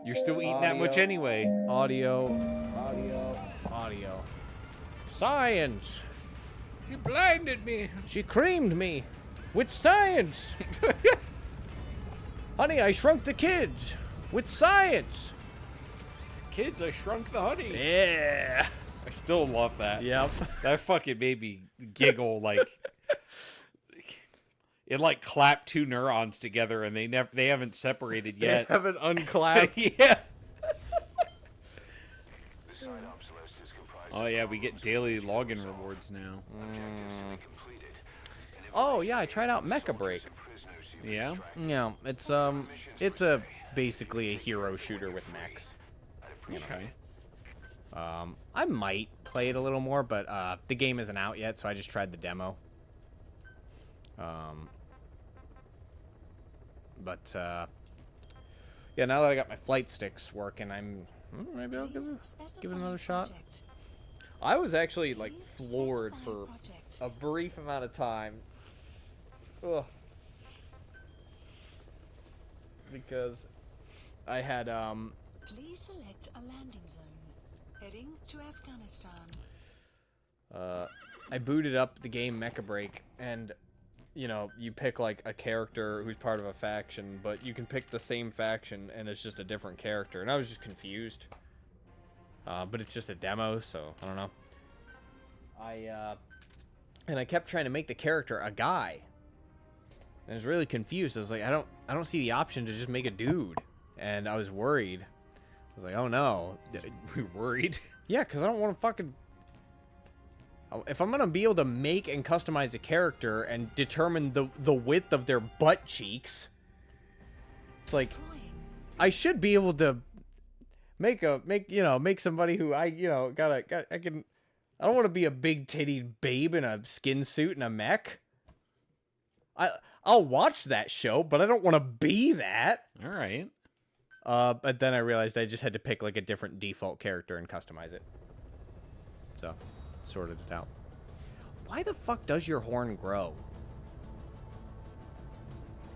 You're still eating that much anyway. Audio. Science. You blinded me. She creamed me with science. Honey, I shrunk the kids with science. Kids, I shrunk the honey. Yeah. I still love that. Yep. That fucking made me giggle like it like clapped two neurons together and they haven't separated yet. They haven't unclapped. Yeah. Oh yeah, we get daily login rewards now. Oh yeah, I tried out Mecha Break. Yeah. Yeah, it's a basically a hero shooter with mechs. Okay. I might play it a little more, but the game isn't out yet, so I just tried the demo. Yeah, now that I got my flight sticks working, maybe I'll give it another shot. I was actually like floored for a brief amount of time. Ugh. Because I had Please select a landing zone. Heading to Afghanistan. I booted up the game Mecha Break, and you know, you pick like a character who's part of a faction, but you can pick the same faction and it's just a different character, and I was just confused. But it's just a demo, so I don't know. And I kept trying to make the character a guy. And I was really confused. I was like, I don't see the option to just make a dude. And I was worried. I was like, oh no. We worried? Yeah, because I don't want to fucking... If I'm going to be able to make and customize a character and determine the width of their butt cheeks, it's like, I should be able to make somebody who I don't want to be a big tittied babe in a skin suit and a mech. I'll watch that show, but I don't want to be that. All right. But then I realized I just had to pick like a different default character and customize it. So, sorted it out. Why the fuck does your horn grow?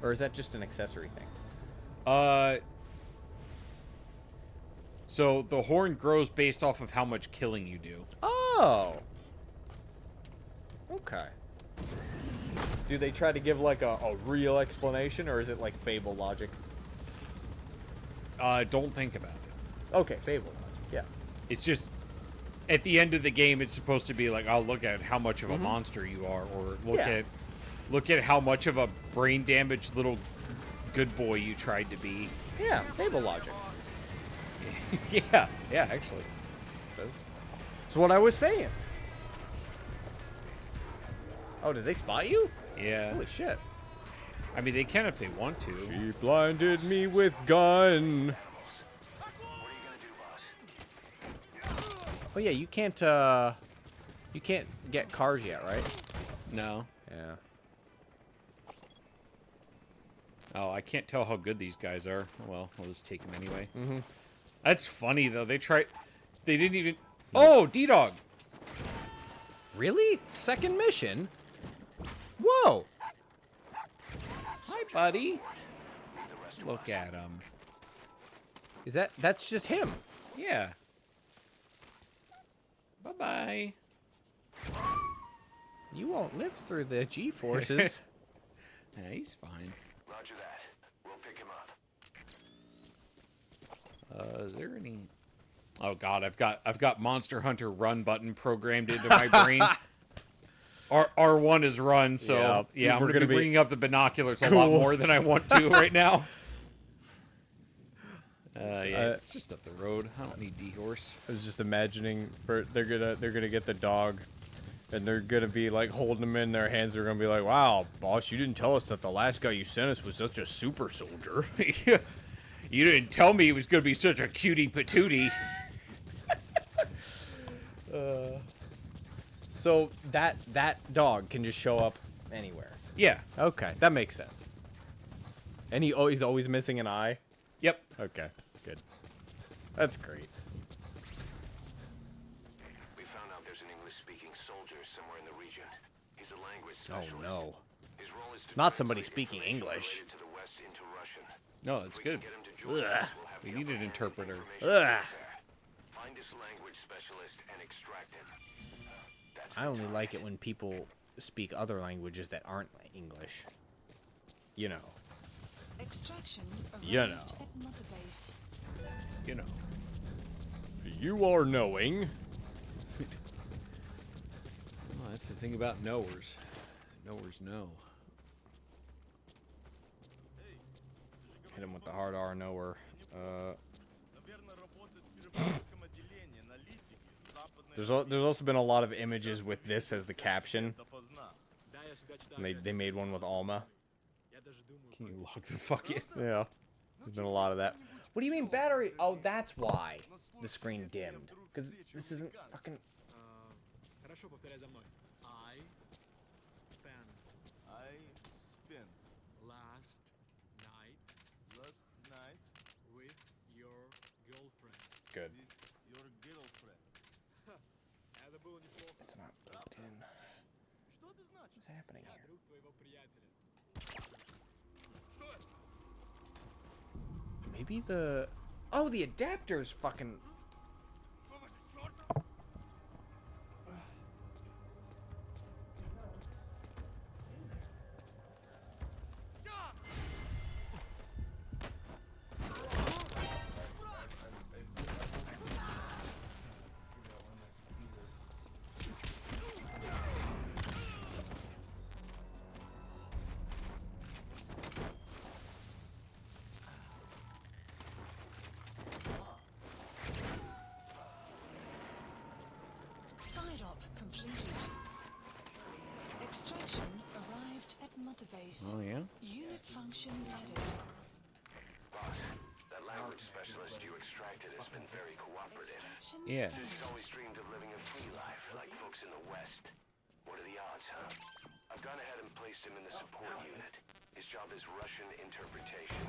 Or is that just an accessory thing? So the horn grows based off of how much killing you do. Oh. Okay. Do they try to give like a real explanation, or is it like Fable logic? Don't think about it. Okay, Fable logic, yeah. It's just, at the end of the game, it's supposed to be like, I'll look at how much of a monster you are, or look at how much of a brain damaged little good boy you tried to be. Yeah, Fable logic. yeah, actually. That's what I was saying. Oh, did they spot you? Yeah. Holy shit. I mean, they can if they want to. She blinded me with gun. Oh yeah, you can't get cars yet, right? No. Yeah. Oh, I can't tell how good these guys are. Well, I'll just take them anyway. Mm-hmm. That's funny, though. They didn't even... Oh, D-Dog! Really? Second mission? Whoa! Hi, buddy. Look at him. That's just him? Yeah. Bye-bye. You won't live through the G-forces. Yeah, he's fine. Roger that. We'll pick him up. Is there any... Oh god, I've got Monster Hunter Run button programmed into my brain. R1 is run, so yeah, I'm gonna be bringing up the binoculars a lot more than I want to right now. Yeah, it's just up the road. I don't need D-Horse. I was just imagining they're gonna get the dog, and they're gonna be like holding him in their hands. They're gonna be like, "Wow, boss, you didn't tell us that the last guy you sent us was such a super soldier." You didn't tell me he was gonna be such a cutie patootie. So that dog can just show up anywhere. Yeah. Okay, that makes sense. And he's always missing an eye. Yep. Okay, good. That's great. We found out there's an English-speaking soldier somewhere in the region. He's a language Oh specialist. no. His role is to Not somebody translate speaking information English. related to the West into Russian. No, that's good. Get him to join us, we'll have We need an interpreter. Ugh. Find this language specialist and extract him. That's I the only like target. it when people speak other languages that aren't English. You know. Extraction arrived You know. at Mother Base. You know. You are knowing. Well, that's the thing about knowers. Knowers know. Hit him with the hard R knower. There's also been a lot of images with this as the caption. And they made one with Alma. Can you log the fuck in? Yeah. There's been a lot of that. What do you mean battery? Oh, that's why the screen dimmed. Because this isn't fucking... Хорошо, повторяй за мной. I spent last night with your girlfriend. Good. Это было неплохо. It's not plugged in. Что это значит? What's happening Я here? друг твоего приятеля. Maybe the... Oh, the adapter's fucking... Side op completed. Extraction arrived at Mother Base. Oh, yeah? Unit function added. Boss, that language specialist you extracted has been very cooperative. Extraction Yeah. Says he's always dreamed of living a free life, like folks in the West. What are the odds, huh? I've gone ahead and placed him in the support unit. His job is Russian interpretation.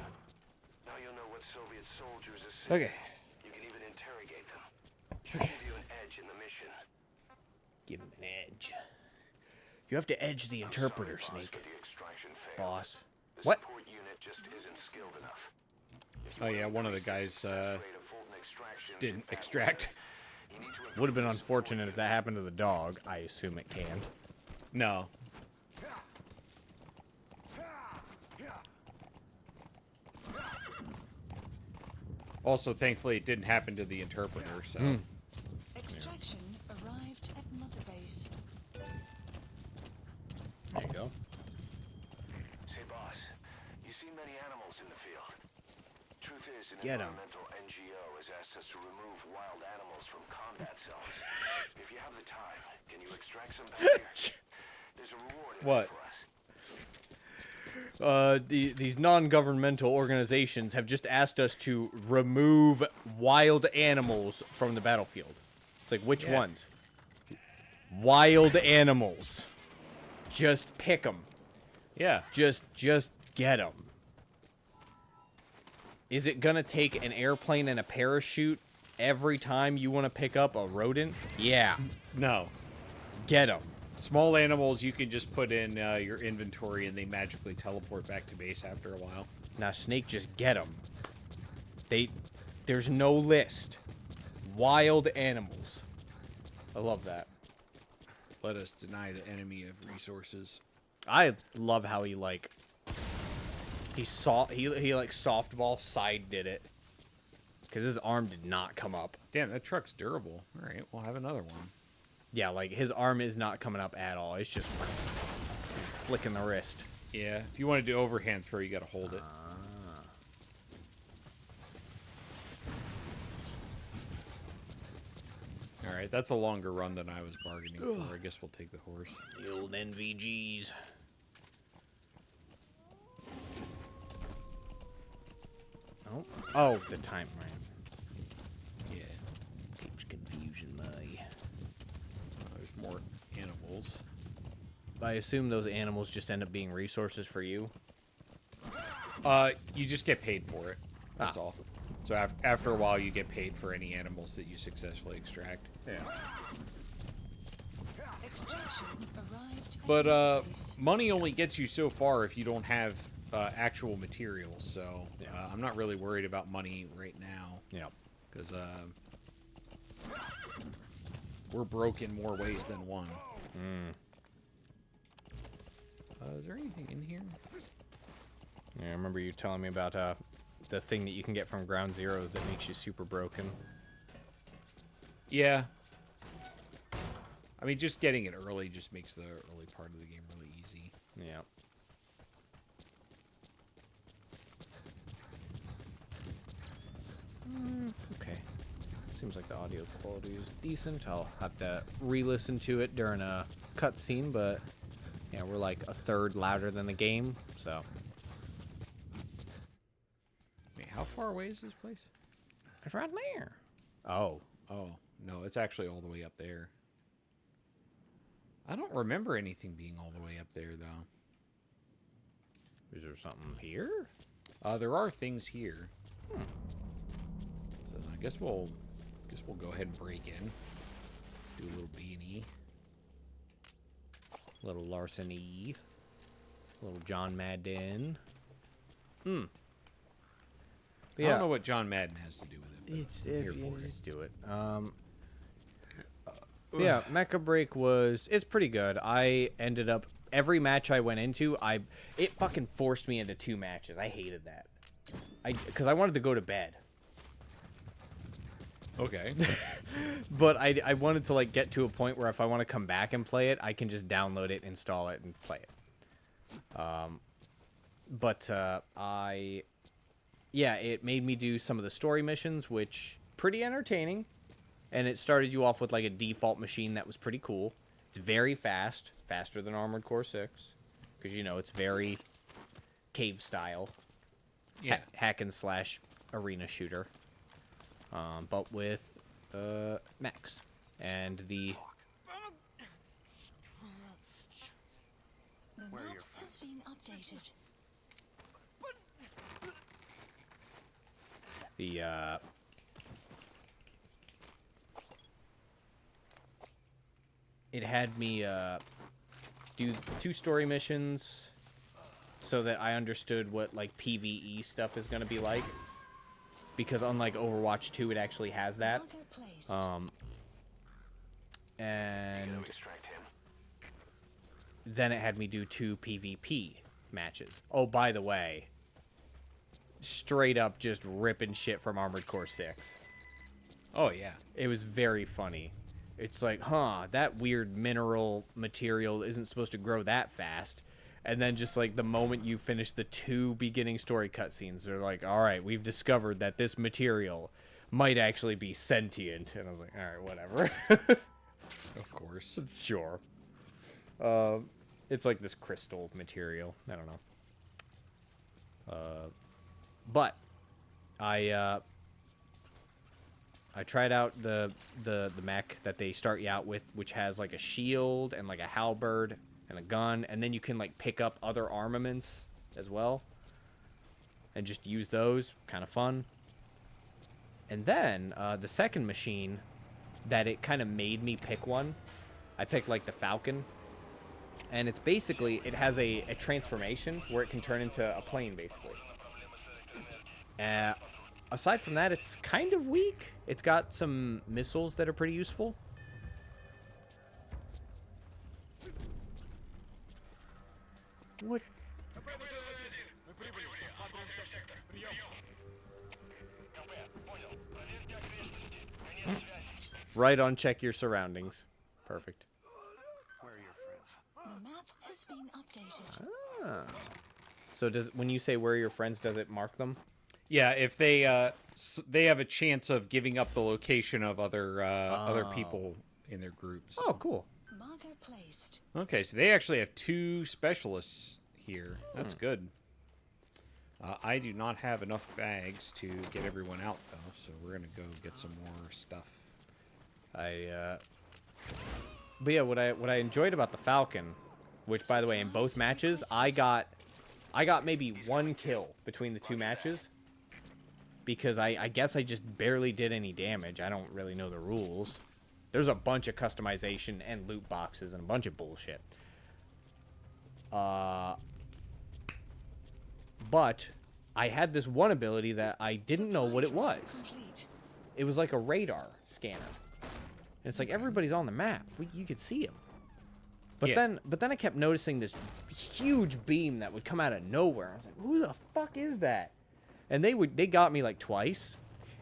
Now you'll know what Soviet soldiers are saying. Okay. You can even interrogate them. Should give you an edge in the mission. Give him an edge. You have to edge the interpreter, Sorry, boss, Snake. but the extraction failed. Boss. The What? support unit just isn't skilled enough. If you Oh, want yeah, to one of the increase guys, success rate of Fulton extractions in didn't bad extract. weather, you need to improve Would have been the support unfortunate if unit. that happened to the dog. I assume it can. No. Also, thankfully, it didn't happen to the interpreter, so... Extraction arrived at Mother Base. There you go. Say, boss, you see many animals in the field. Truth is, an Get 'em. environmental NGO has asked us to remove wild animals from combat zones. If you have the time, can you extract some back here? There's a reward in What? it for us. These non-governmental organizations have just asked us to remove wild animals from the battlefield. It's like, which Yeah. ones? Wild animals. Just pick them. Yeah. Just get them. Is it gonna take an airplane and a parachute every time you want to pick up a rodent? Yeah. No. Get them. Small animals you can just put in your inventory and they magically teleport back to base after a while. Now, Snake, just get them. There's no list. Wild animals. I love that. Let us deny the enemy of resources. I love how he like he like softball side did it because his arm did not come up. Damn, that truck's durable. All right, we'll have another one. Yeah, like his arm is not coming up at all. It's just flicking the wrist. Yeah, if you want to do overhand throw, you got to hold it. All right, that's a longer run than I was bargaining for. I guess we'll take the horse. The old NVGs. Oh, the time right. Yeah, Keeps confusing me. there's more animals. I assume those animals just end up being resources for you. You just get paid for it. That's Ah. all. So after a while, you get paid for any animals that you successfully extract. Yeah. Extraction arrived at But Mother Base. money only gets you so far if you don't have actual materials, so Yeah. I'm not really worried about money right now. Yeah. Because we're broke in more ways than one. Is there anything in here? Yeah, I remember you telling me about the thing that you can get from Ground Zeroes that makes you super broken. Yeah. I mean, just getting it early just makes the early part of the game really easy. Yeah. Okay. Seems like the audio quality is decent. I'll have to re-listen to it during a cutscene, but yeah, we're like a third louder than the game, so. Wait, how far away is this place? It's right there. Oh. Oh, no, it's actually all the way up there. I don't remember anything being all the way up there, though. Is there something here? There are things here. So I guess we'll go ahead and break in. Do a little B&E. Little larceny. Little John Madden. I don't know what John Madden has to do with it. But I'm here for it. Do it. Yeah, Mecha Break it's pretty good. I ended up every match I went into, it fucking forced me into 2 matches. I hated that. Because I wanted to go to bed. Okay. But I wanted to like get to a point where if I want to come back and play it, I can just download it, install it, and play it. Yeah, it made me do some of the story missions, which pretty entertaining. And it started you off with like a default machine that was pretty cool. It's very fast, faster than Armored Core 6, because you know it's very cave style, Yeah. hack and slash arena shooter. But with mechs and the The map has been updated. It had me do 2 story missions so that I understood what like PvE stuff is going to be like, because unlike Overwatch 2 it actually has that. Marker placed. And Extract him. then it had me do 2 PvP matches. Oh, by the way, straight up just ripping shit from Armored Core 6. Oh, yeah. It was very funny. It's like, that weird mineral material isn't supposed to grow that fast. And then just like the moment you finish the 2 beginning story cutscenes, they're like, all right, we've discovered that this material might actually be sentient. And I was like, all right, whatever. Of course. Sure. It's like this crystal material. I don't know. But I tried out the mech that they start you out with, which has like a shield and like a halberd and a gun, and then you can like pick up other armaments as well and just use those. Kind of fun. And then the second machine that it kind of made me pick one, I picked like the Falcon, and it's basically, it has a transformation where it can turn into a plane basically. Aside from that, it's kind of weak. It's got some missiles that are pretty useful. What? Мы прибыли. Осматриваем сектор. Прием. Right on, check your surroundings. Perfect. Where are your friends? The map has been updated. Ah. So when you say where are your friends, does it mark them? Yeah, if they have a chance of giving up the location of other people in their groups. Oh, cool. Marker placed. Okay, so they actually have 2 specialists here. That's good. I do not have enough bags to get everyone out, though, so we're going to go get some more stuff. But yeah, what I enjoyed about the Falcon, which by the way, in both matches, I got maybe 1 kill between the 2 matches, because I guess I just barely did any damage. I don't really know the rules. There's a bunch of customization and loot boxes and a bunch of bullshit. But I had this one ability that I didn't know what it was. Complete. It was like a radar scanner. And it's like everybody's on the map. You could see them. But Yeah. then I kept noticing this huge beam that would come out of nowhere. I was like, who the fuck is that? And they got me like twice.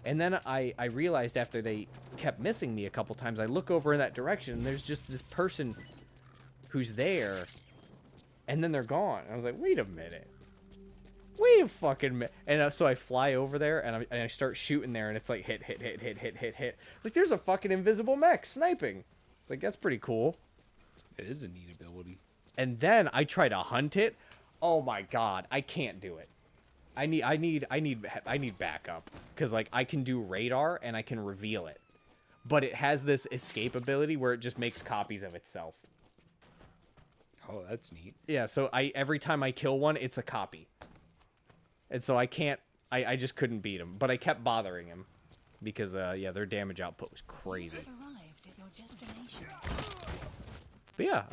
And then I realized after they kept missing me a couple times, I look over in that direction and there's just this person who's there. And then they're gone. I was like, wait a minute. Wait a fucking minute. And so I fly over there and I start shooting there and it's like hit. Like there's a fucking invisible mech sniping. It's like, that's pretty cool. It is a neat ability. And then I try to hunt it. Oh my god, I can't do it. I need backup because like I can do radar and I can reveal it, but it has this escape ability where it just makes copies of itself. Oh, that's neat. Yeah, so every time I kill one, it's a copy, and so I can't. I just couldn't beat him, but I kept bothering him because yeah, their damage output was crazy. You've arrived at your destination. But yeah,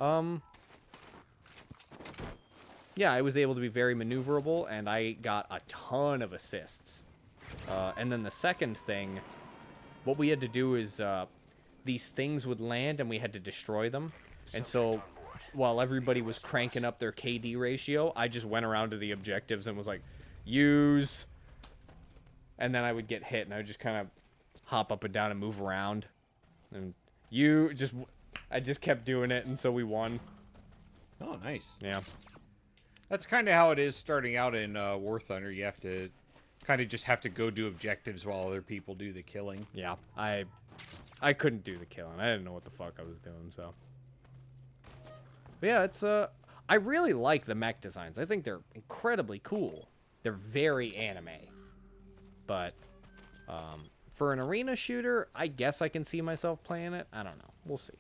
yeah, I was able to be very maneuverable, and I got a ton of assists. And then the second thing, what we had to do is these things would land, and we had to destroy them. And so while everybody was cranking up their KD ratio, I just went around to the objectives and was like, use. And then I would get hit, and I would just kind of hop up and down and move around. And I just kept doing it, and so we won. Oh, nice. Yeah. That's kind of how it is starting out in War Thunder. You have to kind of just have to go do objectives while other people do the killing. Yeah, I couldn't do the killing. I didn't know what the fuck I was doing, so. But yeah, it's I really like the mech designs. I think they're incredibly cool. They're very anime. But for an arena shooter, I guess I can see myself playing it. I don't know. We'll see.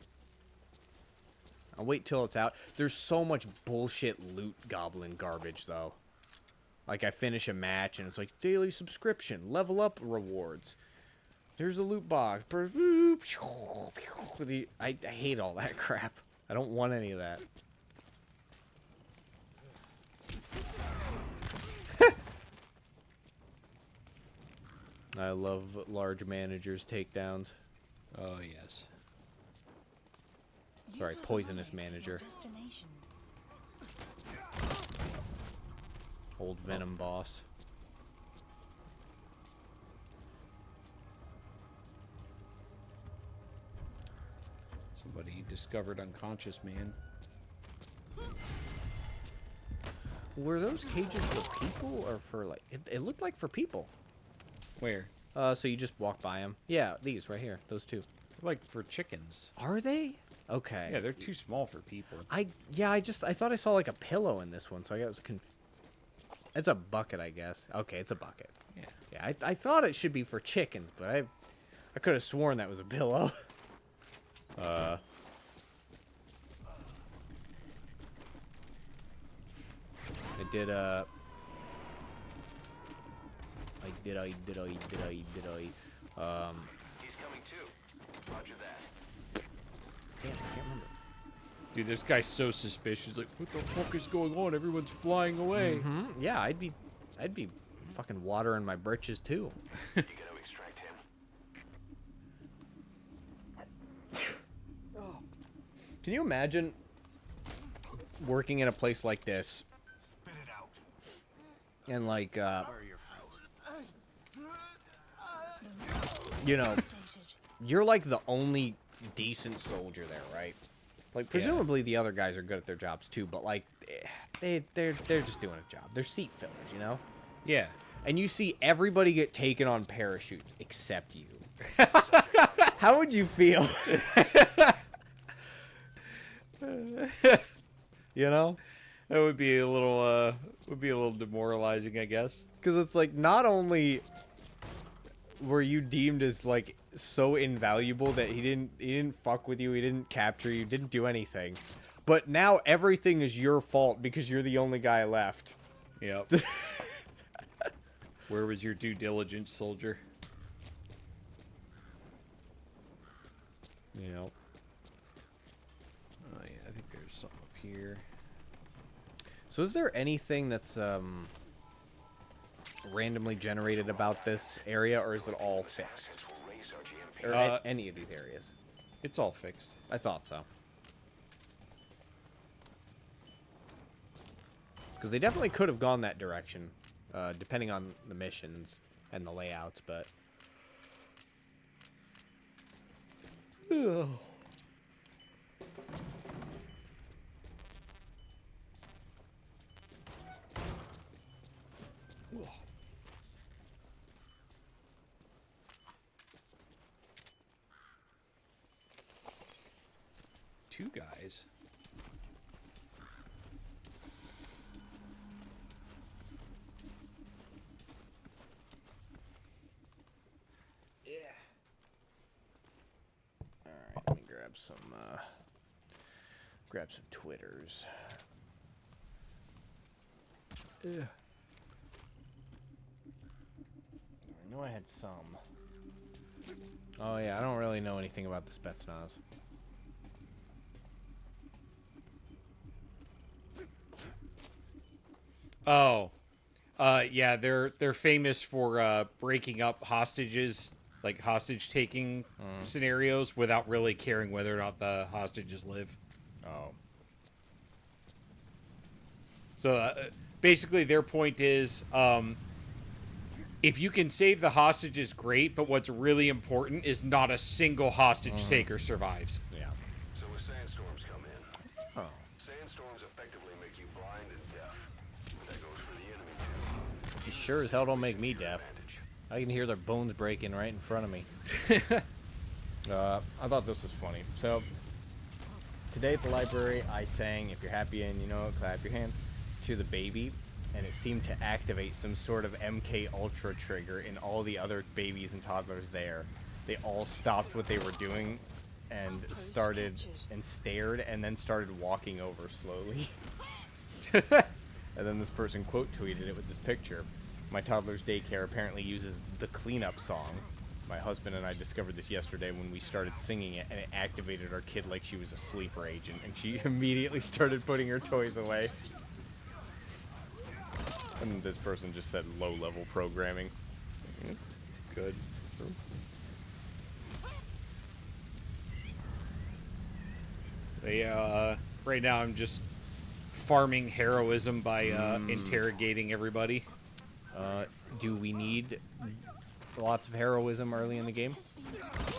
I'll wait till it's out. There's so much bullshit loot goblin garbage, though. Like, I finish a match, and it's like, daily subscription, level up rewards. There's a loot box. I hate all that crap. I don't want any of that. I love large managers' takedowns. Oh, yes. Sorry, You've poisonous arrived at your manager. destination. Old Venom boss. Somebody discovered unconscious man. Were those cages for people or for, like... It looked like for people. Where? So you just walk by them. Yeah, these right here. Those two. Like for chickens. Are they? Okay. Yeah, they're too small for people. I thought I saw like a pillow in this one, so I was it's a bucket, I guess. Okay, it's a bucket. Yeah. Yeah, I thought it should be for chickens, but I could have sworn that was a pillow. I did He's coming too. Roger that. damn, I can't remember. Dude, this guy's so suspicious. Like, what the fuck is going on? Everyone's flying away. Mm-hmm. Yeah, I'd be fucking watering my britches too. You gotta extract him. Can you imagine working in a place like this Spit it out. and like Where are your friends? you know, Updated. you're like the only decent soldier there, right? Like presumably the other guys are good at their jobs too, but like they're just doing a job. They're seat fillers, you know? Yeah. And you see everybody get taken on parachutes except you. How would you feel? You know? That would be a little demoralizing, I guess. Because it's like not only were you deemed as like so invaluable that he didn't fuck with you, he didn't capture you, didn't do anything, but now everything is your fault because you're the only guy left. Yep. Where was your due diligence, soldier? You know. Oh yeah, I think there's something up here. So is there anything that's randomly generated about this area, or is it all fixed? Or any of these areas? It's all fixed. I thought so. Because they definitely could have gone that direction, depending on the missions and the layouts, but... Ugh. Two guys. Yeah. All right, let me grab some Twitters. Ugh. I know I had some. Oh yeah, I don't really know anything about the Spetsnaz. Oh, yeah, they're famous for breaking up hostages, like hostage taking scenarios, without really caring whether or not the hostages live. Oh. So basically, their point is, if you can save the hostages, great. But what's really important is not a single hostage taker survives. Yeah. So when sandstorms come in, Oh. sandstorms effectively make you blind and deaf. But that goes for the enemy too. You sure as hell don't make me deaf. I can hear their bones breaking right in front of me. I thought this was funny. So, today at the library, I sang "If You're Happy and You Know It, Clap Your Hands" to the baby, and it seemed to activate some sort of MK Ultra trigger in all the other babies and toddlers there. They all stopped what they were doing and started and stared and then started walking over slowly. And then this person quote tweeted it with this picture. My toddler's daycare apparently uses the cleanup song. My husband and I discovered this yesterday when we started singing it, and it activated our kid like she was a sleeper agent, and she immediately started putting her toys away. And this person just said low-level programming. Good. Yeah, right now I'm just farming heroism by interrogating everybody. Do we need lots of heroism early in the game?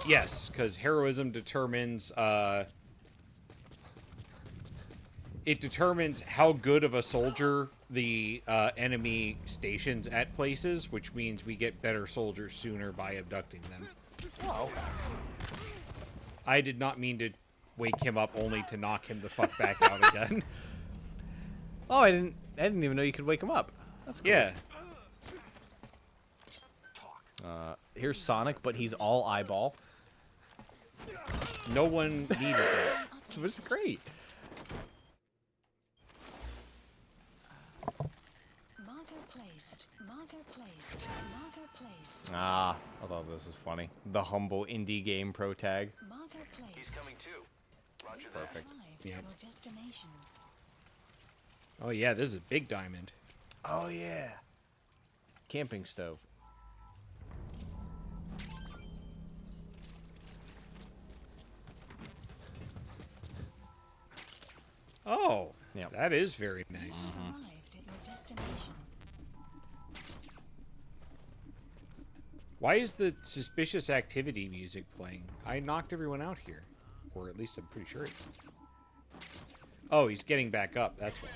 Yes, because heroism determines it determines how good of a soldier the enemy stations at places, which means we get better soldiers sooner by abducting them. Oh, okay. I did not mean to wake him up only to knock him the fuck back out again. Oh, I didn't even know you could wake him up. That's cool. Yeah. Here's Sonic, but he's all eyeball. No one needed it. It was great. Marker placed. Marker placed. Marker placed. Ah, I thought this was funny. The humble indie game pro tag. Marker placed. He's coming too. Roger that. Perfect. Arrived Yep. at your destination. Oh yeah, this is a big diamond. Oh yeah. Camping stove. Oh, Yep. that is very nice. Arrived at your destination. Why is the suspicious activity music playing? I knocked everyone out here. Or at least I'm pretty sure it did. Oh, he's getting back up, that's why.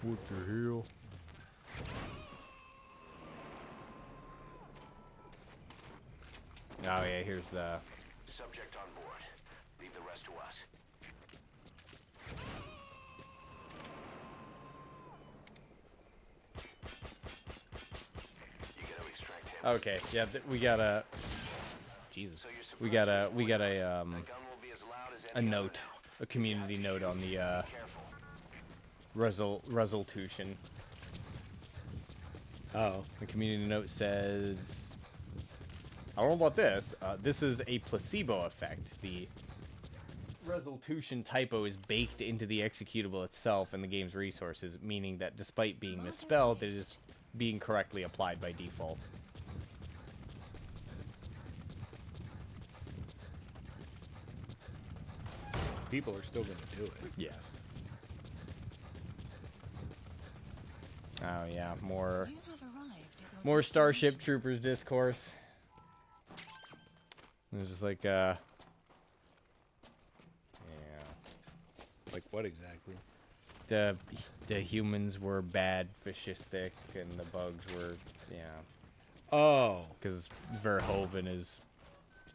What the hell? Oh yeah, here's the... Subject on board. Leave the rest to us. You gotta extract him. Okay, yeah, we got a... Jesus. So you're We got a, supposed to a, that gun will be as loud as a any other note. now. A community note on the, Careful. resolution. Oh. The community note says, I don't know about this. This is a placebo effect. The resolution typo is baked into the executable itself and the game's resources, meaning that despite being misspelled, it is being correctly applied by default. People are still going to do it. Yes. Oh yeah, more You have arrived at your more Starship destination. Troopers discourse. It was just like, yeah. Like what exactly? The humans were bad, fascistic, and the bugs were, yeah. Oh. Because Verhoeven is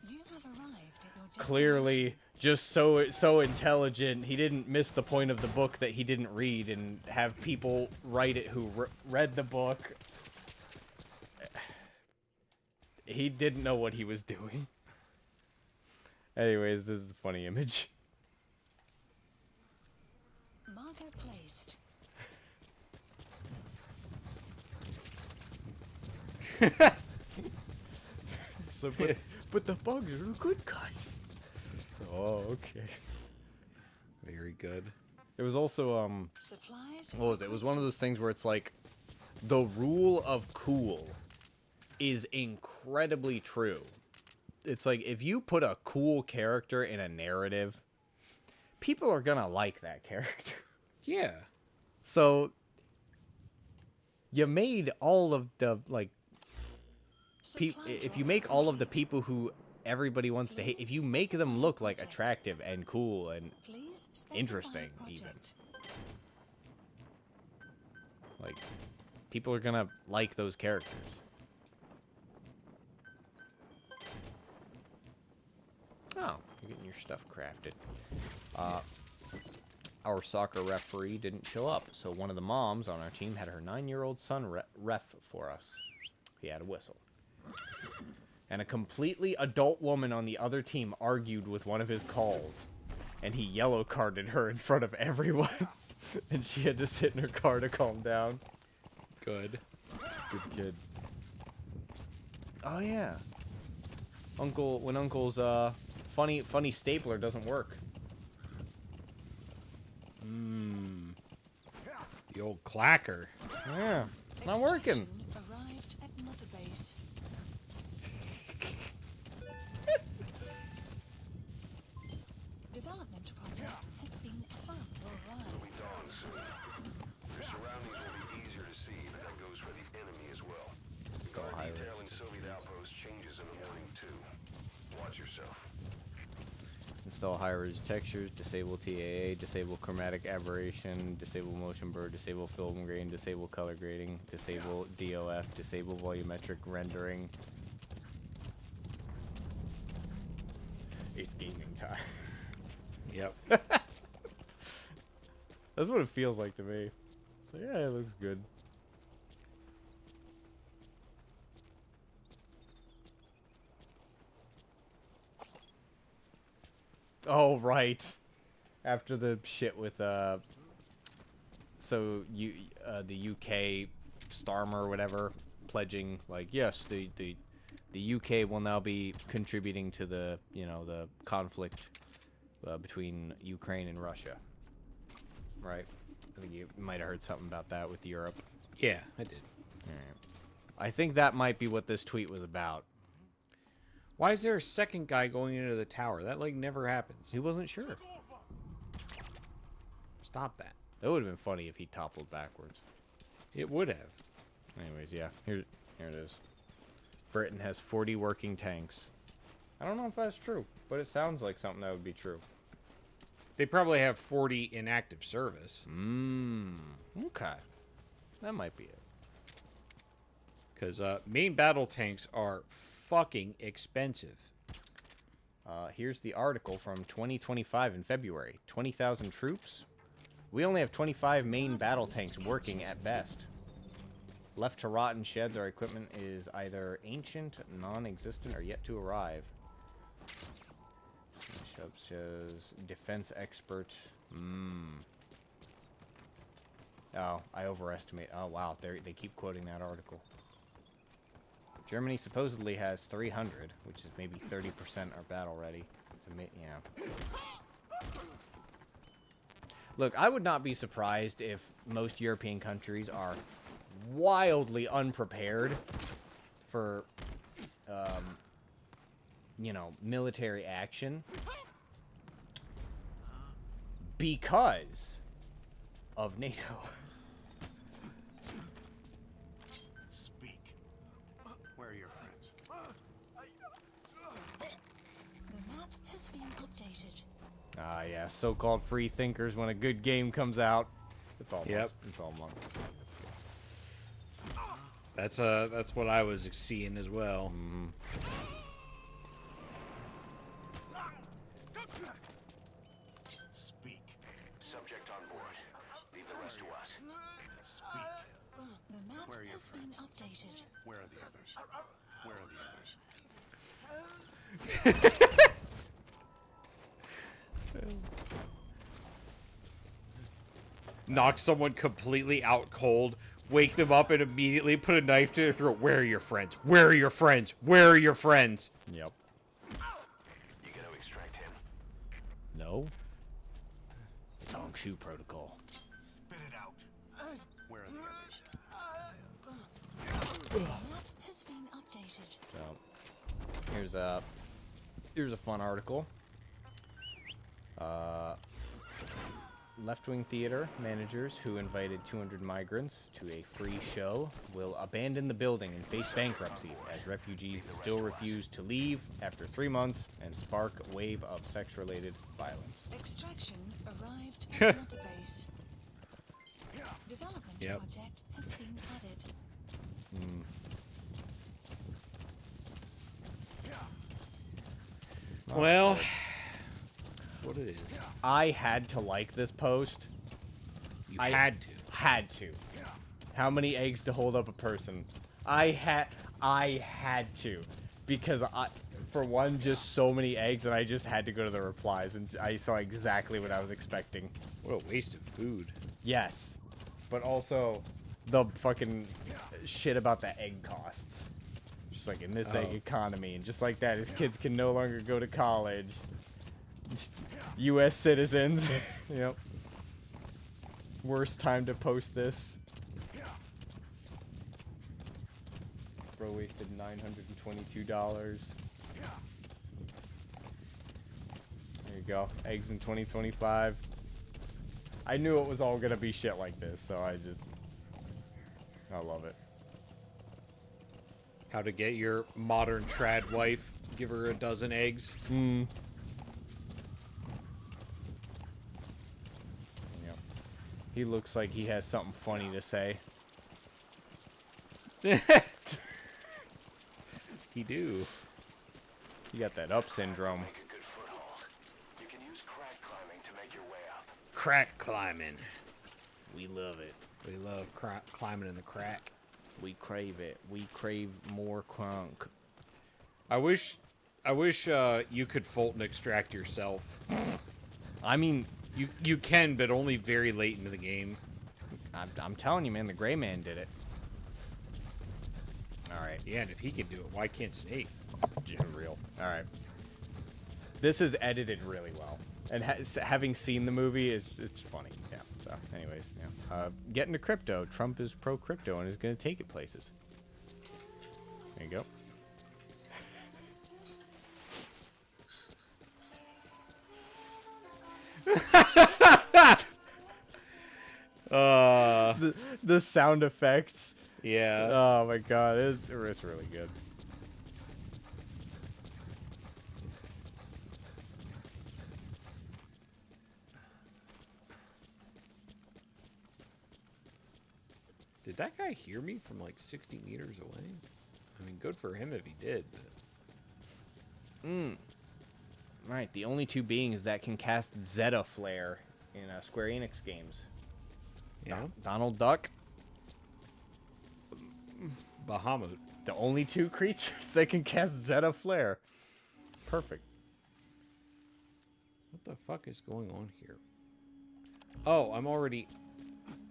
You have arrived at your destination. clearly just so intelligent. He didn't miss the point of the book that he didn't read and have people write it who read the book. He didn't know what he was doing. Anyways, this is a funny image. Marker placed. So, but the bugs are the good guys. Oh, okay. Very good. It was also Supplies. what was it? It was one of those things where it's like the rule of cool is incredibly true. It's like if you put a cool character in a narrative, people are gonna like that character. Yeah. So you made all of the like if you make all of the people who everybody wants to hate, if you make them look like attractive and cool and Please specify interesting, even. project. like, people are gonna like those characters. Oh, you're getting your stuff crafted. Our soccer referee didn't show up, so one of the moms on our team had her 9-year-old son ref for us. He had a whistle. And a completely adult woman on the other team argued with one of his calls, and he yellow carded her in front of everyone, and she had to sit in her car to calm down. Good. Good kid. Oh yeah. When Uncle's funny stapler doesn't work. The old clacker. Yeah, not working. Extraction arrived at Mother Base. Development project has been assigned. It'll be dawn soon. Your surroundings will be easier to see, but that goes for the enemy as well. Skull Guard Highway. detail in Soviet outpost changes in the morning too. Watch yourself. Install high-res textures, disable TAA, disable chromatic aberration, disable motion blur, disable film grain, disable color grading, disable DOF, disable volumetric rendering. It's gaming time. Yep. That's what it feels like to me. Yeah, it looks good. Oh, right. After the shit with, the UK Starmer or whatever pledging, like, yes, the UK will now be contributing to the, the conflict between Ukraine and Russia. Right? I think you might have heard something about that with Europe. Yeah, I did. Alright. I think that might be what this tweet was about. Why is there a second guy going into the tower? That, like, never happens. He wasn't sure. Stop that. That would have been funny if he toppled backwards. It would have. Anyways, yeah. Here it is. Britain has 40 working tanks. I don't know if that's true, but it sounds like something that would be true. They probably have 40 in active service. Okay. That might be it. Because main battle tanks are fucking expensive. Here's the article from 2025 in February. 20,000 troops? We only have 25 main battle tanks working at best. Left to rot in sheds, our equipment is either ancient, non-existent, or yet to arrive. Shop says defense expert. Oh, I overestimate. Oh, wow. They keep quoting that article. Germany supposedly has 300, which is maybe 30% are battle ready. Yeah. Look, I would not be surprised if most European countries are wildly unprepared for, military action because of NATO. Speak. Where are your friends? The map has been updated. Ah, yeah, so-called free thinkers when a good game comes out. It's all Yep. It's all monks. That's what I was seeing as well. Speak. Subject on board. Leave the rest to us. Speak. The map Where are your has been friends? updated. Where are the others? Where are the others? Knock someone completely out cold, wake them up, and immediately put a knife to their throat. Where are your friends? Where are your friends? Where are your friends? Yep. You gonna extract him? No. Tong Shu Protocol. Spit it out. Where are the others? The map has been updated. So, here's a fun article. Left-wing theater managers who invited 200 migrants to a free show will abandon the building and face bankruptcy as refugees still refuse to leave after 3 months and spark a wave of sex-related violence. Extraction arrived at another base. Development Yep. project has been added. Well, what it is. I had to like this post. You I had to. Had to. How many eggs to hold up a person? I had to. Because for one, just so many eggs, and I just had to go to the replies, and I saw exactly what I was expecting. What a waste of food. Yes. But also, the fucking shit about the egg costs. Just like in this egg economy, and just like that, his kids can no longer go to college. U.S. citizens. Yep. Worst time to post this. Bro wasted $922. There you go. Eggs in 2025. I knew it was all gonna be shit like this, so I love it. How to get your modern trad wife. Give her a dozen eggs. Yep. He looks like he has something funny to say. He do. You got that up syndrome. Make a good foothold. You can use crack climbing to make your way up. Crack climbing. We love it. We love climbing in the crack. We crave it. We crave more crunk. I wish you could Fulton extract yourself. I mean, You can, but only very late into the game. I'm telling you, man, the Gray Man did it. Alright. Yeah, and if he can do it, why can't Snake? Real. Alright. This is edited really well. And having seen the movie, it's funny. Yeah. So, anyways, yeah. Getting to crypto. Trump is pro-crypto and is going to take it places. There you go. The sound effects. Yeah. Oh my god, it's really good. Did that guy hear me from like 60 meters away? I mean, good for him if he did. But... Right, the only two beings that can cast Zeta Flare in Square Enix games. Yeah. Donald Duck. Bahamut. The only two creatures that can cast Zeta Flare. Perfect. What the fuck is going on here? Oh, I'm already...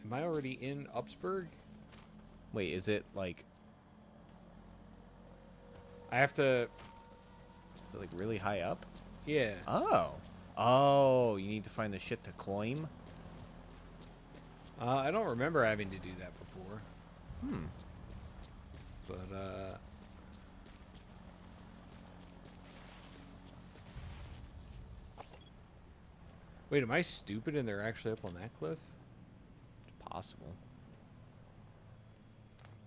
Am I already in Upsburg? Wait, is it like... I have to... Is it like really high up? Yeah. Oh. Oh, you need to find the shit to climb? I don't remember having to do that before. Hmm. But, Wait, am I stupid and they're actually up on that cliff? It's possible.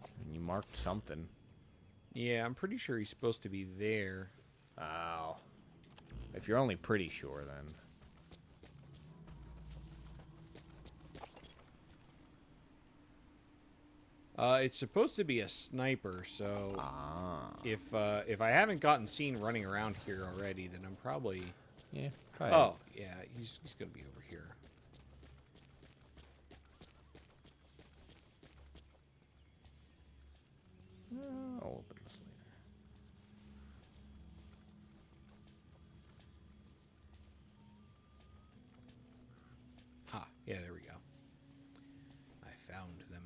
I mean, you marked something. Yeah, I'm pretty sure he's supposed to be there. Oh. If you're only pretty sure, then. It's supposed to be a sniper, so Ah. if I haven't gotten seen running around here already, then I'm probably... Yeah. Try Oh, yeah, he's gonna be over here. I'll open this later. Ah, yeah, there we go. I found them.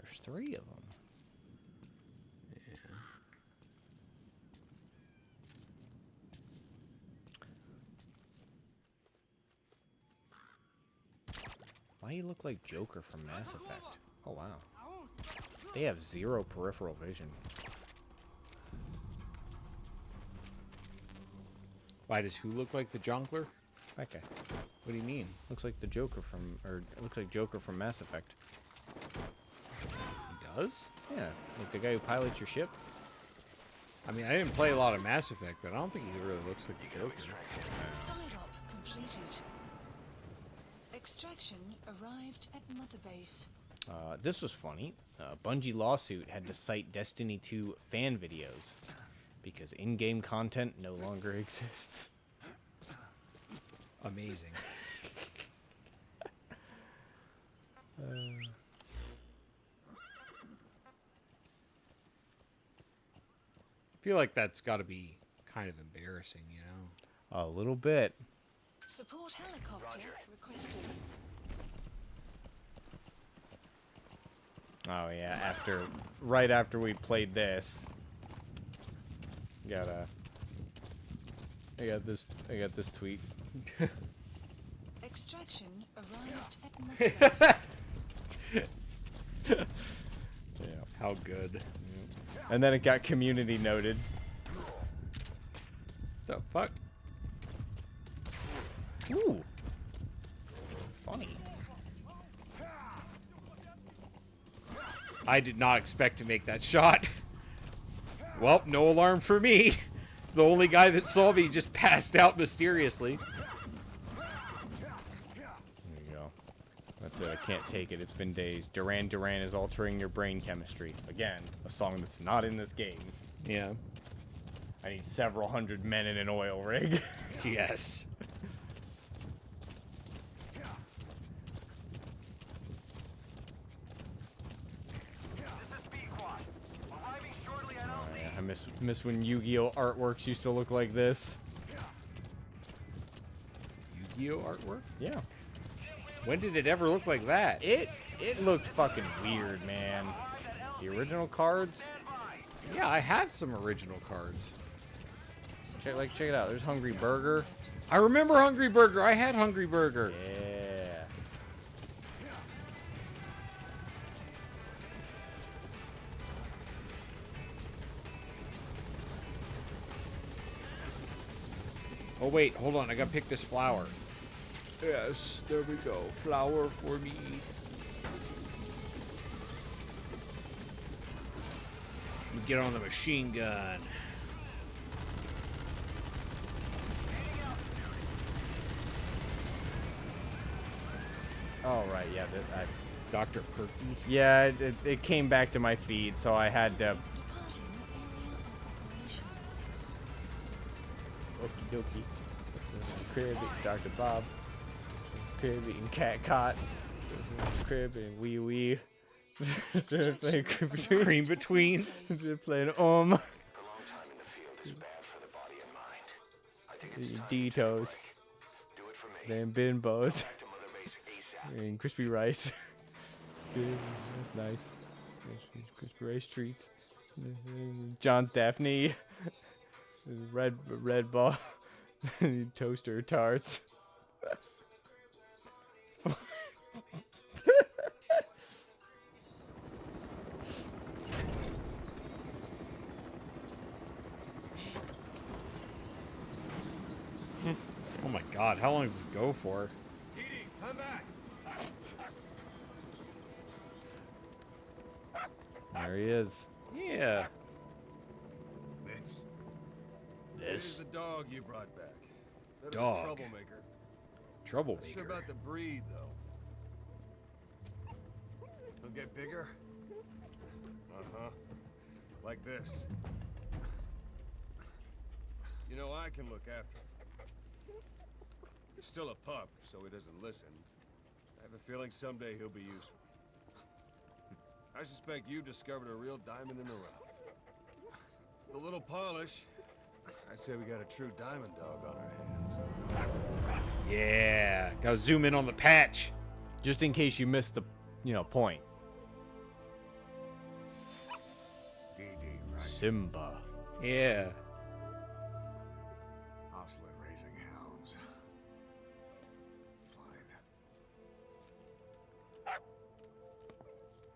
There's 3 of them. Yeah. Why you look like Joker from Mass Effect? Oh, wow. They have 0 peripheral vision. Why does who look like the Jonkler? That guy. What do you mean? Looks like the Joker from, or it looks like Joker from Mass Effect. He does? Yeah, like the guy who pilots your ship. I mean, I didn't play a lot of Mass Effect, but I don't think he really looks like the Joker. Side op completed. Extraction arrived at Mother Base. This was funny. Bungie lawsuit had to cite Destiny 2 fan videos because in-game content no longer exists. Amazing. I feel like that's got to be kind of embarrassing, you know? A little bit. Support helicopter requested. Oh yeah, right after we played this. I got this tweet. Extraction arrived at Mother Base. Yeah. How good. And then it got community noted. The fuck? Ooh. Funny. I did not expect to make that shot. Well, no alarm for me. The only guy that saw me just passed out mysteriously. There you go. That's it. I can't take it. It's been days. Duran Duran is altering your brain chemistry. Again, a song that's not in this game. Yeah. I need several hundred men in an oil rig. Yes. Oh, yeah. I miss when Yu-Gi-Oh artworks used to look like this. Yu-Gi-Oh artwork? Yeah. When did it ever look like that? It looked fucking weird, man. The original cards. Yeah, I had some original cards. Check it out. There's Hungry Burger. I remember Hungry Burger. I had Hungry Burger. Yeah. Oh wait, hold on. I gotta pick this flower. Yes, there we go. Flower for me. Let me get on the machine gun. Oh right, yeah. Dr. Perky. Yeah, it came back to my feed, so I had to. Departing area of operations. Okie dokie. Crib eating Dr. Bob. Crib eating Cat Cot. Crib and Wee Wee. They're playing Cream betweens. They're playing A long time in the field is bad for the body and mind. I think D-toes. Do it for me. Then bimbos. Back to Mother Base ASAP. And crispy rice. Good, that's nice. Crispy rice treats. John's Daphne. Red ball. Toaster tarts. Oh my god, how long does this go for? Dee Dee, come back. There he is. Yeah. This. This. Here's the dog you brought back. Bit of a Dog. troublemaker. Not sure Troublemaker. about the breed, though. He'll get bigger? Uh-huh. Like this. You know, I can look after him. He's still a pup, so he doesn't listen. I have a feeling someday he'll be useful. I suspect you discovered a real diamond in the rough. The little polish, I'd say we got a true diamond dog on our hands. Yeah. Gotta zoom in on the patch. Just in case you missed the, point. Dee Dee, right? Simba. Yeah. Oslet raising hounds. Fine.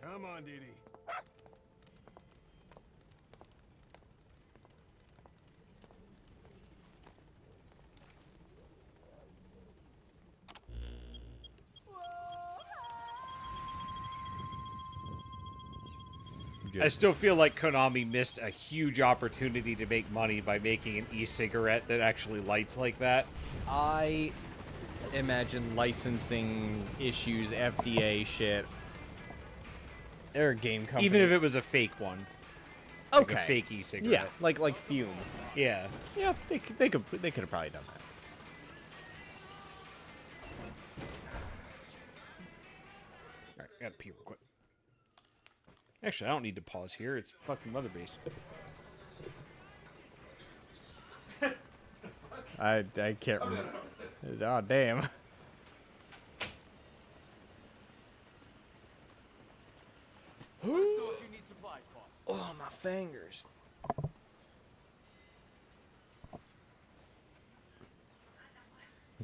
Come on, Dee Dee. I still feel like Konami missed a huge opportunity to make money by making an e-cigarette that actually lights like that. I imagine licensing issues, FDA shit. They're a game company. Even if it was a fake one. okay, Like a fake e-cigarette. yeah, like Fume. Yeah. Yeah, they could have probably done that. Alright, I gotta pee real quick. Actually, I don't need to pause here. It's fucking Mother Base. I can't remember. Oh damn. Oh, my fingers.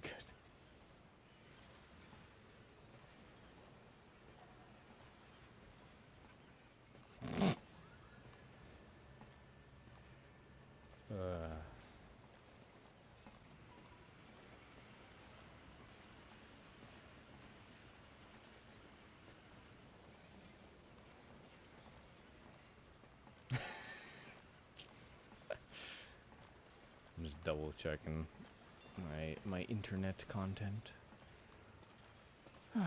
Good. I'm just double checking my internet content. Boss,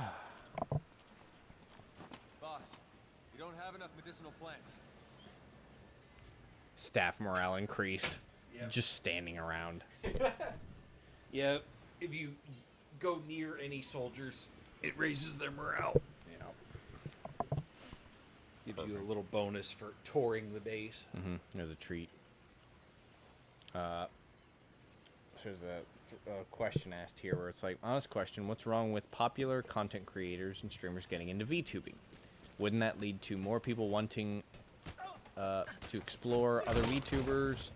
you don't have enough medicinal plants. Staff morale increased. Yep. Just standing around. Yeah, if you go near any soldiers, it raises their morale. Yeah. Gives you a little bonus for touring the base. There's a treat. There's a question asked here where it's like, honest question, what's wrong with popular content creators and streamers getting into VTubing? Wouldn't that lead to more people wanting to explore other VTubers?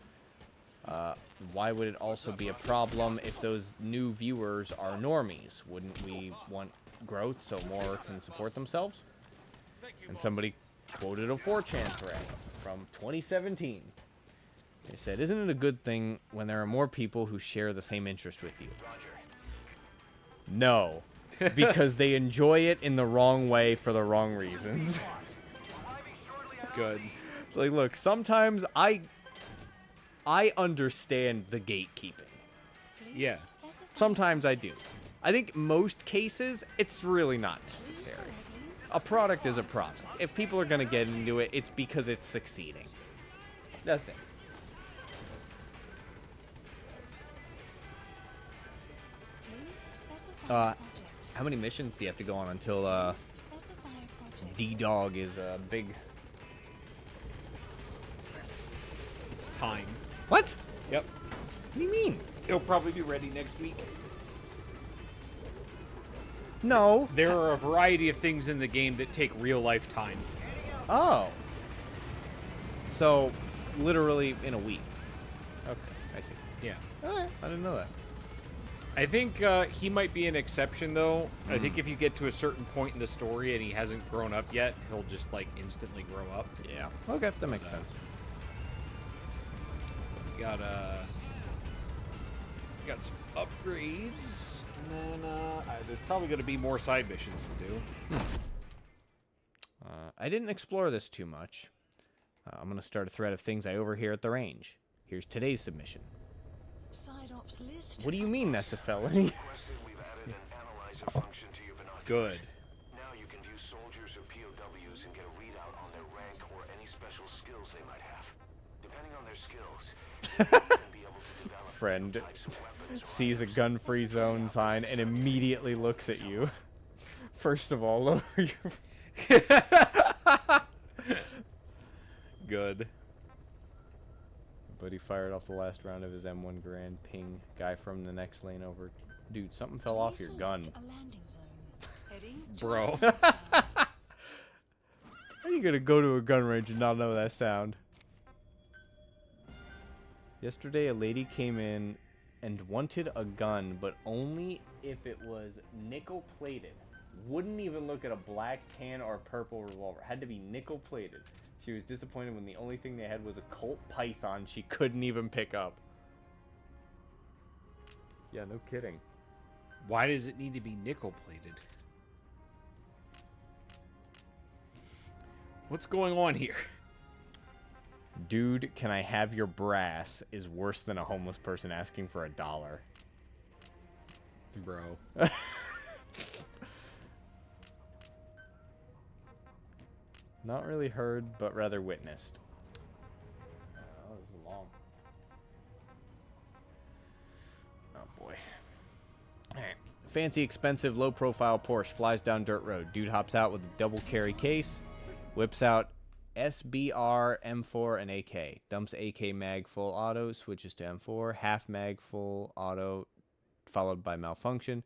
Why would it also be a problem if those new viewers are normies? Wouldn't we want growth so more can support themselves? And somebody quoted a 4chan thread from 2017. They said, isn't it a good thing when there are more people who share the same interest with you? No, because they enjoy it in the wrong way for the wrong reasons. Good. Like, look, sometimes I understand the gatekeeping. Yeah. Sometimes I do. I think most cases, it's really not necessary. A product is a product. If people are going to get into it, it's because it's succeeding. That's it. How many missions do you have to go on until D-Dog is big? It's time. What? Yep. What do you mean? It'll probably be ready next week. No. There are a variety of things in the game that take real life time. Oh. So, literally in a week. Okay, I see. Yeah. Alright, I didn't know that. I think he might be an exception, though. I think if you get to a certain point in the story and he hasn't grown up yet, he'll just, like, instantly grow up. Yeah. Okay, that makes sense. Got some upgrades, and then there's probably going to be more side missions to do. I didn't explore this too much. I'm going to start a thread of things I overhear at the range. Here's today's submission. Side ops list. What do you mean that's a felony? We've added an analyzer function to your binoculars. Good. Now you can view soldiers or POWs and get a readout on their rank or any special skills they might have. Depending on their skills, you can be able to develop Friend types of weapons or sees a gun-free zone sign and immediately looks at you. First of all, lower your... Good. But he fired off the last round of his M1 Grand ping. Guy from the next lane over. Dude, something fell off your gun. A landing zone. Heading to Bro. Alpha Tower. How are you gonna go to a gun range and not know that sound? Yesterday, a lady came in and wanted a gun, but only if it was nickel-plated. Wouldn't even look at a black, tan, or purple revolver. Had to be nickel-plated. She was disappointed when the only thing they had was a Colt Python she couldn't even pick up. Yeah, no kidding. Why does it need to be nickel-plated? What's going on here? Dude, can I have your brass is worse than a homeless person asking for $1. Bro. Not really heard, but rather witnessed. Oh, this is long. Oh boy. Alright. Fancy, expensive, low-profile Porsche flies down dirt road. Dude hops out with a double carry case, whips out SBR, M4, and AK. Dumps AK mag full auto, switches to M4, half mag full auto, followed by malfunction.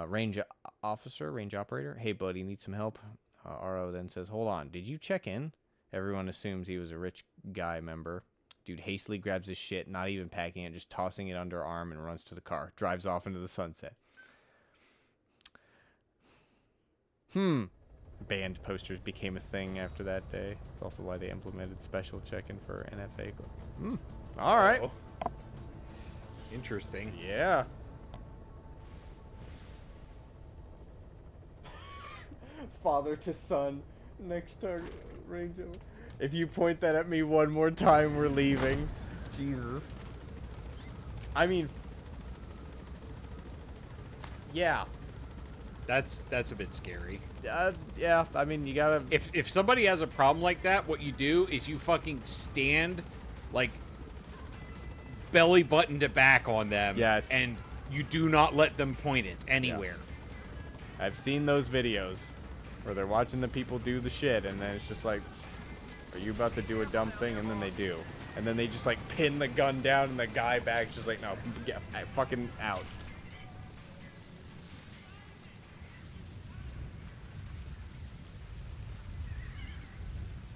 Range officer, range operator. Hey, buddy, need some help? RO then says, hold on, did you check in? Everyone assumes he was a rich guy member. Dude hastily grabs his shit, not even packing it, just tossing it under arm and runs to the car. Drives off into the sunset. Banned posters became a thing after that day. It's also why they implemented special check-in for NFA. Alright. Oh. Interesting. Yeah. Father to son. Next target range. If you point that at me one more time, we're leaving. Jesus. I mean... Yeah. That's a bit scary. Yeah, I mean, you gotta... If somebody has a problem like that, what you do is you fucking stand, like, belly button to back on them. Yes. And you do not let them point it anywhere. Yeah. I've seen those videos where they're watching the people do the shit, and then it's just like, are you about to do a dumb thing? And then they do. And then they just, like, pin the gun down, and the guy back's just like, no, get fucking out.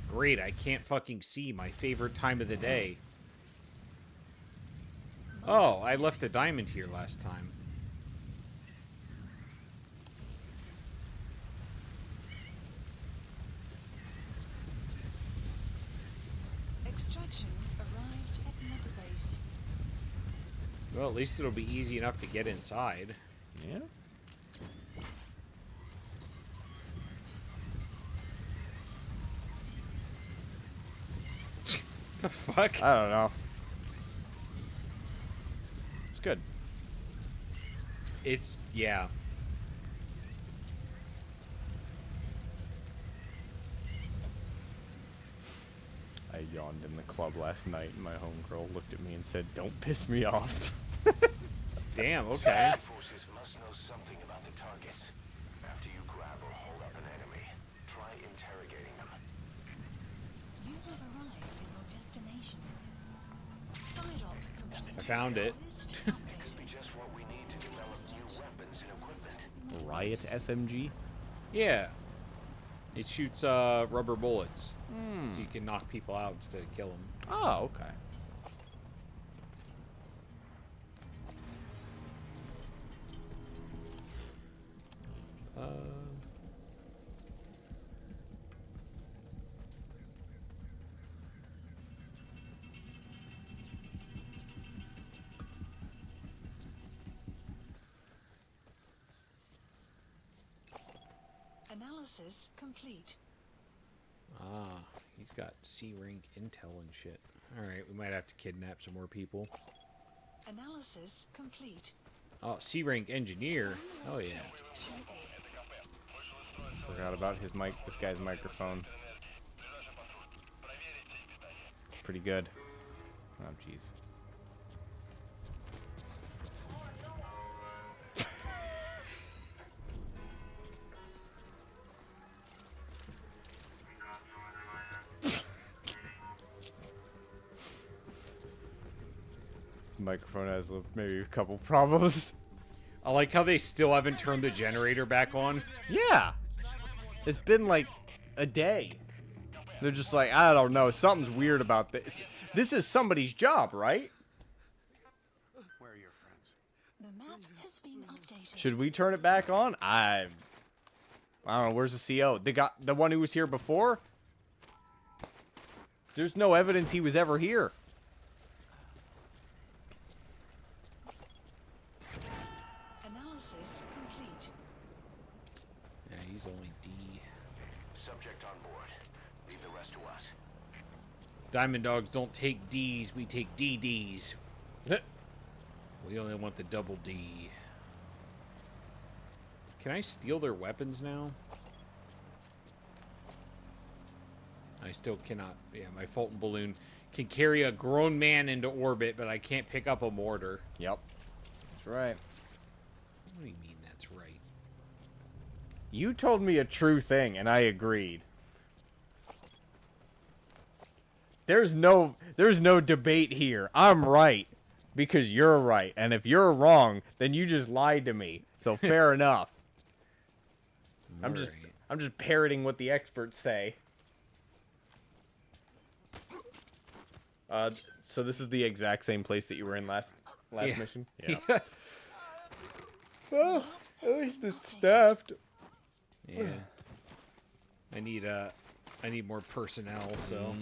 Great, I can't fucking see my favorite time of the day. Oh, I left a diamond here last time. Extraction arrived at Mother Base. Well, at least it'll be easy enough to get inside. Yeah? The fuck? I don't know. It's good. It's, yeah. I yawned in the club last night, and my homegirl looked at me and said, don't piss me off. Damn, okay. Forces must know something about the targets. After you grab or hold up an enemy, try interrogating them. You have arrived in your destination. Side op complete. I found it. List riot SMG? Yeah. It shoots rubber bullets, so you can knock people out instead of kill them. Oh, okay. Analysis complete. Ah, he's got C-rank intel and shit. Alright, we might have to kidnap some more people. Analysis complete. Oh, C-rank engineer. Oh, yeah. Forgot about his mic. This guy's microphone. Pretty good. Oh, jeez. Microphone has maybe a couple problems. I like how they still haven't turned the generator back on. Yeah. It's been like a day. They're just like, I don't know, something's weird about this. This is somebody's job, right? Where are your friends? The map has been updated. Should we turn it back on? I don't know, where's the CO? The one who was here before? There's no evidence he was ever here. Analysis complete. Yeah, he's only D. Subject on board. Leave the rest to us. Diamond Dogs don't take Ds, we take DDs. We only want the double D. Can I steal their weapons now? I still cannot. Yeah, my Fulton balloon can carry a grown man into orbit, but I can't pick up a mortar. Yep. That's right. What do you mean that's right? You told me a true thing, and I agreed. There's no debate here. I'm right because you're right, and if you're wrong, then you just lied to me. So fair enough. I'm just parroting what the experts say. So this is the exact same place that you were in last Yeah. mission. Yeah. Well, at least it's staffed. Yeah. I need more personnel, so.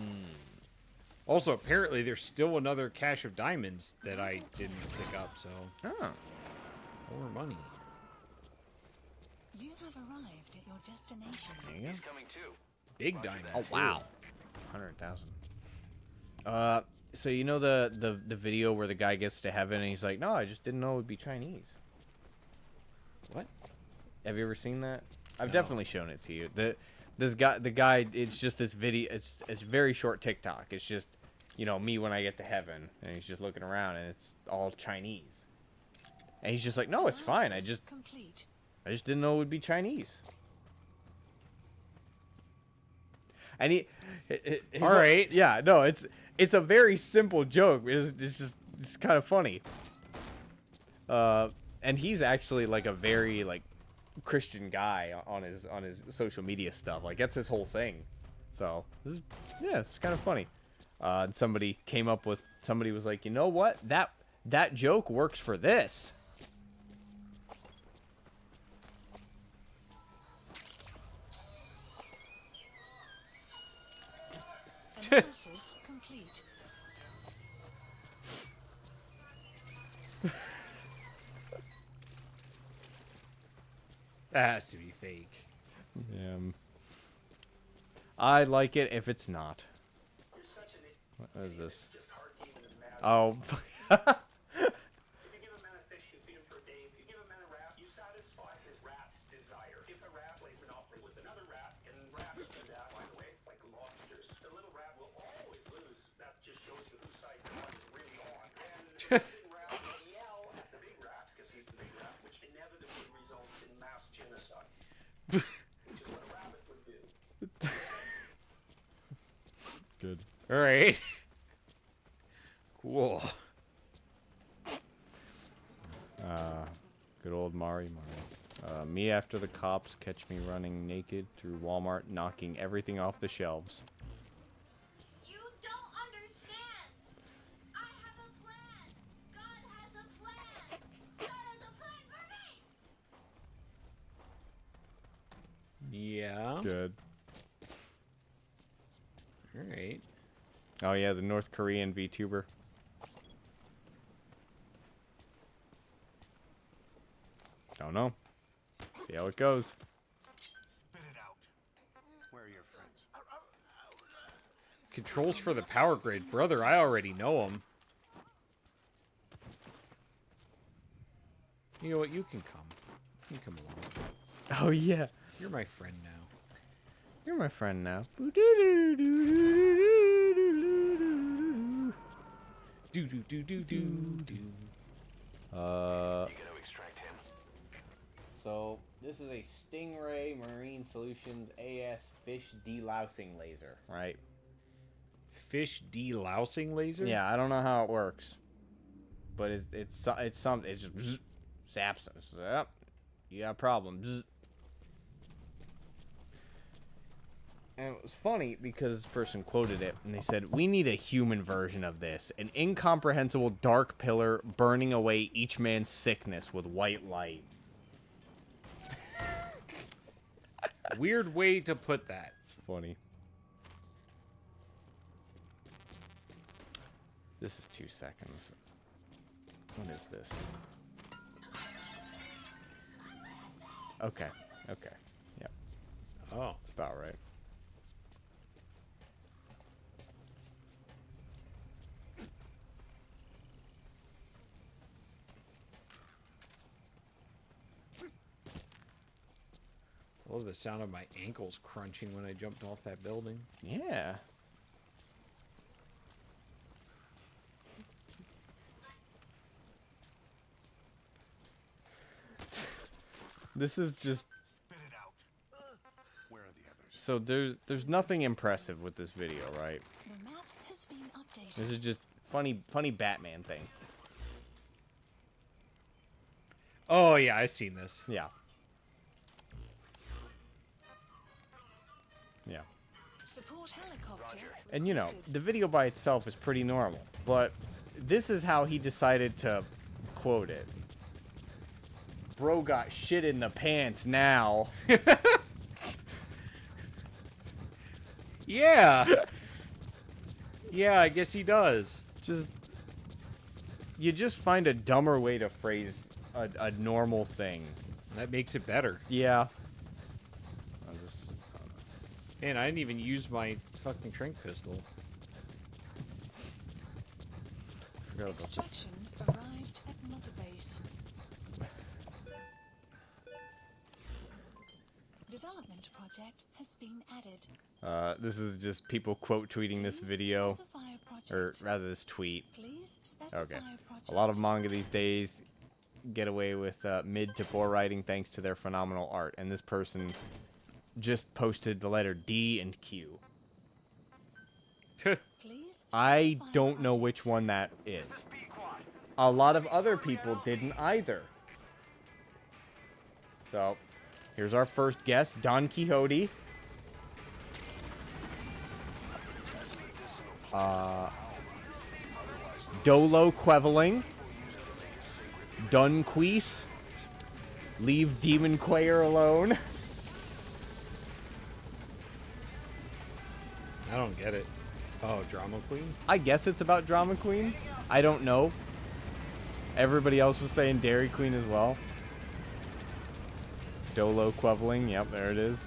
Also, apparently, there's still another cache of diamonds that I didn't pick up, so. Oh. More money. You have arrived at your destination. There you go. He's coming too. Big diamond. Oh wow. 100,000. So you know the video where the guy gets to heaven and he's like, "No, I just didn't know it would be Chinese." What? Have you ever seen that? I've No. definitely shown it to you. The guy, it's just this video. It's very short TikTok. It's just, you know, me when I get to heaven, and he's just looking around, and it's all Chinese. And he's just like, "No, it's fine. I just didn't know it would be Chinese." And All right. Yeah, no, it's a very simple joke. It's kind of funny. And he's actually like a very like Christian guy on his social media stuff. Like that's his whole thing. So it's kind of funny. And somebody was like, you know what? That joke works for this. Analysis complete. That has to be fake. I like it if it's not. What is this? Oh. If you give a man a fish, you feed him for a day. If you give a man a rat, you satisfy his rat desire. If a rat lays an offering with another rat, and rats do that, by the way, like lobsters, the little rat will always lose. That just shows you whose side the one is really on. And the big rat will yell at the big rat, because he's the big rat, which inevitably results in mass genocide. Which is what a rabbit would do. Good. All right. Cool. Good old Mari. Me after the cops catch me running naked through Walmart, knocking everything off the shelves. You don't understand. I have a plan. God has a plan. God has a plan for me. Yeah. Good. All right. Oh yeah, the North Korean VTuber. Don't know. See how it goes. Spit it out. Where are your friends? Controls for the power grid. Brother, I already know them. You know what? You can come. You can come along. Oh yeah. You're my friend now. You're my friend now. Do do do do do do. You gonna extract him? So this is a Stingray Marine Solutions AS fish delousing laser, right? Fish delousing laser? Yeah, I don't know how it works, but it's something. It just zaps us. Yep, you got a problem. Bzz. And it was funny because this person quoted it, and they said, "We need a human version of this, an incomprehensible dark pillar burning away each man's sickness with white light." Weird way to put that. It's funny. This is 2 seconds. What is this? Okay. Okay. Yep. Oh. It's about right. I love the sound of my ankles crunching when I jumped off that building. Yeah. This is just Spit it out. Where are the others? so there's nothing impressive with this video, right? The map has been updated. This is just funny Batman thing. Oh, yeah, I've seen this. Yeah. Yeah. Support helicopter. And you know, requested. the video by itself is pretty normal, but this is how he decided to quote it. Bro got shit in the pants now. Yeah. Yeah, I guess he does. You just find a dumber way to phrase a normal thing. That makes it better. Yeah. Man, I didn't even use my fucking trank pistol. Forgot about this. Extraction arrived at Mother Base. Development project has been added. This is just people quote tweeting this video, Specify a project. or rather this tweet. Please specify Okay. a project. A lot of manga these days get away with mid to poor writing thanks to their phenomenal art, and this person just posted the letter D and Q. Please I specify a don't know project. which one that is. A lot of other people didn't either. So, here's our first guess, Don Quixote. Dolo Queveling. Dunquise. Leave Demon Quayer alone. I don't get it. Oh, Drama Queen? I guess it's about Drama Queen. I don't know. Everybody else was saying Dairy Queen as well. Dolo Queveling. Yep, there it is.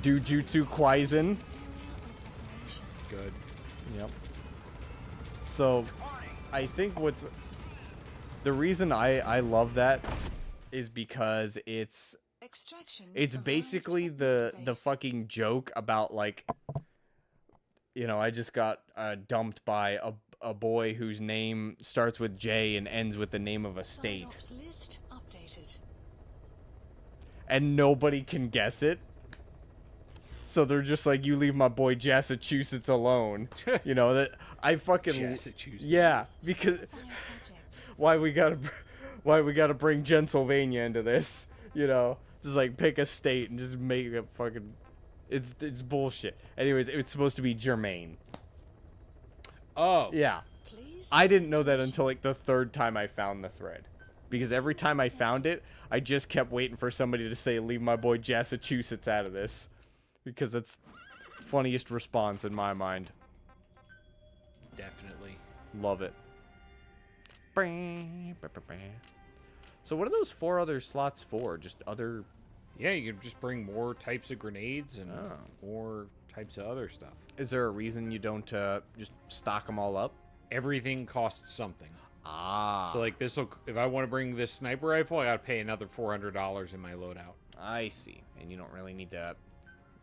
Jujutsu Kaisen. Good. Yep. So, I think what's... The reason I love that is because it's Extraction arrived basically at the Mother Base. fucking joke about, like, you know, I just got dumped by a boy whose name starts with J and ends with the name of a state. Psyops list updated. And nobody can guess it. So they're just like, you leave my boy Massachusetts alone. You know, that I fucking... Massachusetts. Yeah, because... Specify a project. Why we gotta bring Pennsylvania into this? You know, just like pick a state and just make it fucking. It's bullshit. Anyways, it's supposed to be Germain. Oh. Yeah. Please I didn't know that select until like the third time I found the thread. Because every time I found it, I just kept waiting for somebody to say, leave my boy Massachusetts out of this. Because it's funniest response in my mind. Definitely. Love it. So what are those 4 other slots for? Just other... Yeah, you can just bring more types of grenades and Oh. more types of other stuff. Is there a reason you don't just stock them all up? Everything costs something. Ah. So like this will, if I want to bring this sniper rifle, I gotta pay another $400 in my loadout. I see. And you don't really need to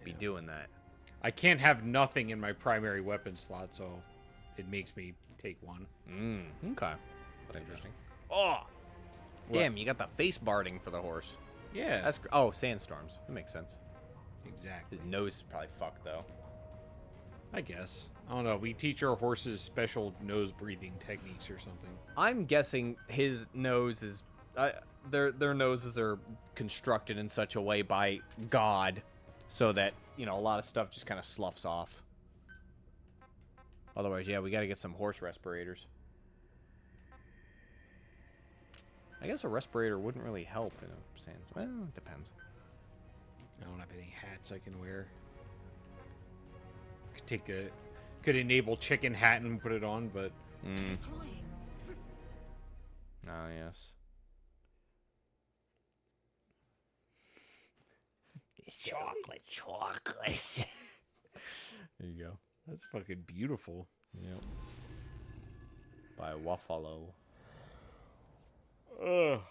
be doing that. I can't have nothing in my primary weapon slot, so it makes me take one. Okay. That's interesting. Oh! Damn, you got the face barding for the horse. Yeah, That's oh, sandstorms. That makes sense. exactly. His nose is probably fucked though. I guess. I don't know. We teach our horses special nose breathing techniques or something. I'm guessing his nose is their noses are constructed in such a way by God so that, you know, a lot of stuff just kind of sloughs off. Otherwise, yeah, we got to get some horse respirators. I guess a respirator wouldn't really help in a sand. Well, it depends. I don't have any hats I can wear. Could enable chicken hat and put it on, but deploying. Ah, yes. Chocolate. There you go. that's fucking beautiful. Yep. By Waffalo. Ugh.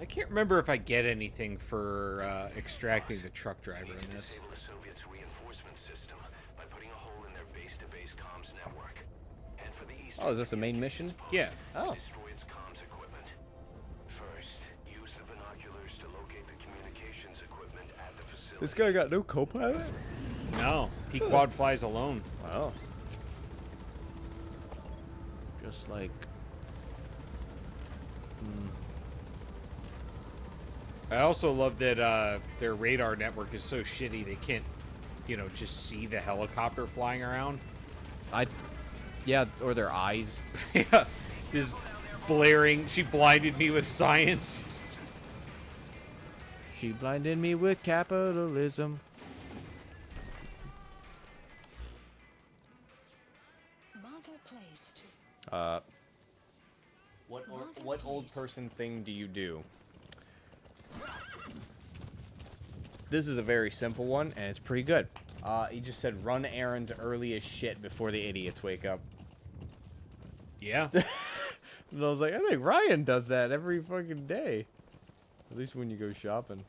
I can't remember if I get anything for extracting the truck driver in this. Disable the Soviets' reinforcement system by putting a hole in their base-to-base comms network. Head for the east. Oh, is this a main mission? Yeah. Oh. Destroy its comms equipment. First, use the binoculars to locate the communications equipment at the facility. This guy got no co-pilot? No, he quad flies alone. Wow. Just like... I also love that their radar network is so shitty they can't, you know, just see the helicopter flying around. Yeah, or their eyes. Yeah, just blaring. She blinded me with science. She blinded me with capitalism. Marker placed. What old person thing do you do? This is a very simple one, and it's pretty good. He just said run errands early as shit before the idiots wake up. Yeah. And I was like, I think Ryan does that every fucking day. At least when you go shopping.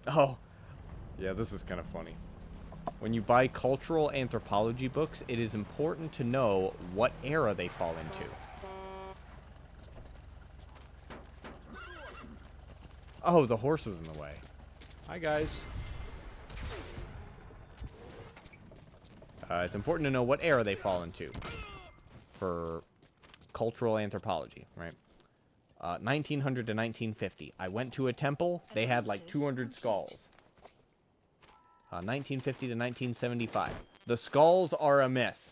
Oh. Yeah, this is kind of funny. When you buy cultural anthropology books, it is important to know what era they fall into. Oh, the horse was in the way. Hi, guys. It's important to know what era they fall into for cultural anthropology, right? 1900 to 1950. I went to a temple. They had like 200 skulls. 1950 to 1975. The skulls are a myth.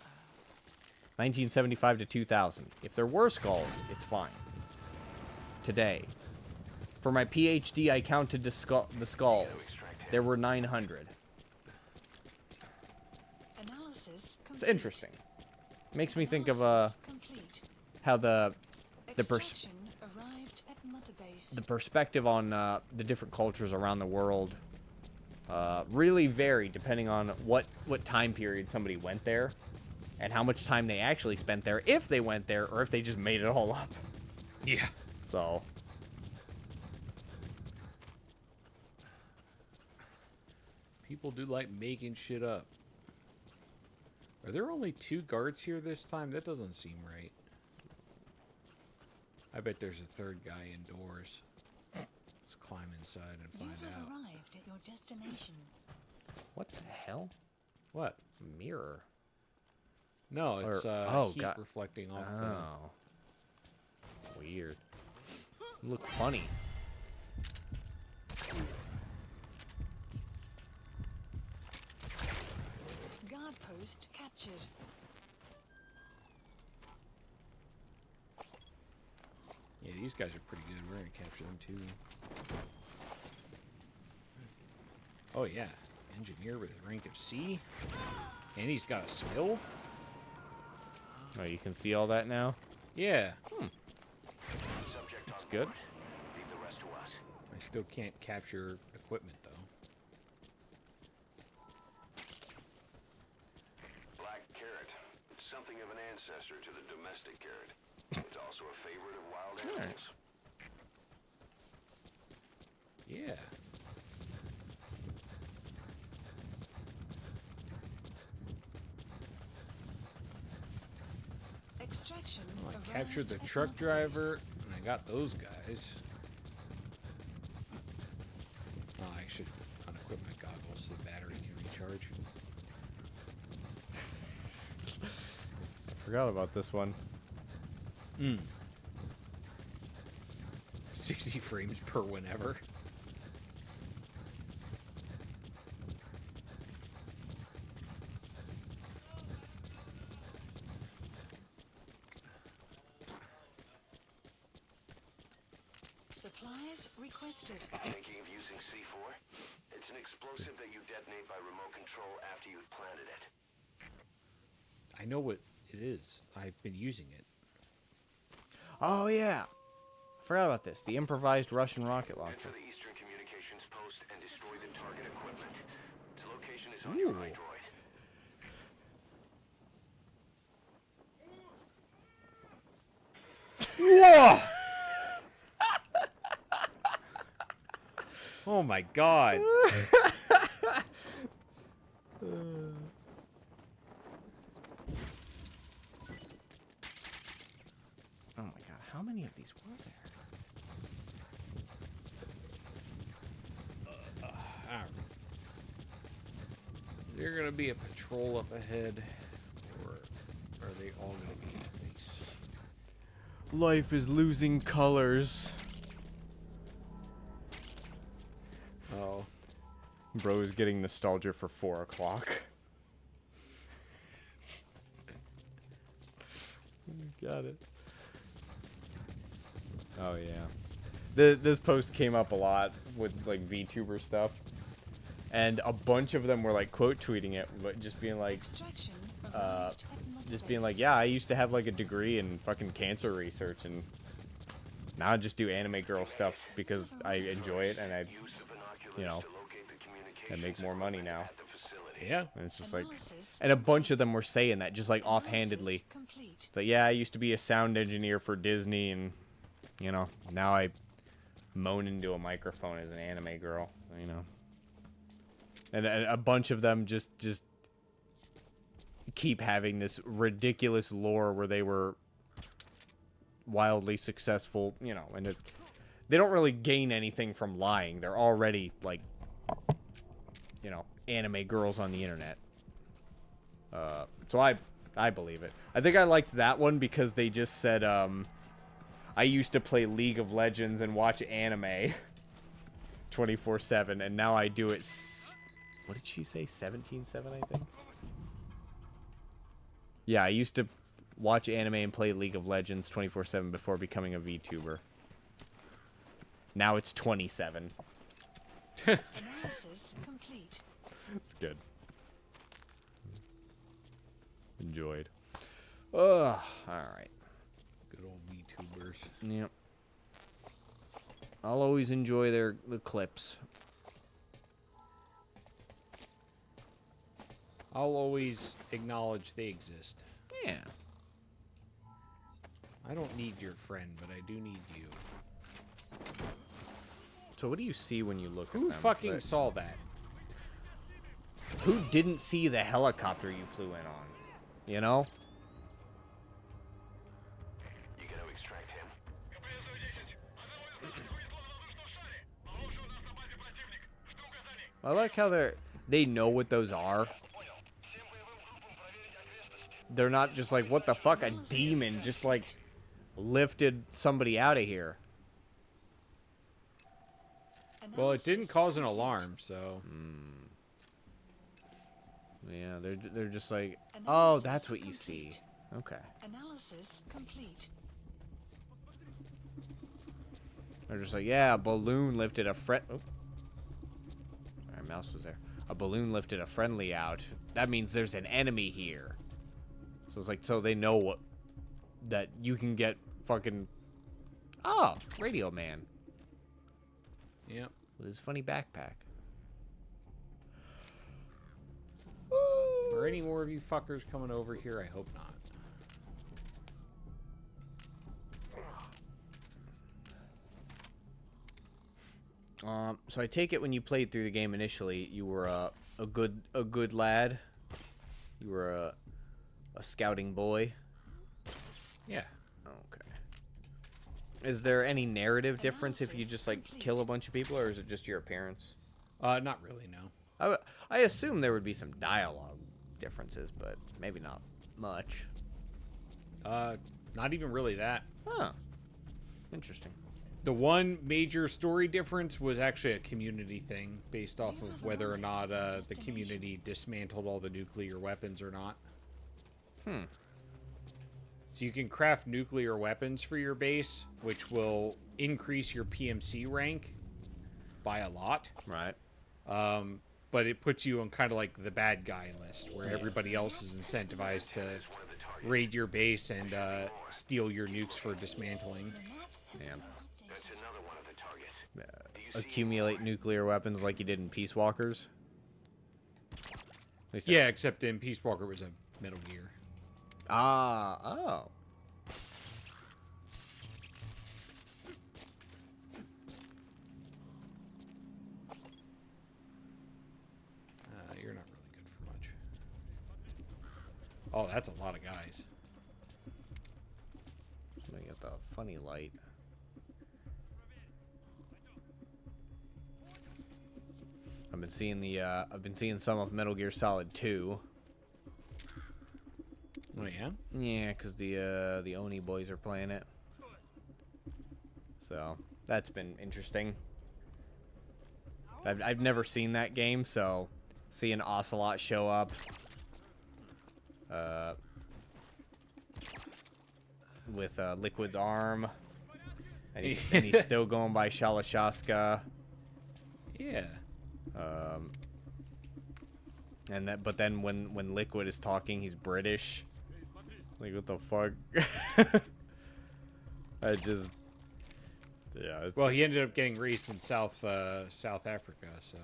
1975 to 2000. If there were skulls, it's fine. Today. For my PhD, I counted the skulls. There were 900. Analysis complete. It's interesting. Makes me think of Analysis complete. how the Extraction arrived at Mother Base. perspective on the different cultures around the world really vary depending on what time period somebody went there and how much time they actually spent there, if they went there or if they just made it all up. Yeah. So People do like making shit up. Are there only 2 guards here this time? That doesn't seem right. I bet there's a 3rd guy indoors. Let's climb inside and You find have out. arrived at your destination. What the hell? What? Mirror. No, it's oh, heat God. reflecting off Oh. Weird. Look funny. Guard post captured. Yeah, these guys are pretty good. We're gonna capture them too. Oh yeah, engineer with a rank of C, and he's got a skill. Oh, you can see all that now? Yeah, Subject That's on good. board. Leave the rest to us. I still can't capture equipment though. Black carrot. Something of an ancestor to the domestic carrot. It's also a favorite of wild animals. Yeah. Extraction. Well, I of captured the relevant truck economics. driver, and I got those guys. Oh, I should unequip my goggles so the battery can recharge. Forgot about this one. 60 frames per whenever. Supplies requested. Thinking of using C4? It's an explosive that you detonate by remote control after you've planted it. I know what it is. I've been using it. Oh, yeah. Forgot about this. The improvised Russian rocket launcher. Enter the Eastern Communications Post and destroy the target equipment. Its location is on your right droid. Whoa! Oh my god. Oh my god, how many of these were there? Is there gonna be a patrol up ahead, or are they all gonna be in base? Life is losing colors. Oh, Bro's getting nostalgia for 4 o'clock. Got it. Oh yeah. This post came up a lot with like VTuber stuff, and a bunch of them were like quote tweeting it, but just being like, Extraction of uh, relevant economic just being base. like, yeah, I used to have like a degree in fucking cancer research, and now I just do anime girl stuff because I enjoy it, and I, Use the binoculars you know, to locate the I make communications more money equipment now. at the facility. yeah. And it's just like, Analysis and a bunch of complete. them were saying that just like offhandedly. Analysis complete. So yeah, I used to be a sound engineer for Disney, and you know, now I moan into a microphone as an anime girl, you know. And a bunch of them just keep having this ridiculous lore where they were wildly successful, you know, and they don't really gain anything from lying. They're already like, you know, anime girls on the internet. So I believe it. I think I liked that one because they just said, I used to play League of Legends and watch anime 24/7, and now I do it. What did she say? 17/7, I think. Yeah, I used to watch anime and play League of Legends 24/7 before becoming a VTuber. Now it's 27. Analysis complete. It's good. Enjoyed. Ugh. Alright. Good old VTubers. Yep. I'll always enjoy the clips. I'll always acknowledge they exist. Yeah. I don't need your friend, but I do need you. So what do you see when you look at Who them? fucking Like, saw that? who didn't see the helicopter you flew in on? You know? You gotta extract him. I like how they're they know what those are. They're not just like, what the fuck, a demon just like lifted somebody out of here. Well, it didn't cause an alarm, so... Yeah, they're just like, oh, that's what you see. Okay. Analysis complete. They're just like, yeah, a balloon lifted a friend. Oh. Our mouse was there. A balloon lifted a friendly out. That means there's an enemy here. So it's like, so they know what, that you can get fucking, oh, Radio Man. Yep. With his funny backpack. Are any more of you fuckers coming over here? I hope not. So I take it when you played through the game initially, you were a good lad. You were a scouting boy. Yeah. Okay. Is there any narrative difference if you just like kill a bunch of people, or is it just your appearance? Not really, no. I assume there would be some dialogue differences, but maybe not much. Not even really that. Huh. Interesting. The one major story difference was actually a community thing based off of whether or not the community dismantled all the nuclear weapons or not. So you can craft nuclear weapons for your base, which will increase your PMC rank by a lot. Right. But it puts you on kind of like the bad guy list, where everybody else is incentivized to raid your base and steal your nukes for dismantling. Yeah. That's another one of the targets. Accumulate nuclear weapons like you did in Peace Walkers. At least Yeah, except in Peace Walker it was a Metal Gear. Oh. You're not really good for much. Oh, that's a lot of guys. Somebody got the funny light. I've been seeing some of Metal Gear Solid 2. Oh yeah? Yeah, because the Oni boys are playing it. So that's been interesting. I've never seen that game, so seeing Ocelot show up, with Liquid's arm, and he's still going by Shalashaska. Yeah. But then when Liquid is talking, he's British. Like, what the fuck? I just, yeah. Well, he ended up getting raised in South Africa, so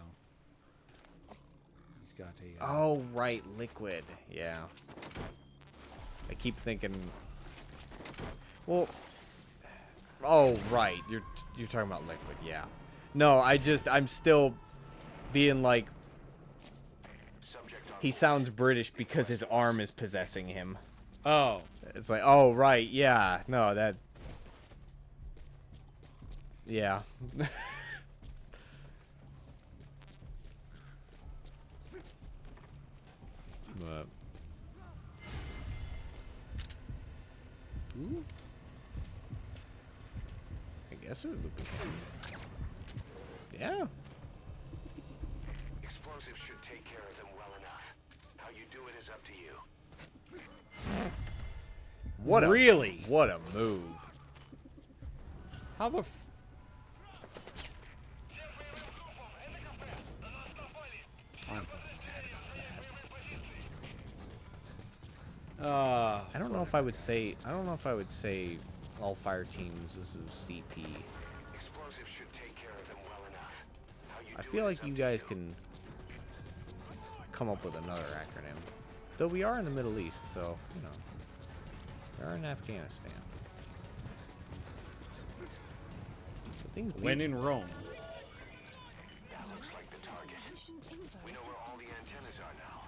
he's got a. Oh right, Liquid. Yeah. I keep thinking. Well. Oh right, you're talking about Liquid, yeah. No, I'm still being like. He sounds British because his arm is possessing him. Oh. It's like, oh, right, yeah. No, that... Yeah. But... Ooh. I guess it would be... Yeah. Explosives should take care of them well enough. How you do it is up to you. Really? What a move. How the I don't know if I would say all fire teams this is CP. Explosives should take care of them well enough. How you I do feel it is like you up to guys can come up with another acronym. Though we are in the Middle East, so, you know. We are in Afghanistan. So things when in Rome. That looks like the target. We know where all the antennas are now.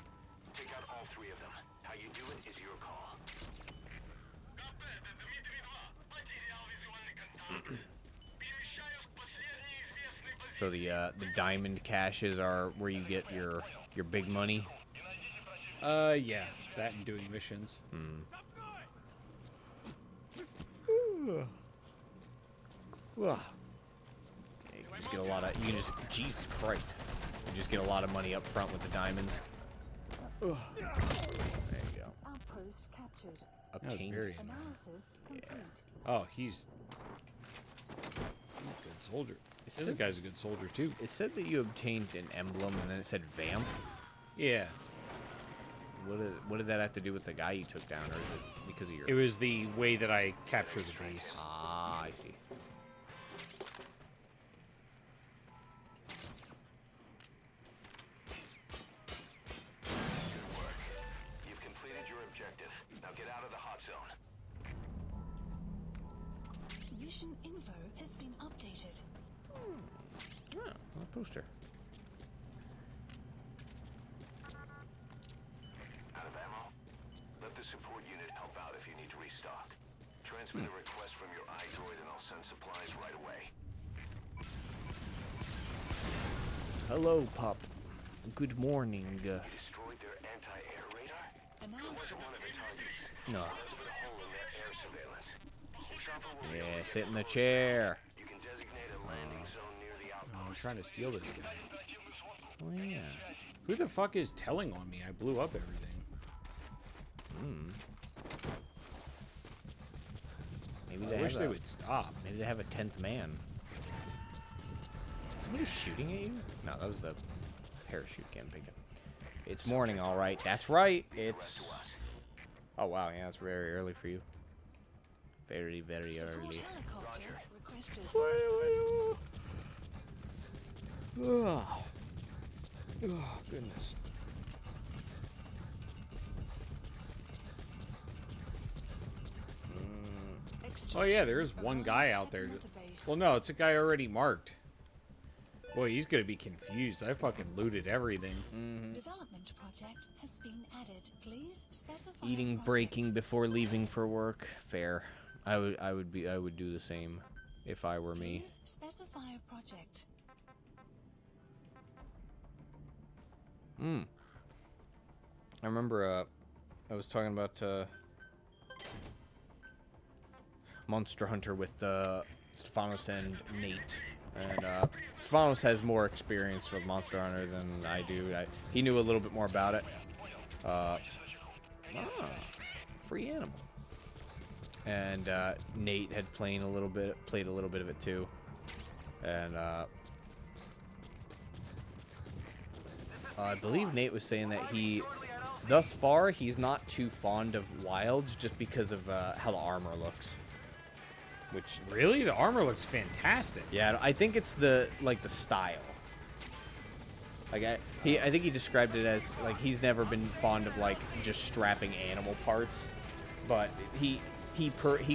Take out all three of them. How you do it is your call. So the diamond caches are where you get your Your big money. Yeah, that and doing missions. Yeah, you can just get a lot of. You can just. Jesus Christ. You just get a lot of money up front with the diamonds. There you go. Outpost captured. That was Obtained. very Analysis complete. Oh, he's a good soldier. This guy's a good soldier too. It said that you obtained an emblem, and then it said vamp. Yeah, What did that have to do with the guy you took down, or is it because of your? it was the way that I captured the base. Ah, I see. Good work. You've completed your objective. Now get out of the hot zone. Mission info has been updated. Oh, a poster. Out of ammo? Let the support unit help out if you need to restock. Transmit a request from your iDroid and I'll send supplies right away. Hello, pup. Good morning. You destroyed their anti-air radar? It Analysis. wasn't one of the targets. No. Let's put a hole in their air surveillance. The chopper will be Yeah, able to sit in the close chair. You can designate a landing zone near the I'm outpost. trying to steal this guy. Oh yeah. Who the fuck is telling on me? I blew up everything. Maybe I they wish have they a, would stop. Maybe they have a 10th man. Somebody shooting at you? No, that was the parachute cannon picking. It's morning, all right. That's right. It's. Oh wow, yeah, it's very early for you. Very, very Support early. helicopter requested. Oh, goodness. Oh yeah, there is one guy out there. Well, no, it's a guy already marked. Boy, he's gonna be confused. I fucking looted everything. Development project has been added. Please specify Eating, project. breaking before leaving for work. Fair. I would do the same if I were me. Please specify a project. I remember I was talking about Monster Hunter with Stefanos and Nate. And Stefanos has more experience with Monster Hunter than I do. He knew a little bit more about it. Free animal. And Nate had played a little bit of it too. And I believe Nate was saying that thus far, he's not too fond of wilds just because of how the armor looks. Which, Really? The armor looks fantastic. yeah, I think it's the style. Like I think he described it as like he's never been fond of like just strapping animal parts, but he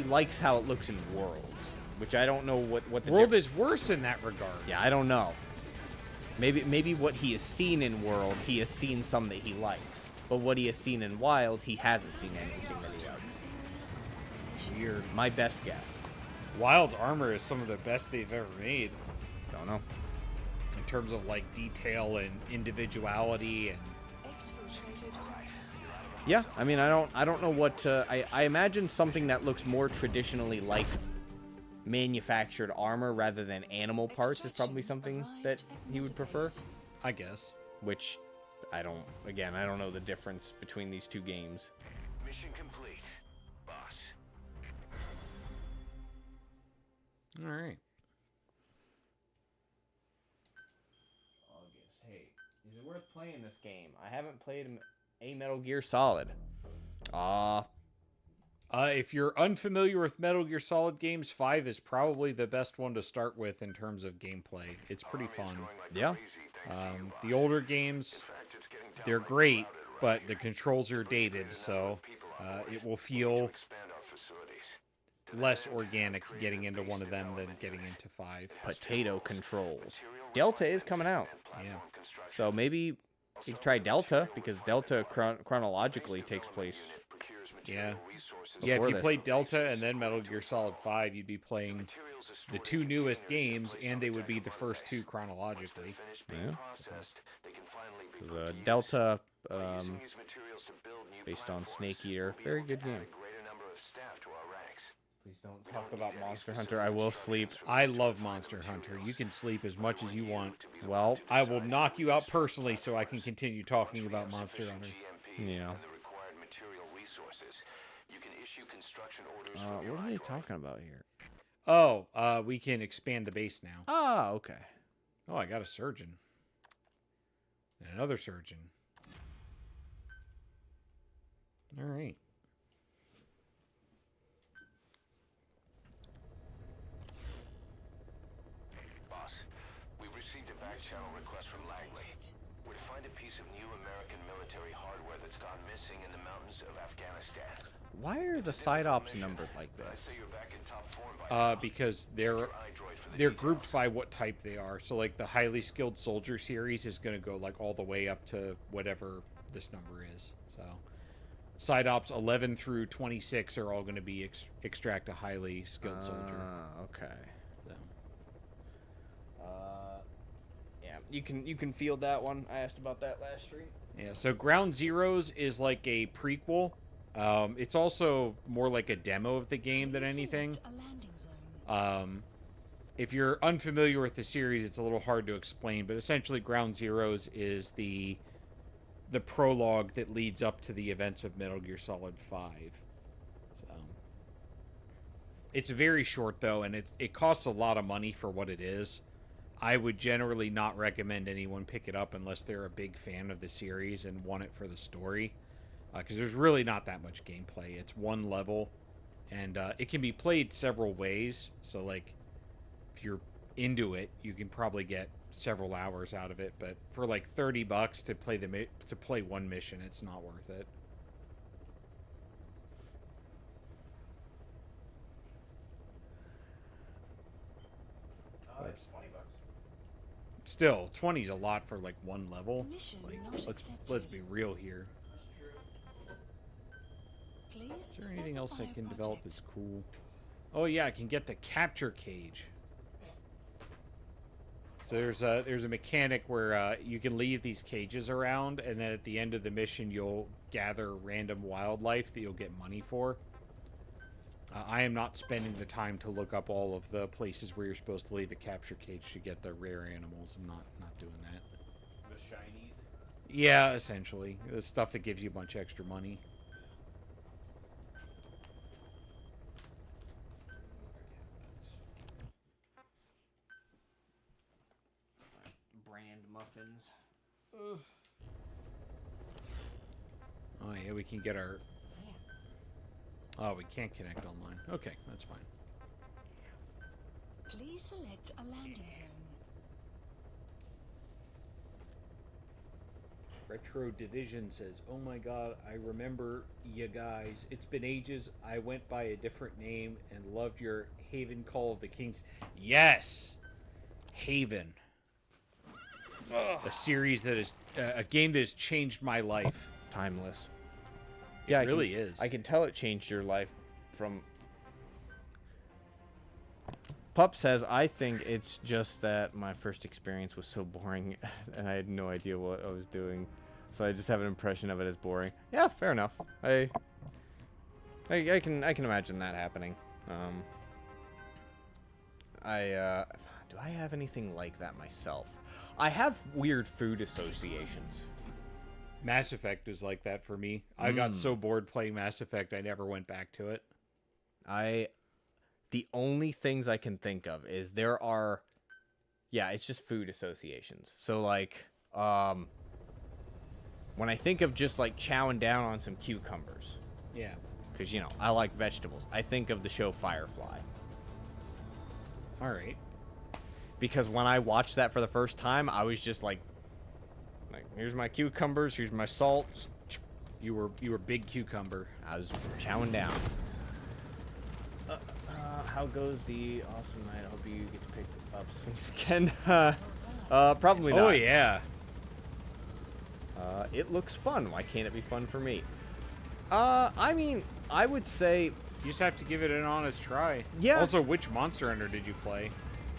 likes how it looks in World, which I don't know what the World is worse in that regard. Yeah, I don't know. Maybe what he has seen in World, he has seen some that he likes, but what he has seen in Wild, he hasn't seen anything that he likes. Weird. My best guess. Wild's armor is some of the best they've ever made Don't know. in terms of like detail and individuality and Exfiltrated hot. Yeah, I mean, I don't know what. I imagine something that looks more traditionally like manufactured armor rather than animal parts is probably something that he would prefer. I guess. Which I don't. Again, I don't know the difference between these two games. Mission complete, boss. All right. August. Hey, is it worth playing this game? I haven't played a Metal Gear Solid. If you're unfamiliar with Metal Gear Solid games, 5 is probably the best one to start with in terms of gameplay. It's pretty fun. Yeah. The older games, they're great, but the controls are dated, so it will feel less organic getting into one of them than getting into 5. Potato controls. Delta is coming out, Yeah. so maybe you could try Delta because Delta chronologically takes place. Yeah. Yeah, if Before you this. played Delta and then Metal Gear Solid 5, you'd be playing the two newest games, and they would be the first two chronologically. Yeah. It was for a years. Delta, By using these materials to build new based on platforms, Snake Eater. we'll be Very able to good add game. a greater number of staff to our ranks. Please don't We talk don't about need any Monster specific Hunter. I will sleep. instructions from I you to love refine the Monster Hunter. materials. You can sleep as much as you want. To be the Well, one to I will decide knock how we you out construct personally so I can platforms. continue Once talking we about have Monster sufficient Hunter. GMP Yeah. and the required material resources, you can issue construction orders from What your are they iDroid. talking about here? Oh, we can expand the base now. Ah, okay. Oh, I got a surgeon. And another surgeon. All right. Boss, we've received a back channel request from Langley. We're to find a piece of new American military hardware that's gone missing in the mountains of Afghanistan. Why are the side ops numbered like But I'd this? say you're back in top form by now. Because Your iDroid for the they're details. grouped by what type they are. So like the highly skilled soldier series is going to go like all the way up to whatever this number is. So side ops 11 through 26 are all going to be extract a highly skilled soldier. Ah, okay. So. Yeah, you can field that one. I asked about that last stream. Yeah, so Ground Zeroes is like a prequel. It's also more like a demo of the game than anything. A landing zone. If you're unfamiliar with the series, it's a little hard to explain, but essentially Ground Zeroes is the prologue that leads up to the events of Metal Gear Solid 5. So it's very short though, and it costs a lot of money for what it is. I would generally not recommend anyone pick it up unless they're a big fan of the series and want it for the story, because there's really not that much gameplay. It's one level, and it can be played several ways. So like, if you're into it, you can probably get several hours out of it. But for like $30 to play one mission, it's not worth it. It's $20. Still, 20 is a lot for like one level. Mission Like, not let's accepted. be real here. Please Is there anything else I specify can develop project. that's cool? Oh yeah, I can get the capture cage. So there's a mechanic where you can leave these cages around, and then at the end of the mission you'll gather random wildlife that you'll get money for. I am not spending the time to look up all of the places where you're supposed to leave a capture cage to get the rare animals. I'm not doing that. The shinies. Yeah, essentially. The stuff that gives you a bunch of extra money. Brand muffins. Oh yeah, we can get our... Oh, we can't connect online. Okay, that's fine. Please select a landing zone. Retro Division says, "Oh my god, I remember you guys. It's been ages. I went by a different name and loved your Haven Call of the Kings." Yes! Haven. A series that is... a game that has changed my life. Timeless. It really is. I can tell it changed your life from... Pup says, I think it's just that my first experience was so boring and I had no idea what I was doing. So I just have an impression of it as boring. Yeah, fair enough. I can imagine that happening. Do I have anything like that myself? I have weird food associations. Mass Effect is like that for me. I got so bored playing Mass Effect, I never went back to it. The only things I can think of is there are, yeah, it's just food associations. So like, when I think of just like chowing down on some cucumbers, Yeah. because, you know, I like vegetables, I think of the show Firefly. All right. Because when I watched that for the first time, I was just like here's my cucumbers, here's my salt. You were big cucumber. I was chowing down. How goes the awesome night? I hope you get to pick up Sphinx again. Probably not. Oh yeah. It looks fun. Why can't it be fun for me? I mean, I would say, You just have to give it an honest try. Yeah. Also, which Monster Hunter did you play?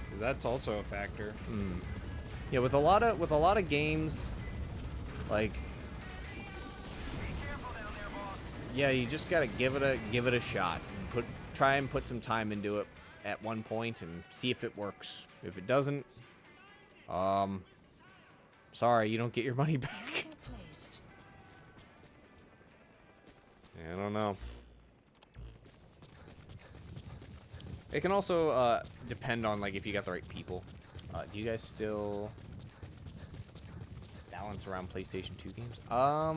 Because that's also a factor. yeah, with a lot of games, Like, yeah, you just gotta give it a shot. And try and put some time into it at one point and see if it works. If it doesn't, sorry, you don't get your money back. Placed. I don't know. It can also depend on like if you got the right people. Do you guys still balance around PlayStation 2 games? I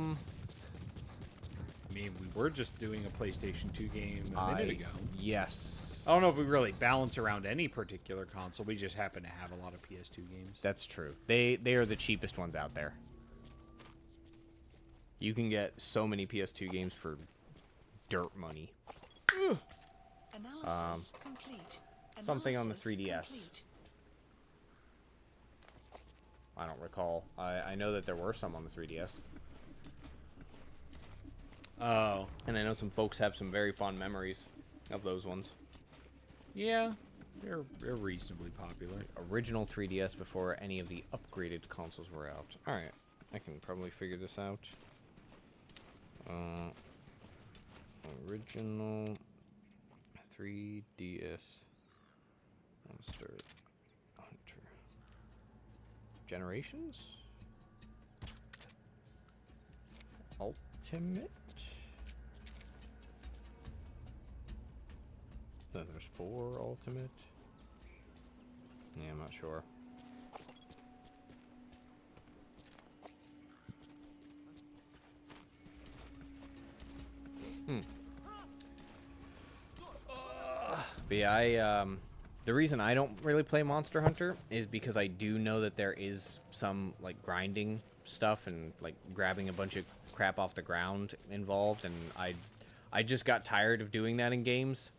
mean, we were just doing a PlayStation 2 game a minute ago. Yes. I don't know if we really balance around any particular console. We just happen to have a lot of PS2 games. That's true. They are the cheapest ones out there. You can get so many PS2 games for dirt money. Analysis complete. Something on the Analysis 3DS. complete. I don't recall. I know that there were some on the 3DS. Oh. And I know some folks have some very fond memories of those ones. Yeah, they're reasonably popular. Original 3DS before any of the upgraded consoles were out. Alright, I can probably figure this out. Original 3DS Monster Hunter. Generations? Ultimate? Then there's 4 Ultimate. Yeah, I'm not sure. But yeah, the reason I don't really play Monster Hunter is because I do know that there is some like grinding stuff and like grabbing a bunch of crap off the ground involved, and I just got tired of doing that in games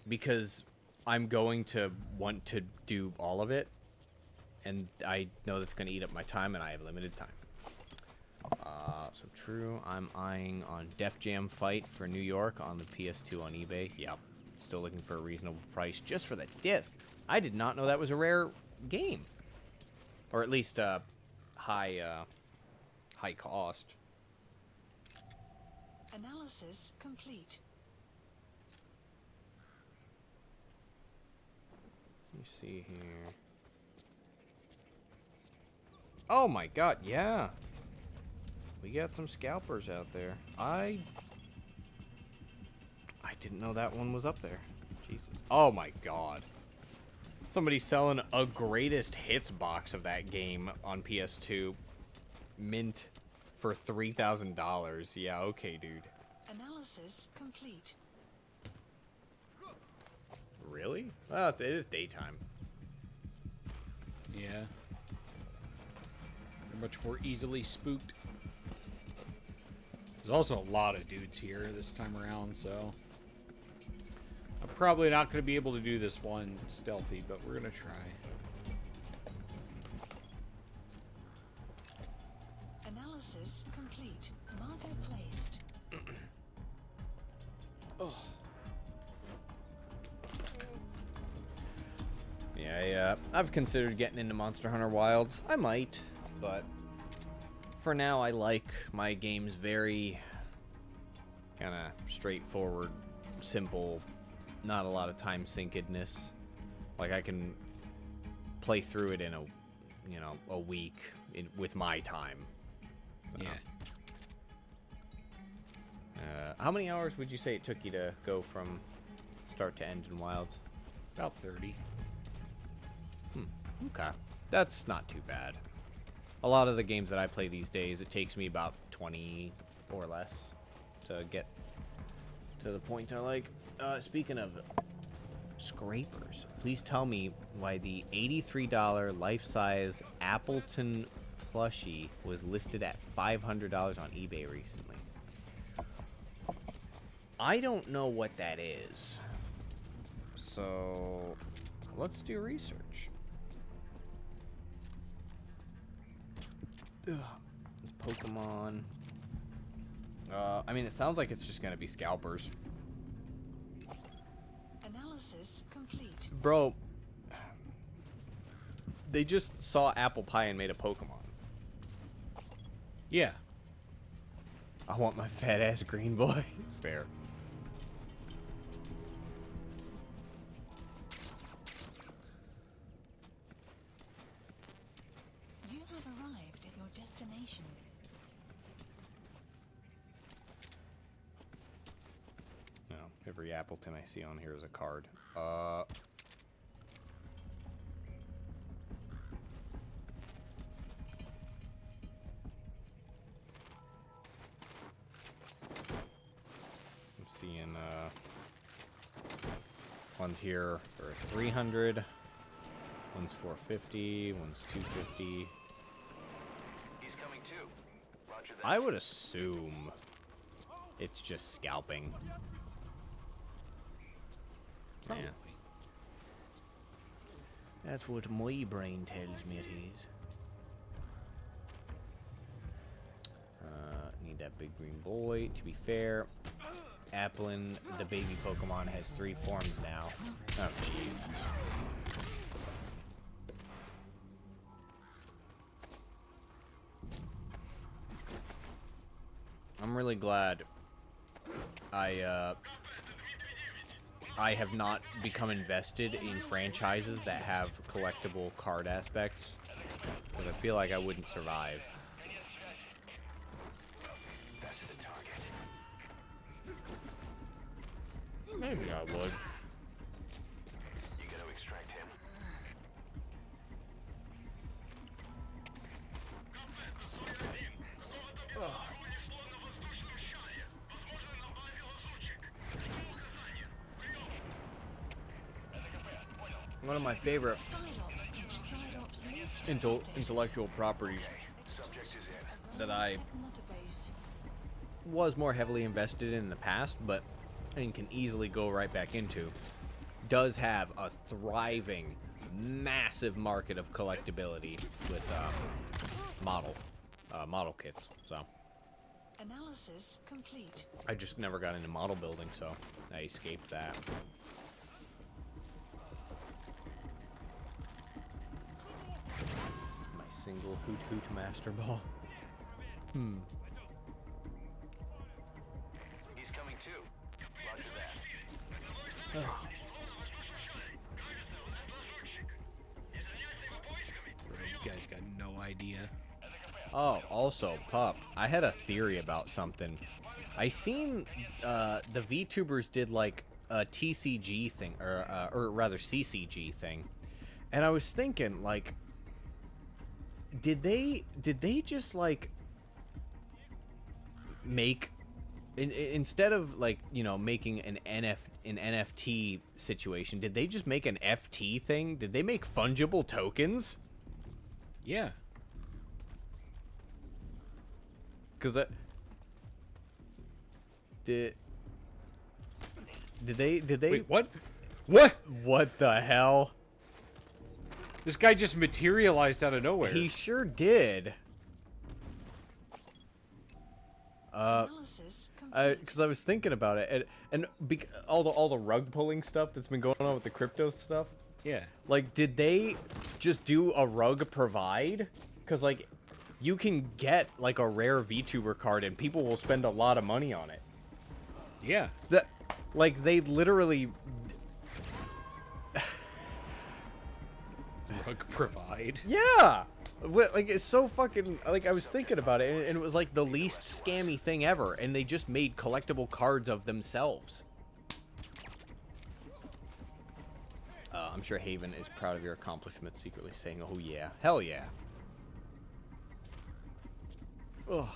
because I'm going to want to do all of it, and I know that's going to eat up my time, and I have limited time. So true, I'm eyeing on Def Jam Fight for New York on the PS2 on eBay. Yep. Still looking for a reasonable price just for the disc. I did not know that was a rare game. Or at least high cost. Analysis complete. Let me see here. Oh my god, yeah. We got some scalpers out there. I didn't know that one was up there. Jesus. Oh my god. Somebody's selling a greatest hits box of that game on PS2. Mint for $3,000. Yeah, okay, dude. Analysis complete. Really? Well, it is daytime. Yeah. They're much more easily spooked. There's also a lot of dudes here this time around, so I'm probably not going to be able to do this one stealthy, but we're going to try. Analysis complete. Marker placed. Oh. Yeah, I've considered getting into Monster Hunter Wilds. I might, but for now I like my games very kind of straightforward, simple, not a lot of time syncedness. Like I can play through it in a week with my time. Yeah. How many hours would you say it took you to go from start to end in Wilds? About 30. Okay. That's not too bad. A lot of the games that I play these days, it takes me about 20 or less to get to the point I like. Speaking of scrapers, please tell me why the $83 life-size Appleton plushie was listed at $500 on eBay recently. I don't know what that is. So, let's do research. Ugh. It's Pokemon. I mean, it sounds like it's just gonna be scalpers. Analysis complete. Bro, they just saw apple pie and made a Pokemon. Yeah. I want my fat ass green boy. Fair. You have arrived at your destination. No, every Appleton I see on here is a card. I'm seeing one's here for 300, one's 450, one's 250. He's coming too. Roger that. I would assume it's just scalping. Probably. Yeah. That's what my brain tells me it is. Need that big green boy. To be fair, Applin, the baby Pokemon, has 3 forms now. Oh, jeez. I'm really glad I have not become invested in franchises that have collectible card aspects, because I feel like I wouldn't survive. That's the target. Maybe I would. You gotta extract him. One of my favorite Psylocke and Psylocke's intellectual properties Subject is in. that I database. was more heavily invested in the past, but and can easily go right back into, does have a thriving, massive market of collectability with model kits. So Analysis complete. I just never got into model building, so I escaped that. My single hoot hoot master ball. He's coming too. Roger that. You guys got no idea. Oh, also, Pup, I had a theory about something. I seen the VTubers did like a TCG thing, or rather CCG thing, and I was thinking, like, did they just like make instead of like, you know, making an NFT situation, did they just make an FT thing? Did they make fungible tokens? Yeah. Because that did they Wait, what? What? What the hell? This guy just materialized out of nowhere. He sure did. Analysis complete. Because I was thinking about it, and all the rug pulling stuff that's been going on with the crypto stuff. Yeah. Like, did they just do a rug provide? Because like, you can get like a rare VTuber card, and people will spend a lot of money on it. Yeah. That, like, they literally. Rug provide. Yeah! Like, it's so fucking... Like, I was thinking about it, and it was, like, the least scammy thing ever, and they just made collectible cards of themselves. I'm sure Haven is proud of your accomplishment, secretly saying, oh, yeah. Hell yeah. Ugh.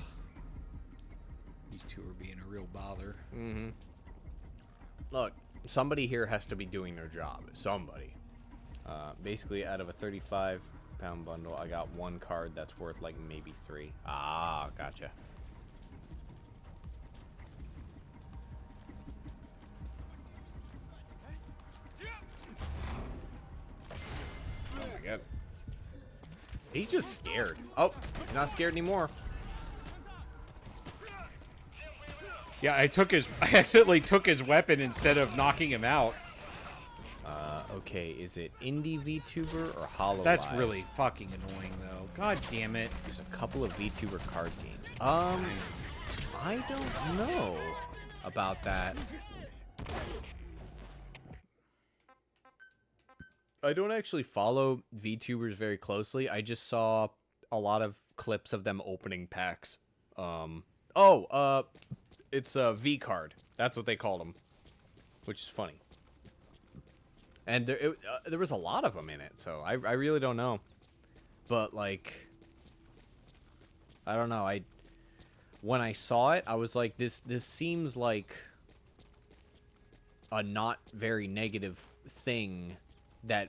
These two are being a real bother. Mm-hmm. Look, somebody here has to be doing their job. Somebody. Basically, out of a 35-pound bundle, I got one card that's worth, like, maybe 3. Ah, gotcha. Oh, my God. He's just scared. Oh, not scared anymore. Yeah, I accidentally took his weapon instead of knocking him out. Okay, is it indie VTuber or Hollow That's Live? really fucking annoying, though. God damn it. There's a couple of VTuber card games. I don't know about that. I don't actually follow VTubers very closely. I just saw a lot of clips of them opening packs. It's a V card. That's what they called them, which is funny. And there was a lot of them in it, so I really don't know. But like, I don't know. When I saw it, I was like, this seems like a not very negative thing that,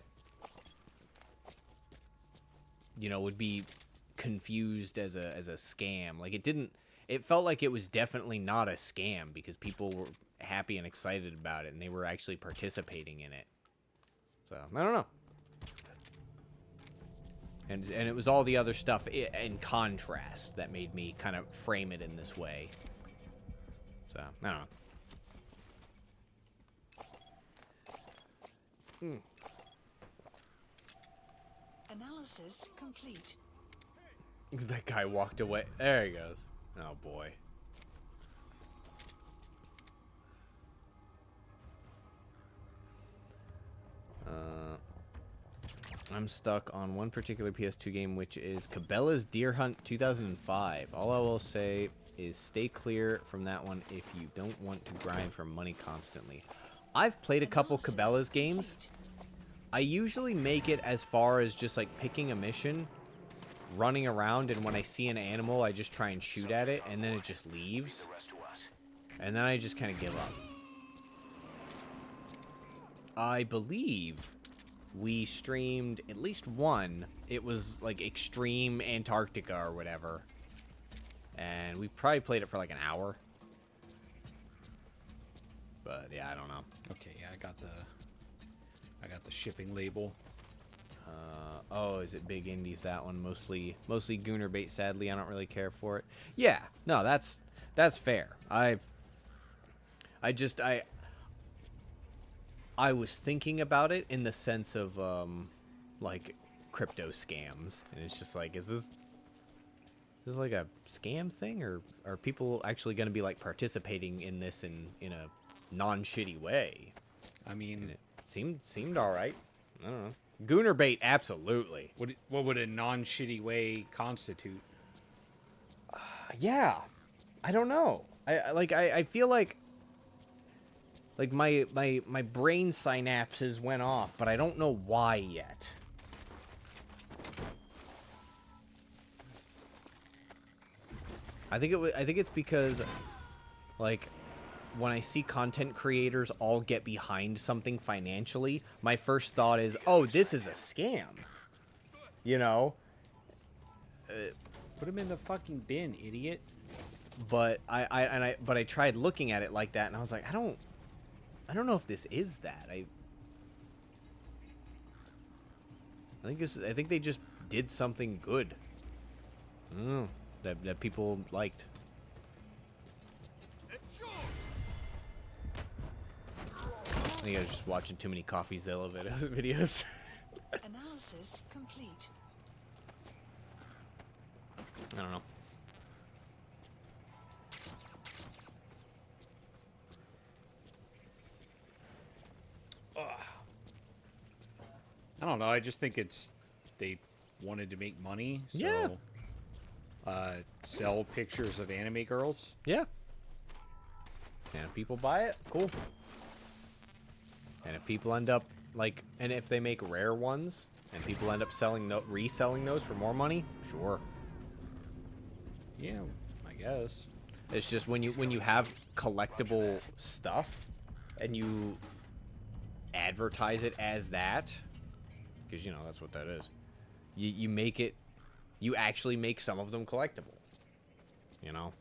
you know, would be confused as a scam. Like, it felt like it was definitely not a scam because people were happy and excited about it and they were actually participating in it. So, I don't know. And it was all the other stuff in contrast that made me kind of frame it in this way. So, I don't know. Analysis complete. That guy walked away. There he goes. Oh, boy. I'm stuck on one particular PS2 game, which is Cabela's Deer Hunt 2005. All I will say is stay clear from that one if you don't want to grind for money constantly. I've played a couple Cabela's games. I usually make it as far as just like picking a mission, running around, and when I see an animal, I just try and shoot at it, and then it just leaves. And then I just kind of give up. I believe we streamed at least one. It was like Extreme Antarctica or whatever. And we probably played it for like an hour. But yeah, I don't know. Okay, yeah, I got the shipping label. Oh, is it big indies, that one? Mostly Gooner bait, sadly. I don't really care for it. Yeah, no, that's fair. I was thinking about it in the sense of like crypto scams, and it's just like, is this like a scam thing, or are people actually going to be like participating in this in a non-shitty way? I mean, And it seemed all right. I don't know. Gooner bait, absolutely. what would a non-shitty way constitute? Yeah, I don't know. I feel like my brain synapses went off, but I don't know why yet. I think it's because, like, when I see content creators all get behind something financially, my first thought is, oh, this is a scam. You know? Put him in the fucking bin, idiot. But I tried looking at it like that, and I was like, I don't know if this is that. I think they just did something good. I don't know, that people liked. I think I was just watching too many CoffeeZilla videos. Analysis complete. I don't know. I don't know. I just think they wanted to make money. So, Yeah. Sell pictures of anime girls. Yeah. And if people buy it, cool. And if people end up like, and if they make rare ones, and people end up reselling those for more money, sure. Yeah, I guess. It's just when you have collectible stuff, and you advertise it as that, because you know that's what that is. You make it. You actually make some of them collectible. You know?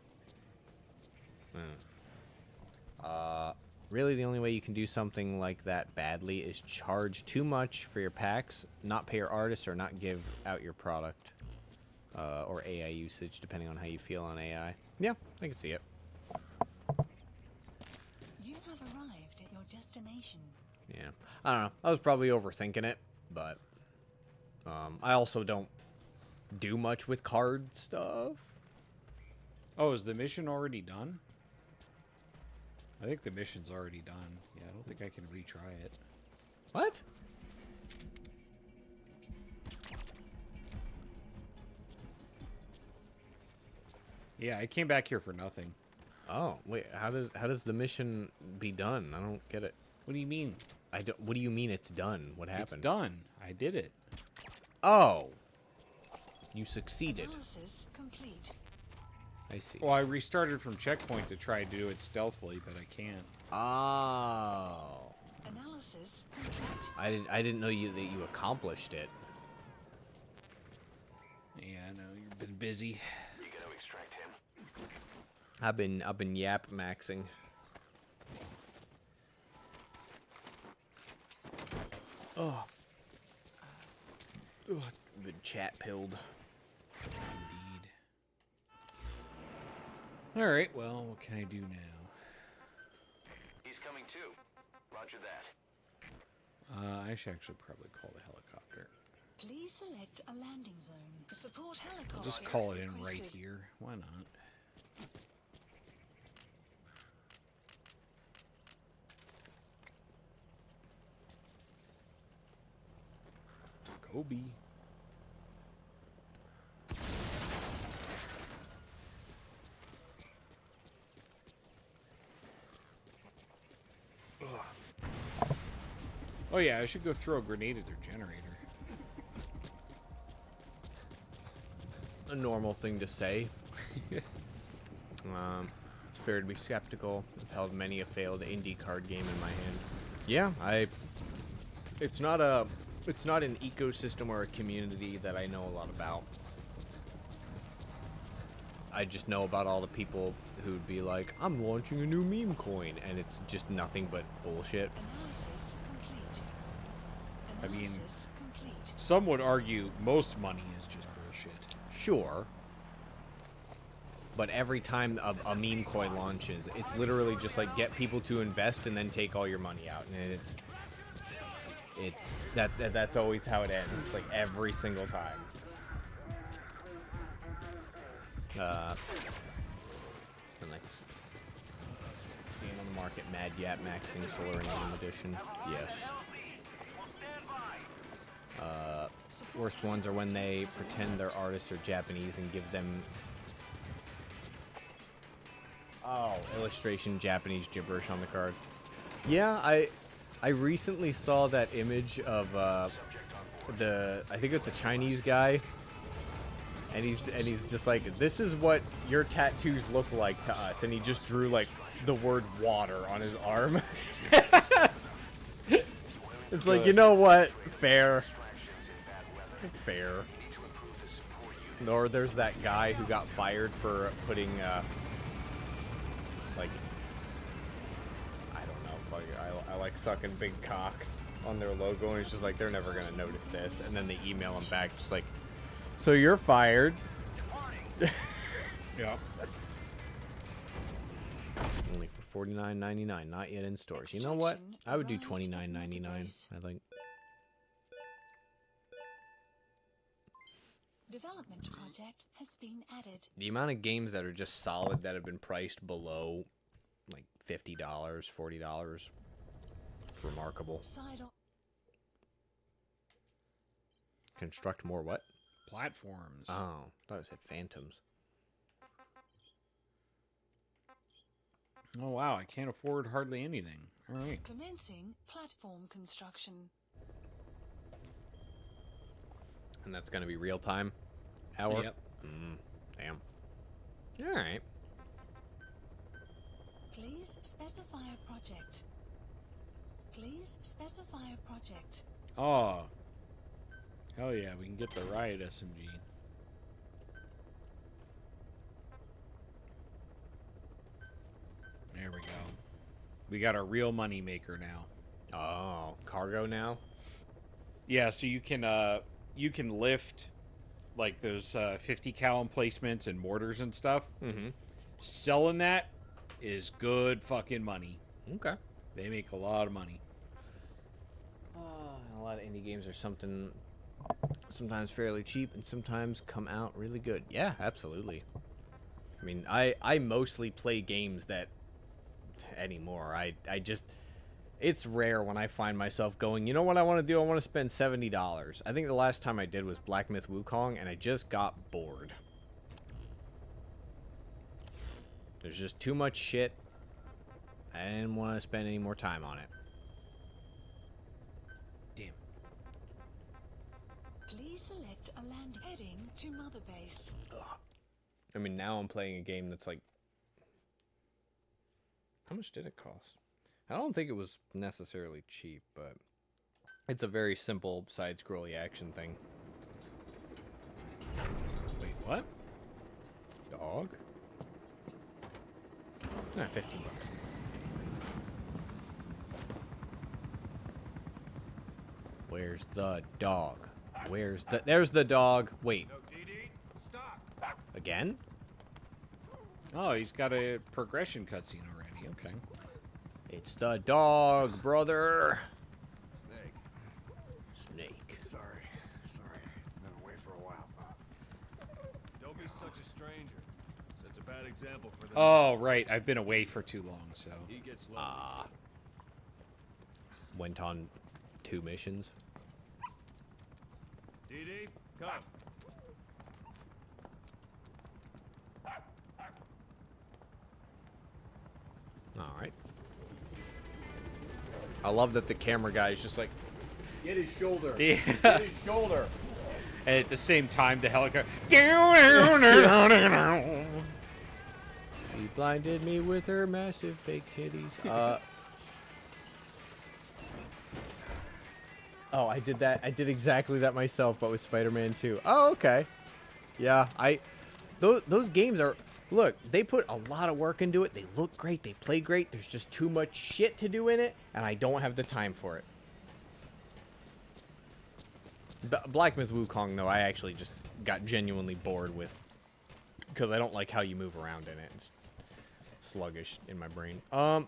Really the only way you can do something like that badly is charge too much for your packs, not pay your artists, or not give out your product. Or AI usage, depending on how you feel on AI. Yeah, I can see it. You have arrived at your destination. Yeah. I don't know. I was probably overthinking it, but I also don't do much with card stuff. Oh, is the mission already done? I think the mission's already done. Yeah, I don't think I can retry it. What? Yeah, I came back here for nothing. Oh, wait. How does the mission be done? I don't get it. What do you mean? I don't. What do you mean it's done? What happened? It's done. I did it. Oh. You succeeded. Analysis complete. I see. Well, I restarted from checkpoint to try to do it stealthily, but I can't. Oh. Analysis complete. I didn't know that you accomplished it. Yeah, I know you've been busy. You gonna extract him? I've been yap maxing. Oh. Ugh, been chat pilled. Indeed. All right. Well, what can I do now? He's coming too. Roger that. I should actually probably call the helicopter. Please select a landing zone. Support helicopter. I'll just call it in right requested. here. Why not? Kobe. Oh yeah, I should go throw a grenade at their generator. A normal thing to say. It's fair to be skeptical. I've held many a failed indie card game in my hand. Yeah, it's not an ecosystem or a community that I know a lot about. I just know about all the people who'd be like, I'm launching a new meme coin, and it's just nothing but bullshit. Analysis complete. I mean, Analysis complete. some would argue most money is just bullshit. Sure. But every time a meme coin launches, it's literally just like get people to invest and then take all your money out, and that's always how it ends. It's like every single time. And like staying on the market, Mad Yap Maxing Solaranium Edition. Yes. Worst ones are when they pretend their artists are Japanese and give them illustration Japanese gibberish on the card. Yeah, I recently saw that image of I think it's a Chinese guy, and he's just like, this is what your tattoos look like to us, and he just drew like the word water on his arm. It's like, you know what? Fair. Or there's that guy who got fired for putting like, I don't know, I like sucking big cocks on their logo, and it's just like, they're never gonna notice this, and then they email him back just like, so you're fired. Yeah. Only for $49.99, not yet in stores. You know what? I would do $29.99. I think. Development project has been added. The amount of games that are just solid that have been priced below like $50, $40, remarkable. Side on. Construct more what? Platforms. Oh, I thought it said phantoms. Oh wow, I can't afford hardly anything. All right. Commencing platform construction. And that's going to be real time hour? Yep. Damn. All right. Please specify a project. Please specify a project. Oh. Hell yeah, we can get the riot SMG. There we go. We got a real money maker now. Oh, cargo now? Yeah, so you can lift like those 50 cal emplacements and mortars and stuff. Mm-hmm. Selling that is good fucking money. Okay. They make a lot of money. lot of indie games are sometimes fairly cheap and sometimes come out really good. Yeah, absolutely. I mean, I mostly play games that anymore. I just it's rare when I find myself going, you know what I want to do? I want to spend $70. I think the last time I did was Black Myth Wukong, and I just got bored. There's just too much shit. I didn't want to spend any more time on it. Damn. Please select a landing heading to Mother Base. I mean, now I'm playing a game that's like... How much did it cost? I don't think it was necessarily cheap, but... It's a very simple side-scrolly action thing. Wait, what? Dog? Nah, $15. Where's the dog? Where's the... There's the dog. Wait. No, DD, stop. Again? Oh, he's got a progression cutscene already. Okay. It's the dog, brother. Snake. Snake. Sorry. Been away for a while, Bob. Don't be such a stranger. That's a bad example for the... Oh, right. I've been away for too long, so. He gets lonely. Went on 2 missions. DD, come. Alright. I love that the camera guy is just like, get his shoulder. Yeah. Get his shoulder. And at the same time, the helicopter. She blinded me with her massive fake titties. Oh, I did that. I did exactly that myself, but with Spider-Man 2. Oh, okay. Yeah, those games are... Look, they put a lot of work into it. They look great. They play great. There's just too much shit to do in it, and I don't have the time for it. Black Myth Wukong, though, I actually just got genuinely bored with, because I don't like how you move around in it. It's sluggish in my brain. Boss.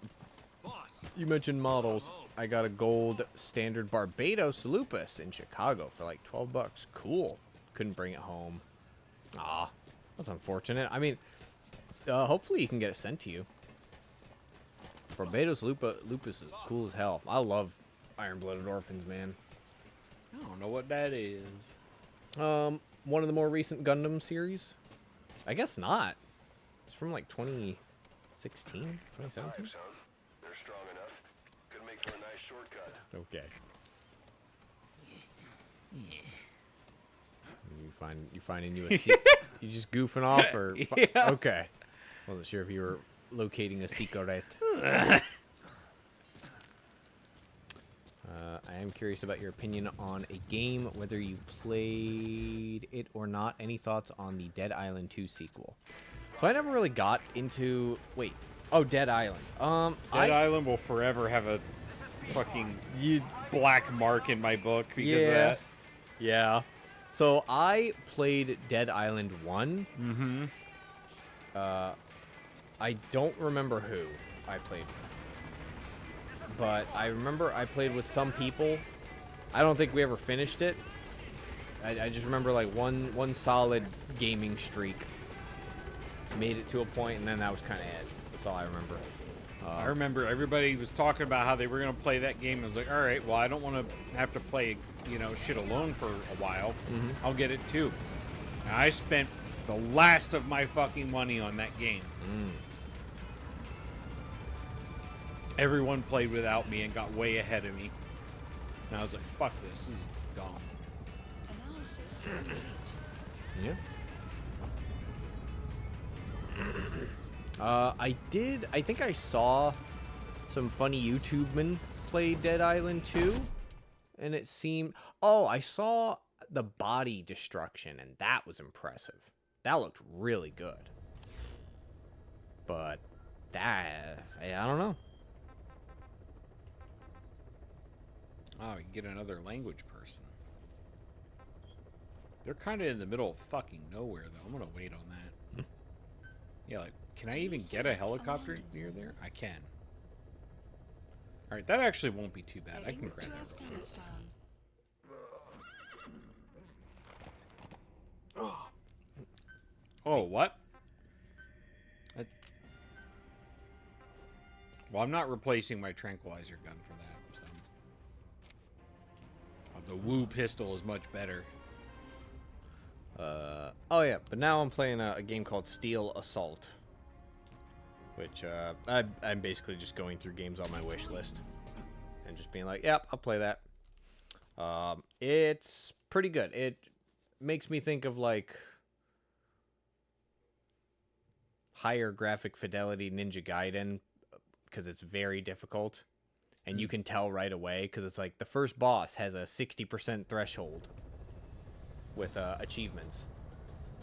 You mentioned models. I got a gold standard Barbados Lupus in Chicago for like $12. Cool. Couldn't bring it home. Ah, that's unfortunate. I mean, hopefully you can get it sent to you. Barbados Lupus is cool as hell. I love Iron-Blooded Orphans, man. I don't know what that is. One of the more recent Gundam series? I guess not. It's from like 2016, 2017? Pipes, huh? They're strong enough. Could make for a nice shortcut. Okay. You finding you a you just goofing off or Yeah. Okay. Wasn't sure if you were locating a secret. I am curious about your opinion on a game, whether you played it or not. Any thoughts on the Dead Island 2 sequel? So I never really got into... Wait. Oh, Dead Island. Dead Island will forever have a fucking black mark in my book because of that. Yeah. So I played Dead Island 1. Mm-hmm. I don't remember who I played with. But I remember I played with some people. I don't think we ever finished it. I just remember like one solid gaming streak. Made it to a point, and then that was kind of it. That's all I remember. I remember everybody was talking about how they were going to play that game. I was like, all right, well, I don't want to have to play, shit alone for a while. Mhm. I'll get it too. And I spent the last of my fucking money on that game. Everyone played without me and got way ahead of me. And I was like, fuck this. This is dumb. Analysis. Yeah. I think I saw some funny YouTube men play Dead Island 2, and it seemed... Oh, I saw the body destruction, and that was impressive. That looked really good. But that... I don't know. Oh, you can get another language person. They're kind of in the middle of fucking nowhere, though. I'm going to wait on that. Yeah, like, can I even get a helicopter near there? I can. Alright, that actually won't be too bad. I can grab that. Afghanistan. Oh, what? Well, I'm not replacing my tranquilizer gun for that. So. The Woo pistol is much better. Oh yeah, but now I'm playing a game called Steel Assault, which I'm basically just going through games on my wish list and just being like, yep, I'll play that. It's pretty good. It makes me think of like higher graphic fidelity Ninja Gaiden because it's very difficult, and you can tell right away because it's like the first boss has a 60% threshold with achievements.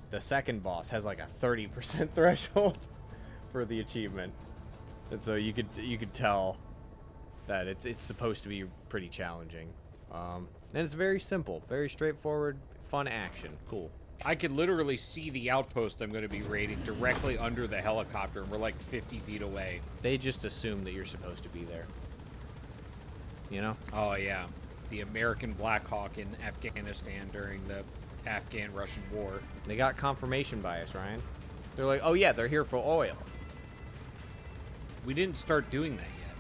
The second boss has like a 30% threshold for the achievement, and so you could tell that it's supposed to be pretty challenging. And it's very simple, very straightforward, fun action, cool. I could literally see the outpost I'm going to be raiding directly under the helicopter, and we're like 50 feet away. They just assume that you're supposed to be there. You know? Oh, yeah. The American Black Hawk in Afghanistan during the Afghan-Russian War. They got confirmation bias, Ryan. They're like, oh yeah, they're here for oil. We didn't start doing that yet.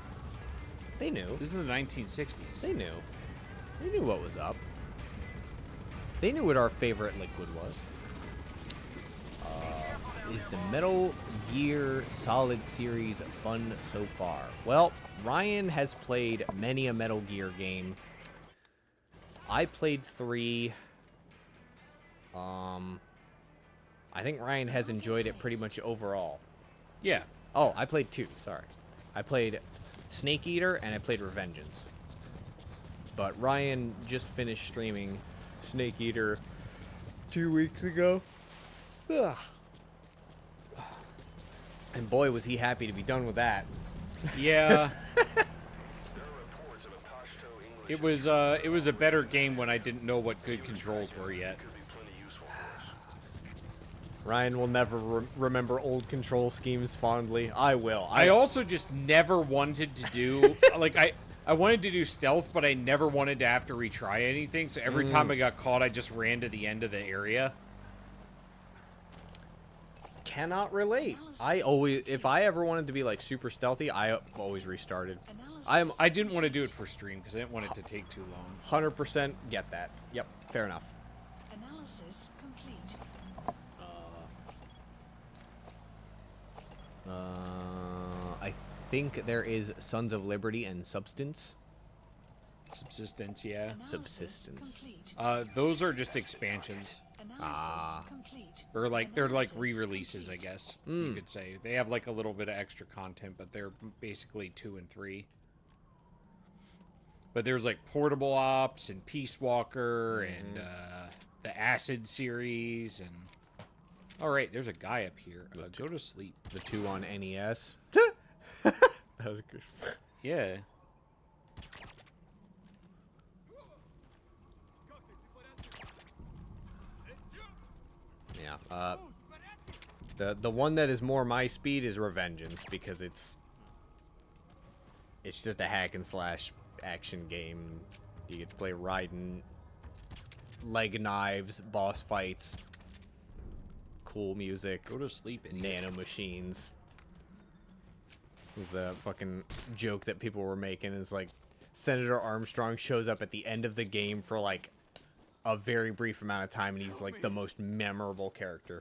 They knew. This is the 1960s. They knew. They knew what was up. They knew what our favorite liquid was. Is the Metal Gear Solid series fun so far? Well, Ryan has played many a Metal Gear game. I played 3. I think Ryan has enjoyed it pretty much overall. Yeah. Oh, I played 2, sorry. I played Snake Eater and I played Revengeance. But Ryan just finished streaming Snake Eater 2 weeks ago. Ugh. And boy, was he happy to be done with that. Yeah. It was a better game when I didn't know what good controls were yet. Ryan will never remember old control schemes fondly. I will. I also just never wanted to do like I wanted to do stealth, but I never wanted to have to retry anything. So every time I got caught, I just ran to the end of the area. Cannot relate. I always, if I ever wanted to be like super stealthy, I always restarted. I didn't want to do it for stream because I didn't want it to take too long. 100% get that. Yep, fair enough. Analysis complete. I think there is Sons of Liberty and Substance. Subsistence, yeah. Subsistence. Those are just expansions. Or like they're like re-releases, I guess you could say. They have like a little bit of extra content, but they're basically 2 and 3. But there's like Portable Ops and Peace Walker and the Acid series and. All right, there's a guy up here. Go to sleep. The 2 on NES. That was good. Yeah. Yeah. The one that is more my speed is Revengeance because it's just a hack and slash action game. You get to play Raiden, leg knives, boss fights, cool music. Go to sleep. Nano machines. Was the fucking joke that people were making is like Senator Armstrong shows up at the end of the game for like a very brief amount of time and he's like the most memorable character.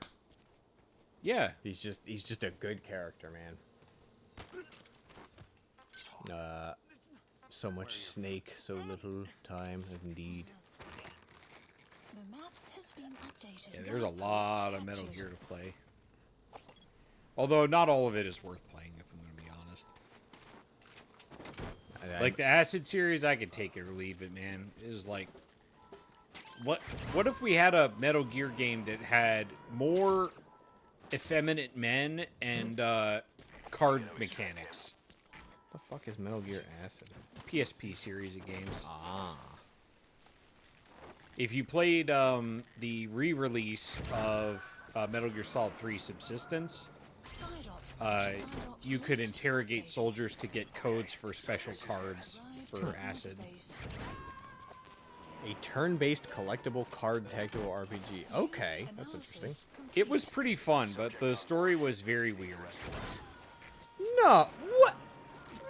Yeah. He's just a good character, man. So much Snake, so little time, indeed. The map has been updated. Yeah, there's a lot of Metal Gear to play. Although not all of it is worth playing, if I'm going to be honest. Like the Acid series, I could take it or leave it, man. It is like, what if we had a Metal Gear game that had more effeminate men and card mechanics? What the fuck is Metal Gear Acid? PSP series of games. Ah. If you played the re-release of Metal Gear Solid 3 Subsistence, you could interrogate soldiers to get codes for special cards for Acid. A turn-based collectible card tactical RPG. Okay, that's interesting. It was pretty fun, but the story was very weird. No, what?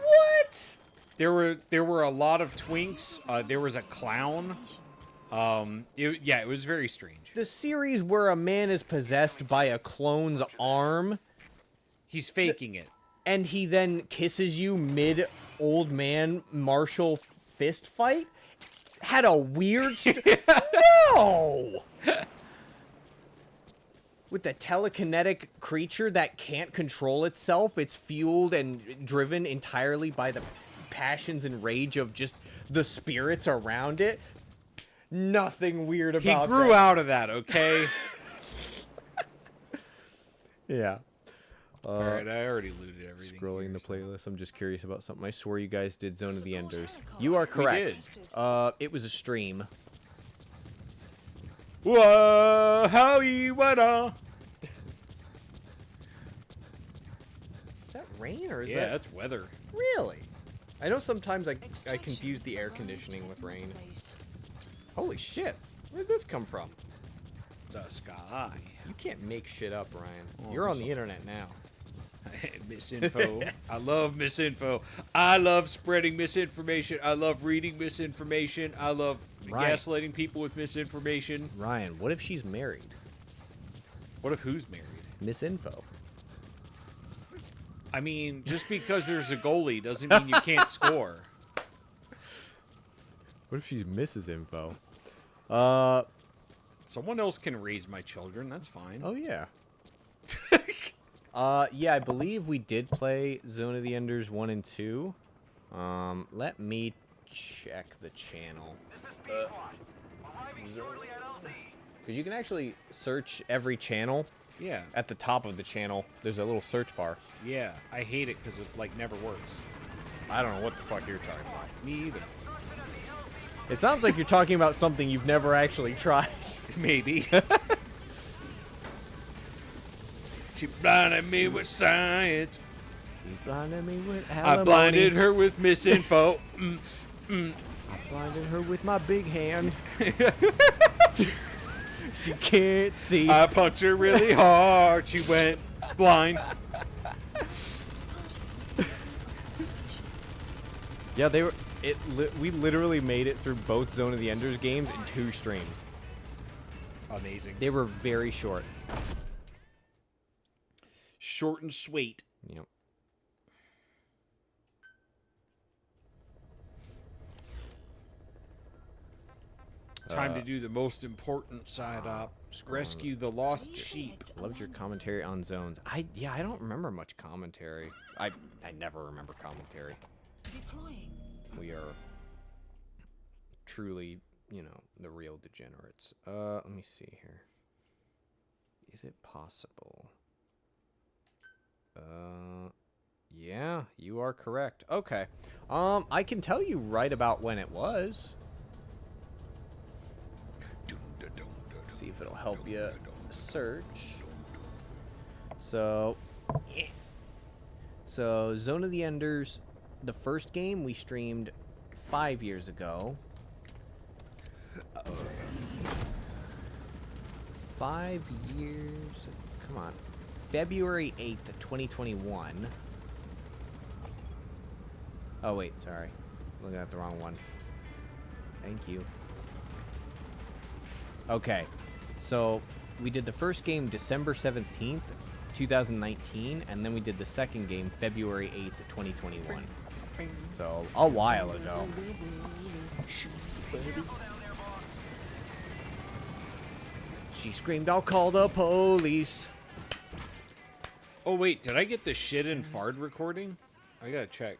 What? There were a lot of twinks. There was a clown. It was very strange. The series where a man is possessed by a clone's arm, He's faking it. and he then kisses you mid old man martial fist fight, had a weird. No. With the telekinetic creature that can't control itself, it's fueled and driven entirely by the passions and rage of just the spirits around it. Nothing weird about He grew that. out of that, okay? Yeah. All right, I already looted everything. Scrolling the here, so- playlist, I'm just curious about something. I swore you guys did Zone of the Enders. You are correct. It was a stream. Whoa, how you wanna? Is that rain or is Yeah, that... that's weather. Really? I know sometimes I confuse the air conditioning with rain. Holy shit. Where did this come from? The sky. You can't make shit up, Ryan. Oh, You're on so- the internet now. Misinfo. I love misinfo. I love spreading misinformation. I love reading misinformation. I love Right. gaslighting people with misinformation. Ryan, what if she's married? What if who's married? Misinfo. I mean, just because there's a goalie doesn't mean you can't score. What if she's Mrs. Info? Someone else can raise my children. That's fine. Oh, yeah. Yeah, I believe we did play Zone of the Enders 1 and 2. Let me check the channel. Because you can actually search every channel. Yeah. At the top of the channel, there's a little search bar. Yeah. I hate it because it, like, never works. I don't know what the fuck you're talking about. Me either. It sounds like you're talking about something you've never actually tried. Maybe. She blinded me with science. You blinded me with I alimony. blinded her with misinfo. I blinded her with my big hand. She can't see. I punched her really hard. She went blind. Yeah, they were. We literally made it through both Zone of the Enders games in 2 streams. Amazing. They were very short. Short and sweet. Yep. Time to do the most important side op. Rescue the lost sheep. Loved your commentary on zones. I don't remember much commentary. I never remember commentary. Deploying. We are truly, the real degenerates. Let me see here. Is it possible? Yeah, you are correct. Okay. I can tell you right about when it was. See if it'll help you search. So Zone of the Enders, the first game we streamed 5 years ago. 5 years. Come on. February 8th, 2021. Oh, wait, sorry. Looking at the wrong one. Thank you. Okay. So, we did the first game December 17th, 2019, and then we did the second game February 8th, 2021. So, a while ago. She screamed, "I'll call the police." Oh, wait. Did I get the shit in Fard recording? I gotta check.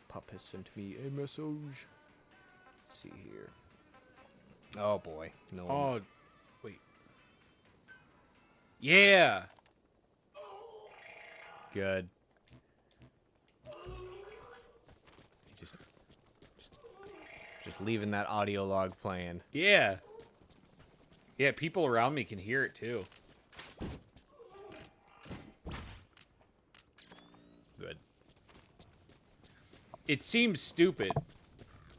Pup has sent me a message. Let's see here. Oh boy. No. Oh, wait. Yeah. Good. Just leaving that audio log playing. Yeah. Yeah, people around me can hear it too. Good. It seems stupid,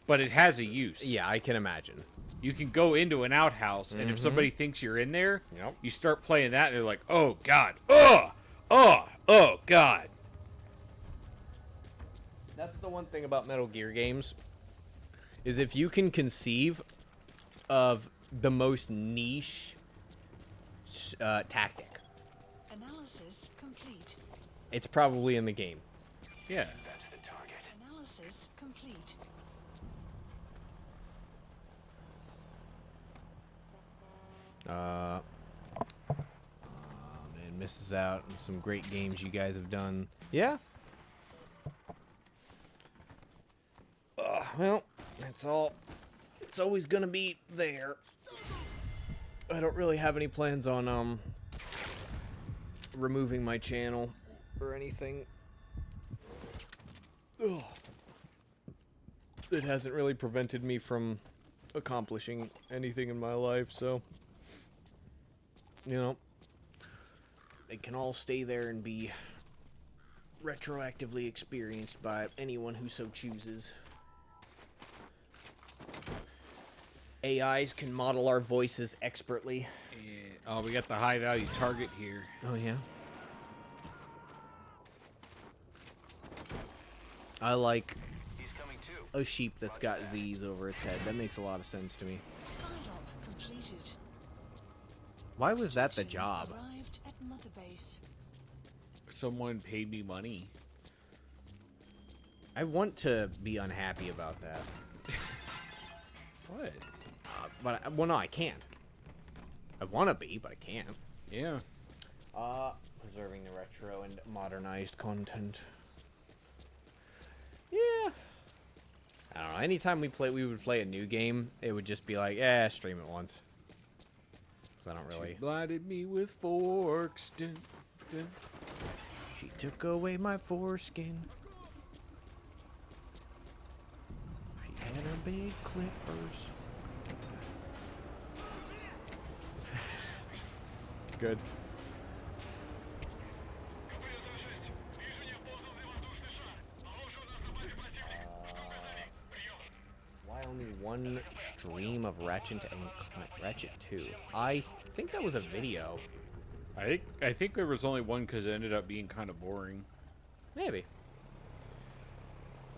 but it has a use. Yeah, I can imagine. You can go into an outhouse, and if somebody thinks you're in there, you start playing that, and they're like, "Oh God, oh God." That's the one thing about Metal Gear games, is if you can conceive of the most niche tactic, Analysis complete. it's probably in the game. Yeah. That's the target. Analysis complete. Man, misses out on some great games you guys have done. Yeah. Well, it's always gonna be there. I don't really have any plans on removing my channel or anything. Ugh. It hasn't really prevented me from accomplishing anything in my life, so you know, it can all stay there and be retroactively experienced by anyone who so chooses. AIs can model our voices expertly. Yeah. Oh, we got the high value target here. Oh, yeah? I like He's coming too. a sheep that's got Z's over its head. That makes a lot of sense to me. Sign-up completed. Why was that the Construction job? Arrived at Mother Base. Someone paid me money. I want to be unhappy about that. What? But, well, no, I can't. I want to be, but I can't. Yeah. Preserving the retro and modernized content. Yeah. I don't know. Anytime we would play a new game, it would just be like, stream it once. Because I don't really... She blinded me with forks. Dun, dun. She took away my foreskin. She had her big clippers. Good. Why only one stream of Ratchet and Clank? Ratchet 2. I think that was a video. I think there was only one because it ended up being kind of boring. Maybe.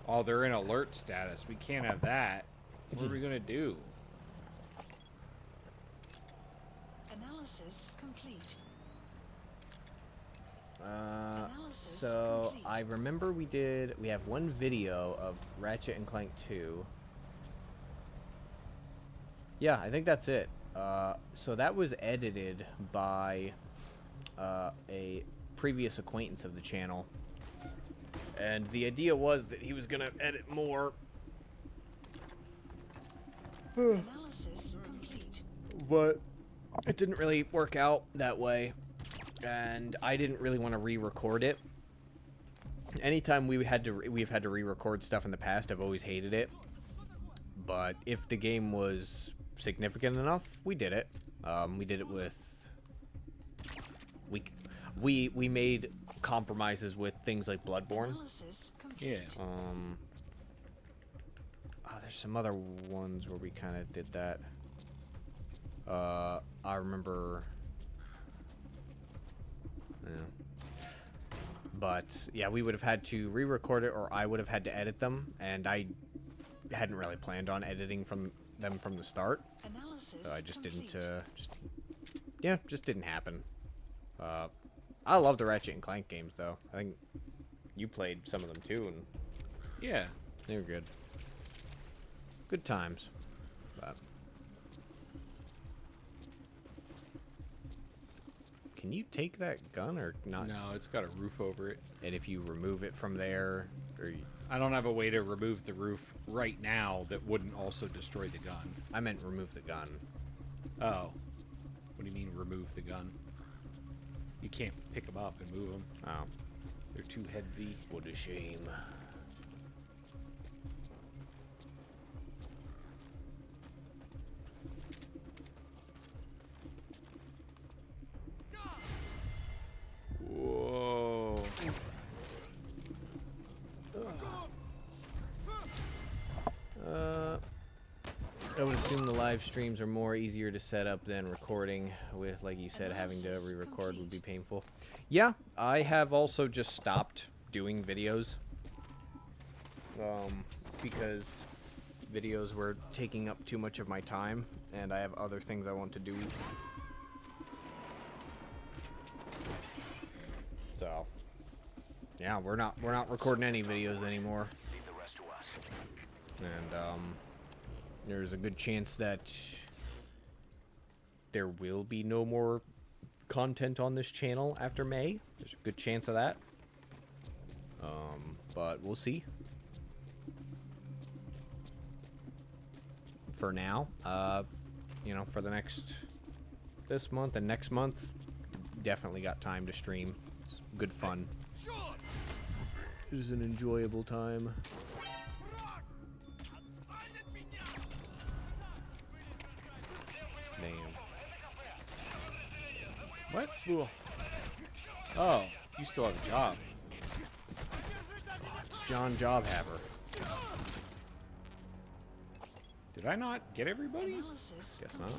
Oh, they're in alert status. We can't have that. What are we gonna do? Analysis complete. Analysis So complete. I remember we have one video of Ratchet and Clank 2. Yeah, I think that's it. So that was edited by a previous acquaintance of the channel. And the idea was that he was going to edit more. Analysis complete. But it didn't really work out that way. And I didn't really want to re-record it. Anytime we've had to re-record stuff in the past, I've always hated it. But if the game was significant enough, we did it. We did it with... We made compromises with things like Bloodborne. Analysis complete. Yeah. There's some other ones where we kind of did that. I remember... Yeah. But, yeah, we would have had to re-record it, or I would have had to edit them, and I hadn't really planned on editing them from the start. Analysis So I just complete. didn't, just didn't happen. I love the Ratchet and Clank games, though. I think you played some of them, too, and Yeah. they were good. Good times. But can you take that gun or not? No, it's got a roof over it. And if you remove it from there, or I don't have a way to remove the roof right now that wouldn't also destroy the gun. I meant remove the gun. Oh. What do you mean remove the gun? You can't pick them up and move them. Oh, They're too heavy. what a shame. would assume the live streams are more easier to set up than recording with, like you said, having to re-record would be painful. Yeah, I have also just stopped doing videos. Because videos were taking up too much of my time, and I have other things I want to do. So, yeah, we're not recording any videos anymore. And there's a good chance that there will be no more content on this channel after May. There's a good chance of that. But we'll see. For now, you know, for this month and next month, definitely got time to stream. It's good fun. It is an enjoyable time. Damn. What? Ooh. Oh, you still have a job. It's John Jobhaver. Did I not get everybody? Guess not.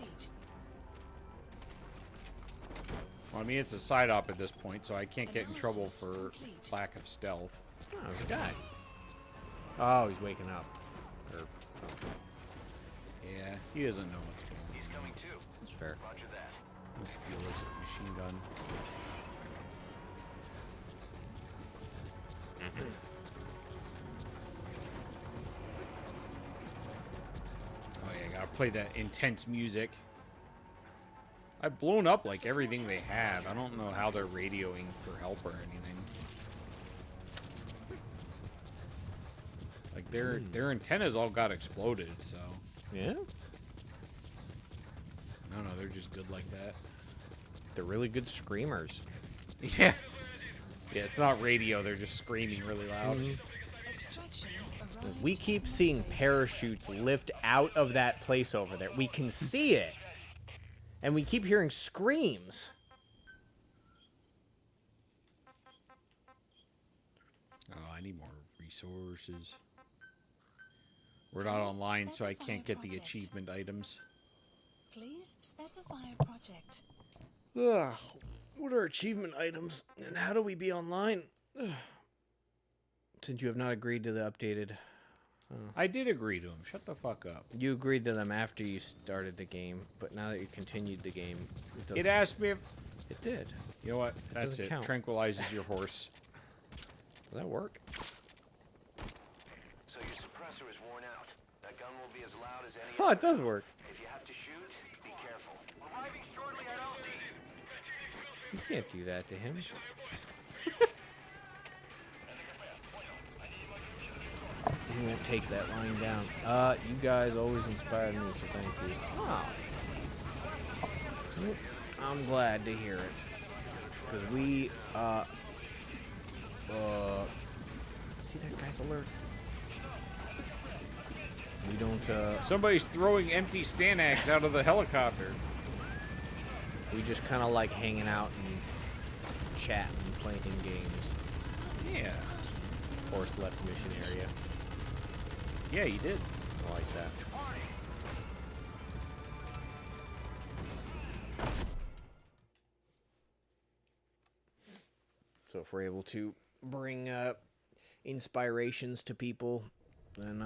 Well, I mean, it's a side op at this point, so I can't get in trouble for lack of stealth. Oh, there's a guy. Oh, he's waking up. Or something. Yeah, he doesn't know what's going on. He's coming too. That's fair. Roger that. Let's steal this machine gun. Oh yeah, gotta play that intense music. I've blown up like everything they have. I don't know how they're radioing for help or anything. Like their antennas all got exploded, so Yeah? no, they're just good like that. They're really good screamers. Yeah. Yeah, it's not radio, they're just screaming really loud. We keep seeing parachutes lift out of that place over there. We can see it. And we keep hearing screams. Oh, I need more resources. We're not online, so I can't get the achievement items. Please specify a project. Ugh. What are achievement items? And how do we be online? Ugh. Since you have not agreed to the updated... I did agree to them. Shut the fuck up. You agreed to them after you started the game, but now that you continued the game... It asked me if... It did. You know what? That's doesn't it. count. Tranquilizes your horse. Does that work? So your suppressor is worn out. That gun will be as loud as any Oh, other. it does work. If you have to shoot, be careful. Arriving shortly at LZ. You can't do that to him. He won't take that lying down. You guys always inspired me, so thank you. Oh. I'm glad to hear it. Because we, see that guy's alert? We don't, Somebody's throwing empty Stanags out of the helicopter. we just kind of like hanging out and chatting and playing games. Yeah. Horse left mission area. Yeah, you did. I like that. So if we're able to bring inspirations to people, then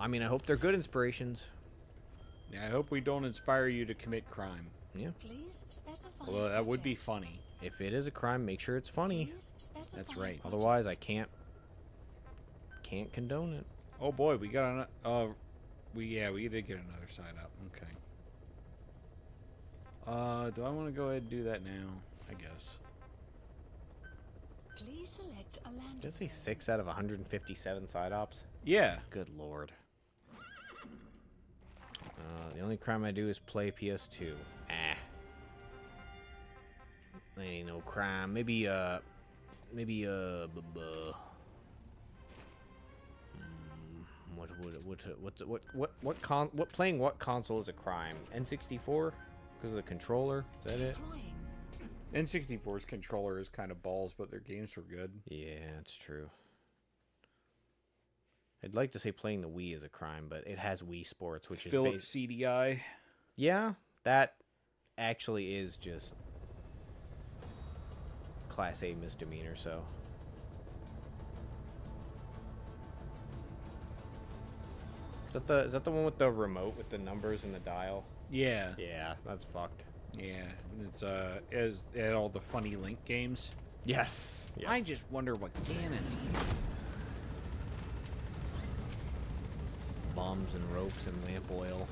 I mean, I hope they're good inspirations. Yeah, I hope we don't inspire you to commit crime. Yeah. Please specify. Although a that would be project. funny. If it is a crime, make sure it's funny. Please specify That's a right. project. Otherwise, I can't condone it. Oh boy, we got an we did get another side up. Okay. Do I want to go ahead and do that now? I guess. Please select a landing. Did it say zone. 6 out of 157 side ops? Yeah. Good lord. The only crime I do is play PS2. Ain't no crime. Maybe playing what console is a crime? N64? Because of the controller? Is that it? Deploying. N64's controller is kind of balls, but their games were good. Yeah, that's true. I'd like to say playing the Wii is a crime, but it has Wii Sports, which is Philips CDI. yeah, that actually is just Class A misdemeanor. So is that the one with the remote with the numbers and the dial? Yeah. Yeah, that's fucked. Yeah. It had all the funny Link games. Yes. Yes. I just wonder what cannons. Bombs and ropes and lamp oil.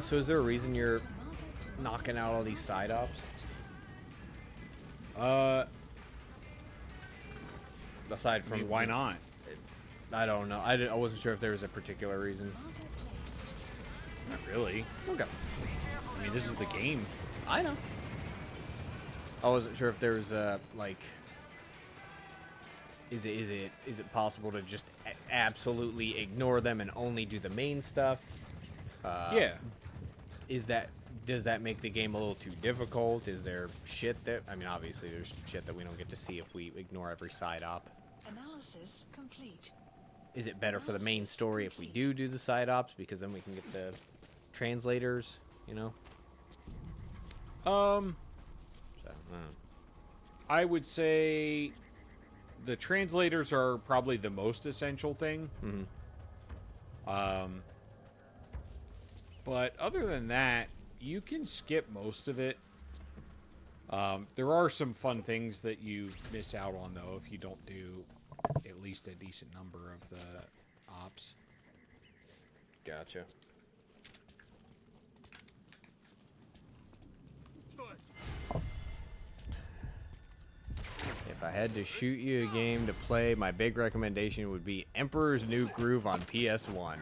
So is there a reason you're knocking out all these side ops? Aside I from mean, why not? I don't know. I wasn't sure if there was a particular reason. Not really. Okay. I mean, this is the game. I know. I wasn't sure if there was like, is it possible to just absolutely ignore them and only do the main stuff? Yeah. Does that make the game a little too difficult? Is there shit that, I mean, obviously there's shit that we don't get to see if we ignore every side op. Analysis complete. Is it better for the main story if we do the side ops, because then we can get the translators, you know? So, I would say the translators are probably the most essential thing. mm-hmm. But other than that, you can skip most of it. There are some fun things that you miss out on, though, if you don't do at least a decent number of the ops. Gotcha. If I had to shoot you a game to play, my big recommendation would be Emperor's New Groove on PS1.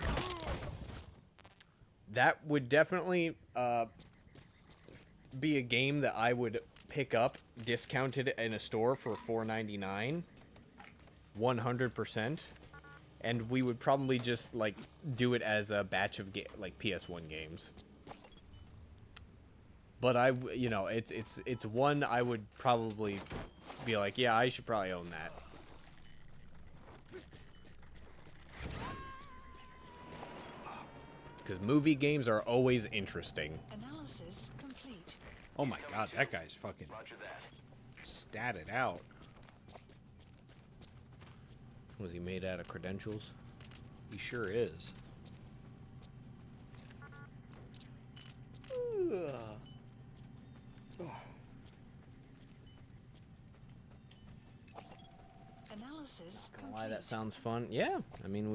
That would definitely be a game that I would pick up discounted in a store for $4.99, 100%, and we would probably just like do it as a batch of like PS1 games. But you know, it's one I would probably be like, yeah, I should probably own that. Because movie games are always interesting. Analysis complete. Oh my god, that guy's fucking statted out. Was he made out of credentials? He sure is. Analysis Gonna lie, that complete. sounds fun. Yeah, I mean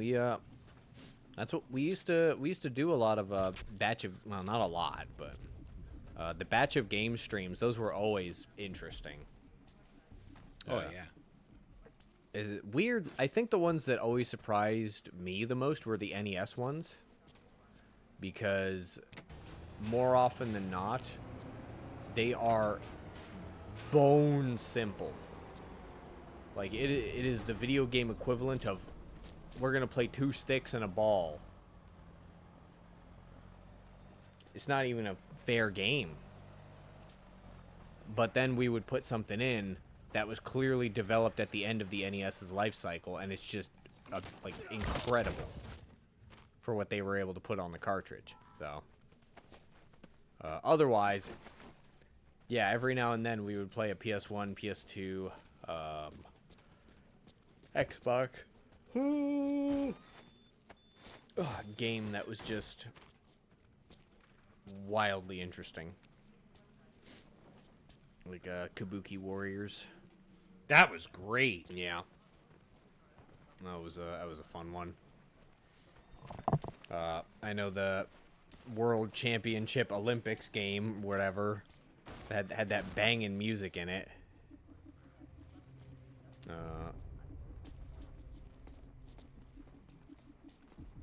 that's what we used to do a lot of batch of, well, not a lot, but the batch of game streams. Those were always interesting. Oh yeah. Is it weird? I think the ones that always surprised me the most were the NES ones, because more often than not, they are bone simple. Like it is the video game equivalent of, we're gonna play 2 sticks and a ball. It's not even a fair game. But then we would put something in that was clearly developed at the end of the NES's life cycle, and it's just like incredible for what they were able to put on the cartridge. So otherwise, yeah, every now and then we would play a PS1, PS2, Xbox game that was just wildly interesting, like Kabuki Warriors. That was great. Yeah, that was a fun one. I know the World Championship Olympics game, whatever, had that banging music in it.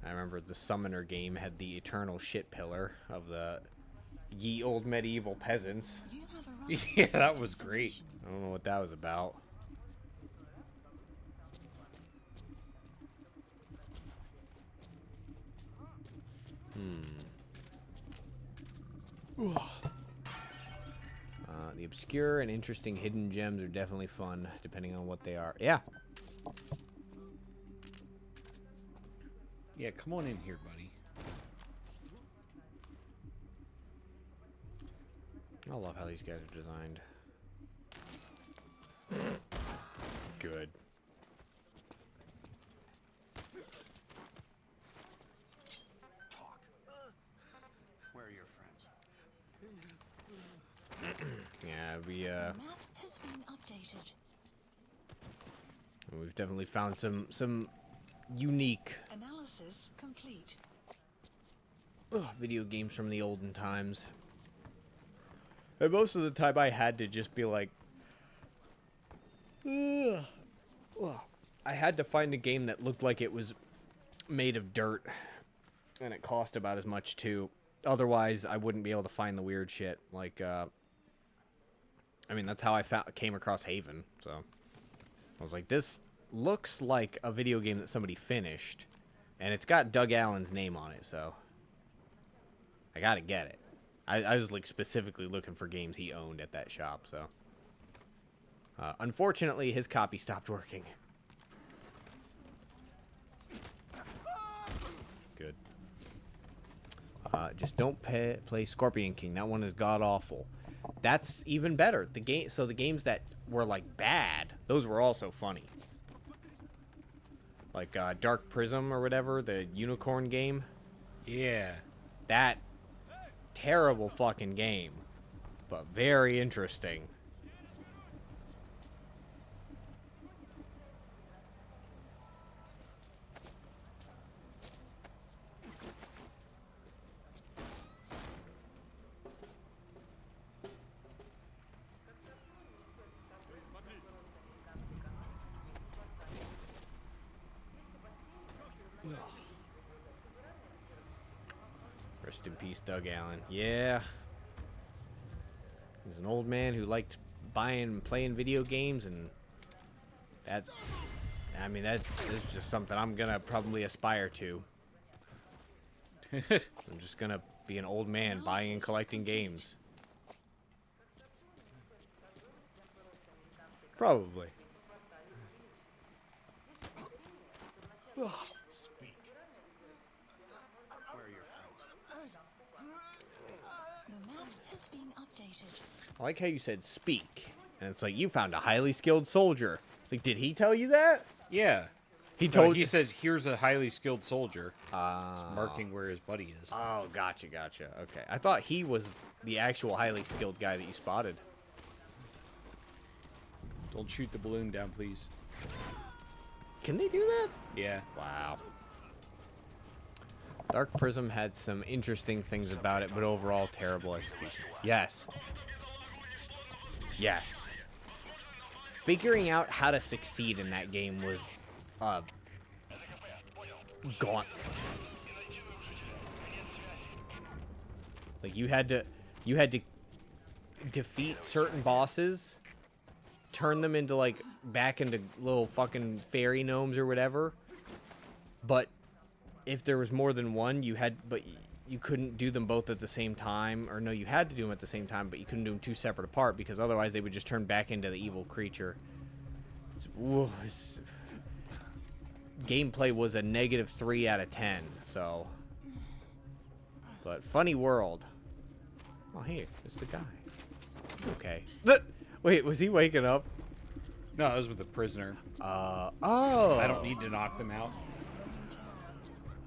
I remember the Summoner game had the eternal shit pillar of the ye old medieval peasants. You have arrived Yeah, that was great. I don't know what that was about. The obscure and interesting hidden gems are definitely fun, depending on what they are. Yeah. Yeah, come on in here, buddy. I love how these guys are designed. Good. Talk. Where are your friends? Yeah, we The map has been updated. we've definitely found some unique Analysis complete. video games from the olden times. And most of the time I had to just be like, I had to find a game that looked like it was made of dirt, and it cost about as much too. Otherwise, I wouldn't be able to find the weird shit. Like, I mean, that's how I came across Haven. So I was like, this looks like a video game that somebody finished, and it's got Doug Allen's name on it, so I gotta get it. I was like specifically looking for games he owned at that shop, so unfortunately his copy stopped working. Good. Just don't play Scorpion King. That one is god awful. That's even better. The games that were like bad, those were also funny. Like Dark Prism or whatever, the unicorn game. Yeah. That terrible fucking game, but very interesting. Rest in peace, Doug Allen. Yeah. He was an old man who liked buying and playing video games, and that, I mean, that is just something I'm gonna probably aspire to. I'm just gonna be an old man buying and collecting games. Probably. Speak. Where are your friends? The map has been updated. I like how you said speak, and it's like you found a highly skilled soldier. Like, did he tell you that? Yeah. He No, told he says, here's a highly skilled soldier. Ah. Marking where his buddy is. Oh, gotcha. Okay. I thought he was the actual highly skilled guy that you spotted. Don't shoot the balloon down, please. Can they do that? Yeah. Wow. Dark Prism had some interesting things about it, but overall terrible execution. Yes. Yes. Figuring out how to succeed in that game was gauntlet. Like you had to defeat certain bosses, turn them into like back into little fucking fairy gnomes or whatever. But if there was more than one, you couldn't do them both at the same time, or no, you had to do them at the same time, but you couldn't do them two separate apart because otherwise they would just turn back into the evil creature. Gameplay was a -3 out of 10, so. But funny world. Oh, hey, it's the guy. Okay. Wait, was he waking up? No, I was with the prisoner. Oh. I don't need to knock them out.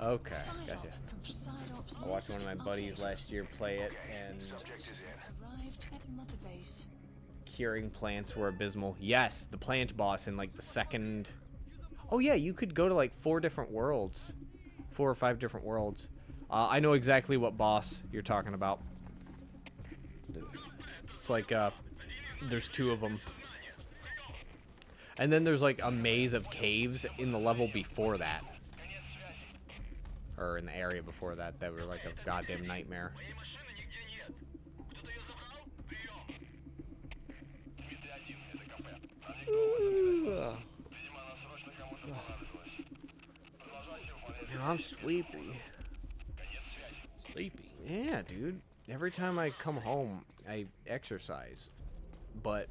Okay, gotcha. I watched one of my buddies last year play it, and Arrived at Mother Base. curing plants were abysmal. Yes, the plant boss in like the second. Oh yeah, you could go to like 4 different worlds, 4 or 5 different worlds. I know exactly what boss you're talking about. It's like there's 2 of them, and then there's like a maze of caves in the level before that. Or in the area before that, that were like a goddamn nightmare. Man, I'm sleepy. Sleepy. Yeah, dude. every time I come home, I exercise, but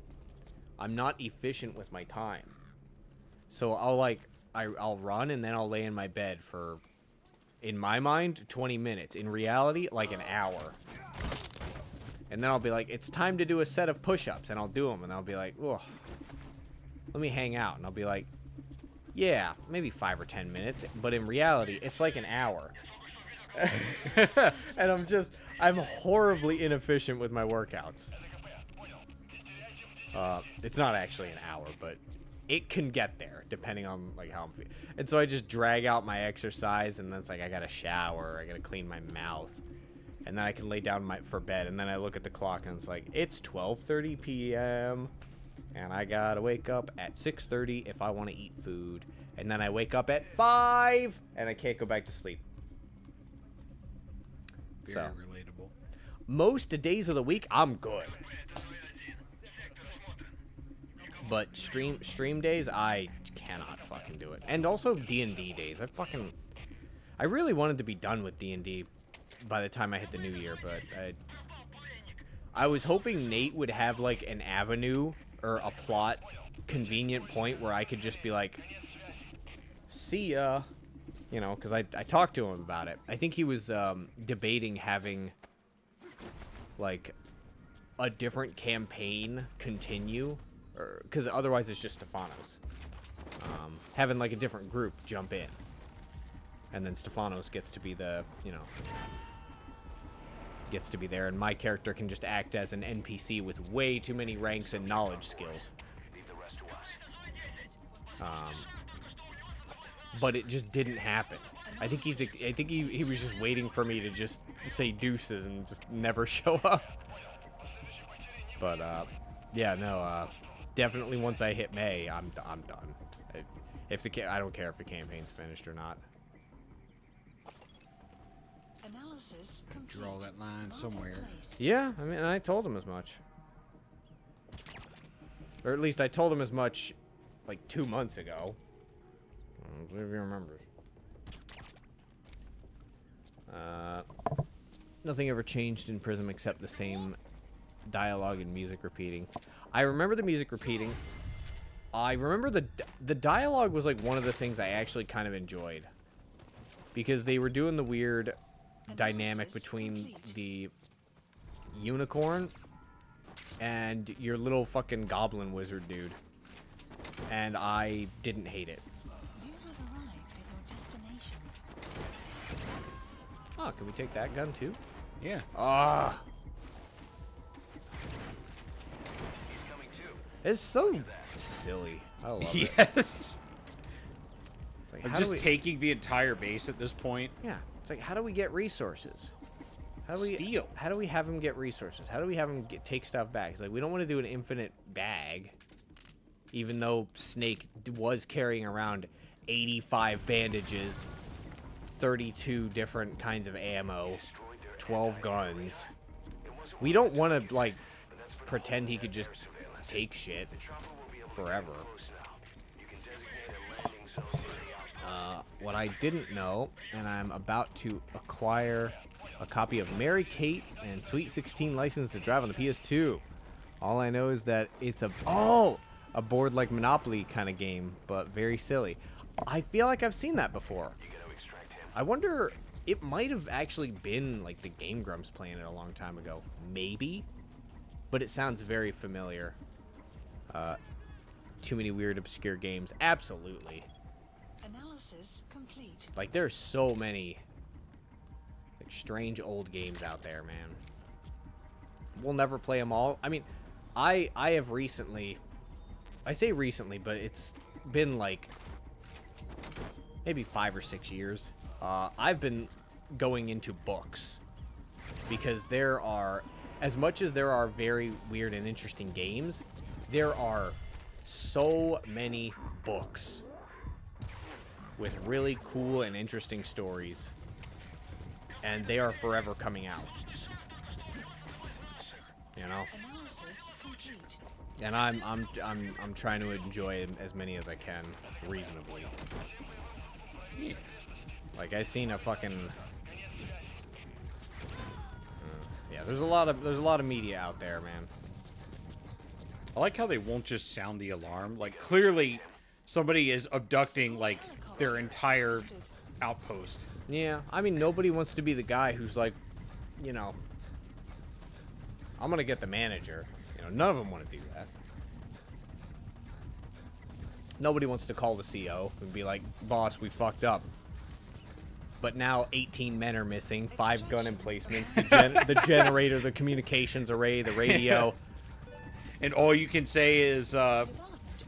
I'm not efficient with my time. So I'll run and then I'll lay in my bed for, in my mind, 20 minutes. In reality, like an hour. And then I'll be like, it's time to do a set of push-ups, and I'll do them, and I'll be like, oh, let me hang out. And I'll be like, yeah, maybe 5 or 10 minutes. But in reality, it's like an hour. And I'm horribly inefficient with my workouts. It's not actually an hour, but it can get there depending on like how I'm feeling. And so I just drag out my exercise, and then it's like I gotta shower, I gotta clean my mouth, and then I can lay down for bed. And then I look at the clock, and it's like it's 12:30 p.m. and I gotta wake up at 6:30 if I want to eat food. And then I wake up at 5, and I can't go back to sleep. Very relatable. Most days of the week, I'm good. But stream days, I cannot fucking do it. And also D&D days. I really wanted to be done with D&D by the time I hit the new year, but I was hoping Nate would have like an avenue or a plot convenient point where I could just be like, see ya. You know, because I talked to him about it. I think he was debating having, like, a different campaign continue. Because otherwise it's just Stefanos. Having, like, a different group jump in. And then Stefanos gets to be the, you know, gets to be there. And my character can just act as an NPC with way too many ranks and knowledge skills. But it just didn't happen. I think he was just waiting for me to just say deuces and just never show up. But yeah, no, definitely once I hit May, I'm done. I don't care if the campaign's finished or not. Analysis Draw that line somewhere. Yeah, I mean, I told him as much. Or at least I told him as much like 2 months ago. If he remembers. Nothing ever changed in Prism except the same dialogue and music repeating. I remember the music repeating. I remember the dialogue was like one of the things I actually kind of enjoyed. Because they were doing the weird dynamic between the unicorn and your little fucking goblin wizard dude. And I didn't hate it. You have arrived at your destination. Oh, can we take that gun too? Yeah. Ah. He's coming too. It's so silly. I love it. Yes. It's like, I'm how just do we... taking the entire base at this point. Yeah. It's like, how do we get resources? How do we Steal. How do we have him get resources? How do we have him take stuff back? It's like, we don't want to do an infinite bag. Even though Snake was carrying around 85 bandages, 32 different kinds of ammo, 12 guns. We don't want to, like, pretend he could just take shit forever. What I didn't know, and I'm about to acquire a copy of Mary Kate and Sweet 16 license to drive on the PS2. All I know is that it's a board like Monopoly kind of game, but very silly. I feel like I've seen that before. I wonder, it might have actually been like the Game Grumps playing it a long time ago. Maybe. But it sounds very familiar. Too many weird, obscure games. Absolutely. Analysis complete. Like, there's so many like strange old games out there, man. We'll never play them all. I mean, I have recently... I say recently, but it's been like maybe 5 or 6 years. I've been going into books because there are, as much as there are very weird and interesting games, there are so many books with really cool and interesting stories, and they are forever coming out. You know? Analysis complete. And I'm trying to enjoy as many as I can reasonably. Like, I seen a fucking Yeah, there's a lot of media out there, man. I like how they won't just sound the alarm. Like, clearly, somebody is abducting, like, their entire outpost. Yeah, I mean, nobody wants to be the guy who's like, you know, I'm gonna get the manager. You know, none of them want to do that. Nobody wants to call the CO and be like, boss, we fucked up. But now 18 men are missing, 5 gun emplacements, the generator, the communications array, the radio. And all you can say is,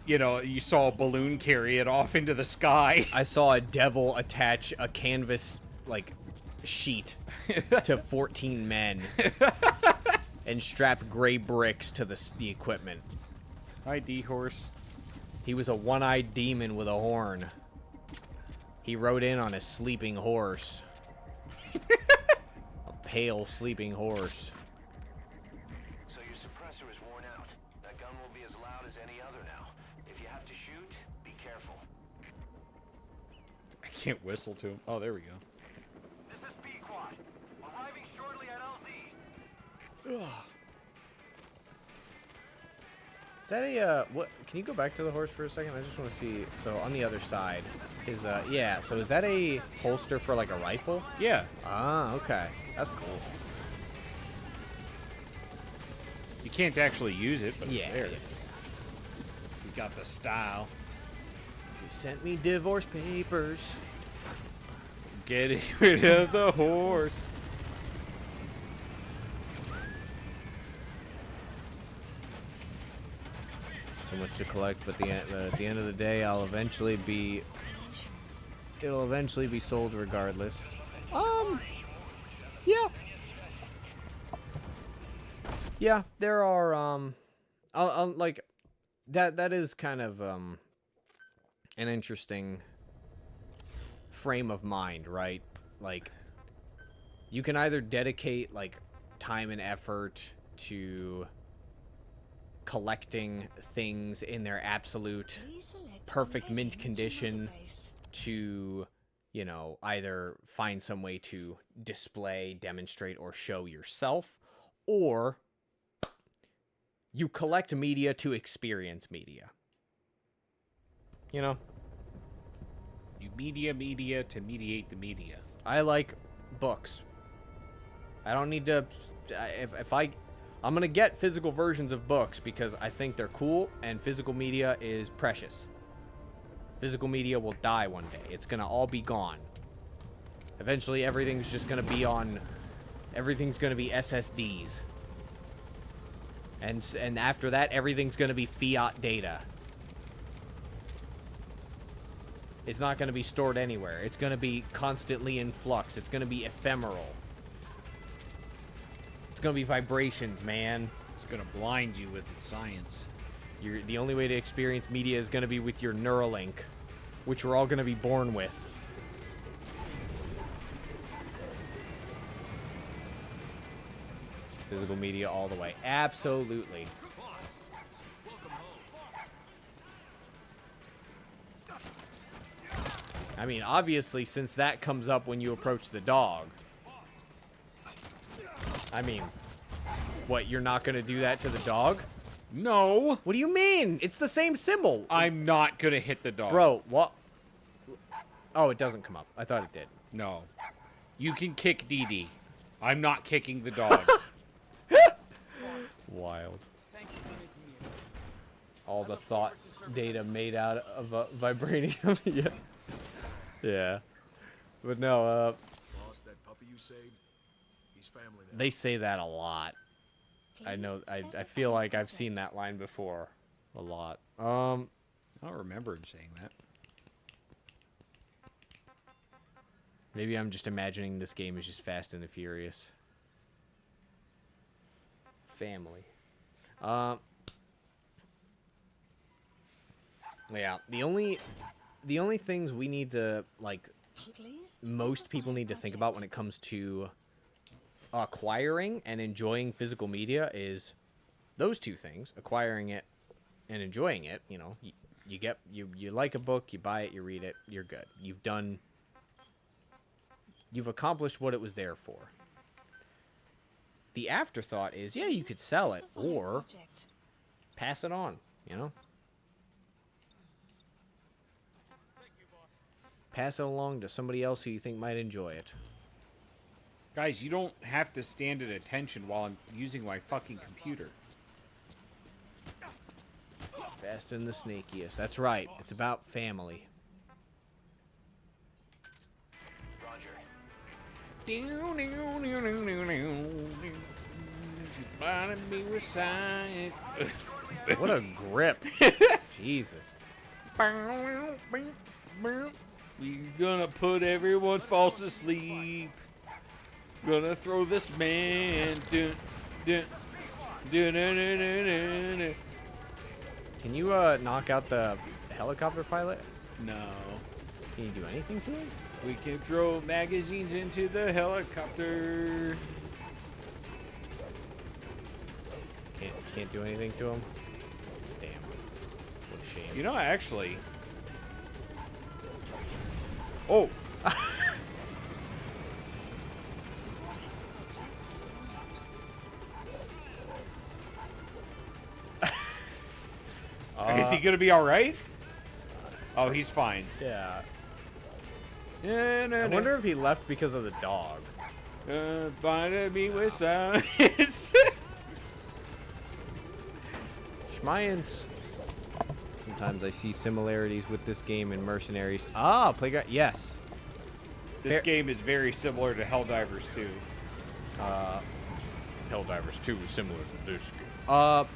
you know, you saw a balloon carry it off into the sky. I saw a devil attach a canvas, like, sheet to 14 men and strap gray bricks to the equipment. ID horse. He was a one-eyed demon with a horn. He rode in on a sleeping horse. A pale sleeping horse. So your suppressor is worn out. That gun will be as loud as any other now. If you have to shoot, be careful. I can't whistle to him. Oh, there we go. This is B-Quad. Arriving shortly at LZ. Is that a, what, can you go back to the horse for a second? I just want to see, so on the other side is, yeah, so is that a holster for, like, a rifle? Yeah. Ah, okay. That's cool. You can't actually use it, but Yeah, it's there. yeah. You got the style. You sent me divorce papers. Getting rid of the horse. So much to collect, but at the end of the day, it'll eventually be sold regardless. Yeah. Yeah, there are, like, that is kind of, an interesting frame of mind, right? Like, you can either dedicate, like, time and effort to collecting things in their absolute perfect mint condition to, you know, either find some way to display, demonstrate, or show yourself, or you collect media to experience media. You know? You media to mediate the media. I like books. I don't need to... I'm going to get physical versions of books because I think they're cool, and physical media is precious. Physical media will die one day. It's going to all be gone. Eventually, everything's just going to be on... Everything's going to be SSDs. And after that, everything's going to be fiat data. It's not going to be stored anywhere. It's going to be constantly in flux. It's going to be ephemeral. It's going to be vibrations, man. It's going to blind you with its science. The only way to experience media is going to be with your Neuralink, which we're all going to be born with. Physical media all the way. Absolutely. I mean, obviously, since that comes up when you approach the dog. I mean, what, you're not going to do that to the dog? No. What do you mean? It's the same symbol. I'm not going to hit the dog. Bro, what? Oh, it doesn't come up. I thought it did. No. You can kick Dee Dee. I'm not kicking the dog. Wild. All the thought data made out of vibranium. Yeah. Yeah. But no, Boss, that puppy you saved, he's family now. they say that a lot. I know, I feel like I've seen that line before. A lot. I don't remember him saying that. Maybe I'm just imagining this game is just Fast and the Furious. Family. Yeah, the only things we need to, like, most people need to think about when it comes to acquiring and enjoying physical media is those two things: acquiring it and enjoying it. You know, you like a book, you buy it, you read it, you're good. You've accomplished what it was there for. the afterthought is, yeah, you could sell it Specify a or project. pass it on, you know? Pass it along to somebody else who you think might enjoy it. Guys, you don't have to stand at attention while I'm using my fucking computer. Fast and the snakiest. That's right. It's about family. Roger. What a grip. Jesus. We're gonna put everyone's balls to sleep. Gonna throw this man. Dun, dun, dun, dun, dun, dun, dun, dun. Can you knock out the helicopter pilot? No. Can you do anything to him? We can throw magazines into the helicopter. Can't do anything to him? Damn. What a shame. You know, actually. Oh. Is he gonna be all right? Oh, he's fine. Yeah. I I wonder if he left because of the dog. Bind me with science. Schmayans. Sometimes I see similarities with this game and Mercenaries. Ah, Playground. Yes. This Fair- game is very similar to Helldivers 2. Helldivers 2 is similar to this game.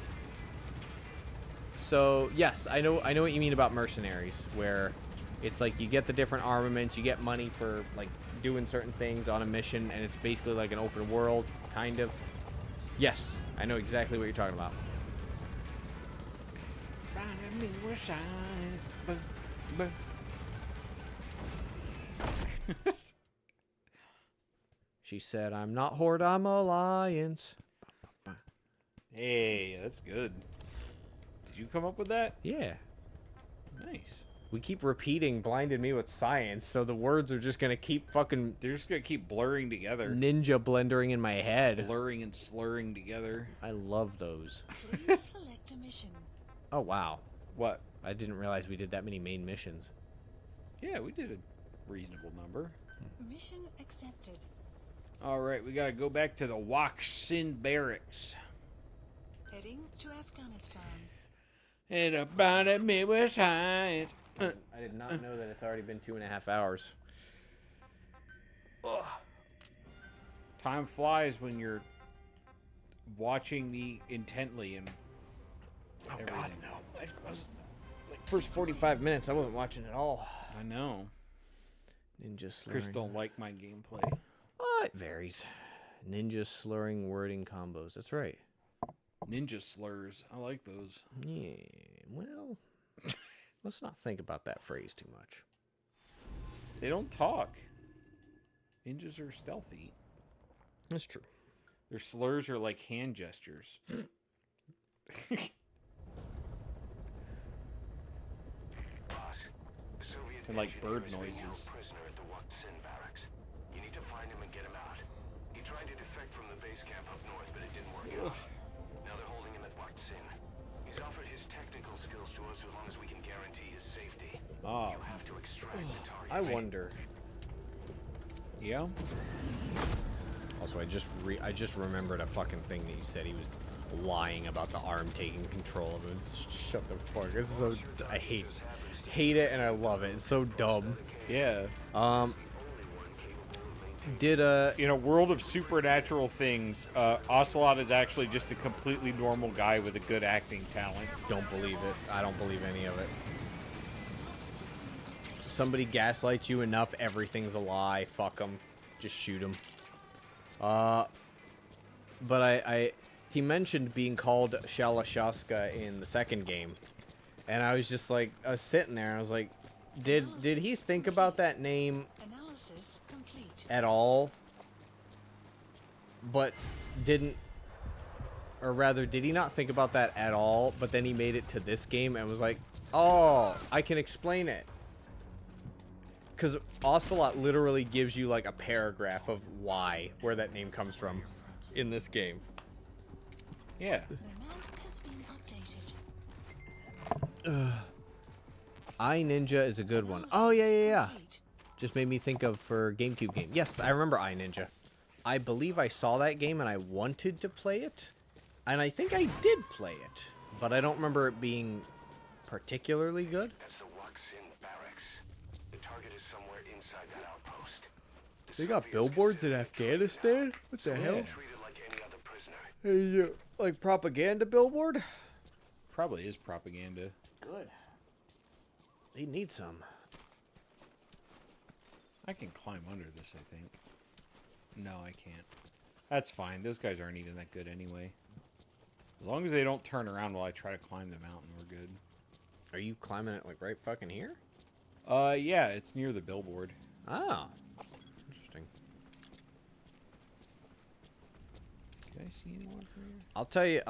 So yes, I know what you mean about Mercenaries, where it's like you get the different armaments, you get money for like doing certain things on a mission, and it's basically like an open world, kind of. Yes, I know exactly what you're talking about. She said, "I'm not Horde, I'm Alliance." Hey, that's good. Did you come up with that? Yeah. Nice. We keep repeating "blinded me with science," so the words are just gonna keep fucking They're just gonna keep blurring together. ninja blendering in my head. Blurring and slurring together. I love those. Please select a mission. Oh wow, What? I didn't realize we did that many main missions. Yeah, we did a reasonable number. Mission accepted. Alright, we gotta go back to the Waksin barracks. Heading to Afghanistan. And about me with science. I did not know that it's already been 2.5 hours. Time flies when you're watching me intently and everything. no! I was like first 45 minutes. I wasn't watching at all. I know. Ninja slurring. Chris don't like my gameplay. It varies. Ninja slurring wording combos. That's right. Ninja slurs. I like those. Yeah. Well, let's not think about that phrase too much. They don't talk. Ninjas are stealthy. That's true. Their slurs are like hand gestures. Boss, Soviet And like engineer bird is being held noises. prisoner at the Waksin barracks. You need to find him and get him out. He tried to defect from the base camp up north, but it didn't work out. Now they're holding him at Waksin. He's offered his technical skills to us as long as we can guarantee his safety. Oh. You have to extract the target. I wonder. Yeah? Also, I just remembered a fucking thing that you said. He was lying about the arm taking control of him. Shut the fuck. It's so I hate it and I love it. It's so dumb. Yeah. Did In a world of supernatural things, Ocelot is actually just a completely normal guy with a good acting talent. don't believe it. I don't believe any of it. Somebody gaslights you enough, everything's a lie. Fuck them. Just shoot them. But he mentioned being called Shalashaska in the second game, and I was just like, I was sitting there, and I was like, did he think about that name Analysis complete. at all? But didn't, or rather, did he not think about that at all? But then he made it to this game and was like, oh, I can explain it. Because Ocelot literally gives you like a paragraph of where that name comes from. in this game. Yeah. The map has been updated. iNinja is a good one. Oh, yeah. Just made me think of for GameCube game. Yes, I remember iNinja. I believe I saw that game and I wanted to play it. And I think I did play it. But I don't remember it being particularly good. That's the Waksin barracks. The target is somewhere inside that outpost. The They got Soviets billboards in consider it Afghanistan? What the so hell? they're treated like any other prisoner. Hey, like propaganda billboard? Probably is propaganda. Good. They need some. I can climb under this, I think. No, I can't. That's fine. Those guys aren't even that good anyway. As long as they don't turn around while I try to climb the mountain, we're good. Are you climbing it like right fucking here? Yeah, it's near the billboard. Oh. Interesting. Did I see anyone from here? I'll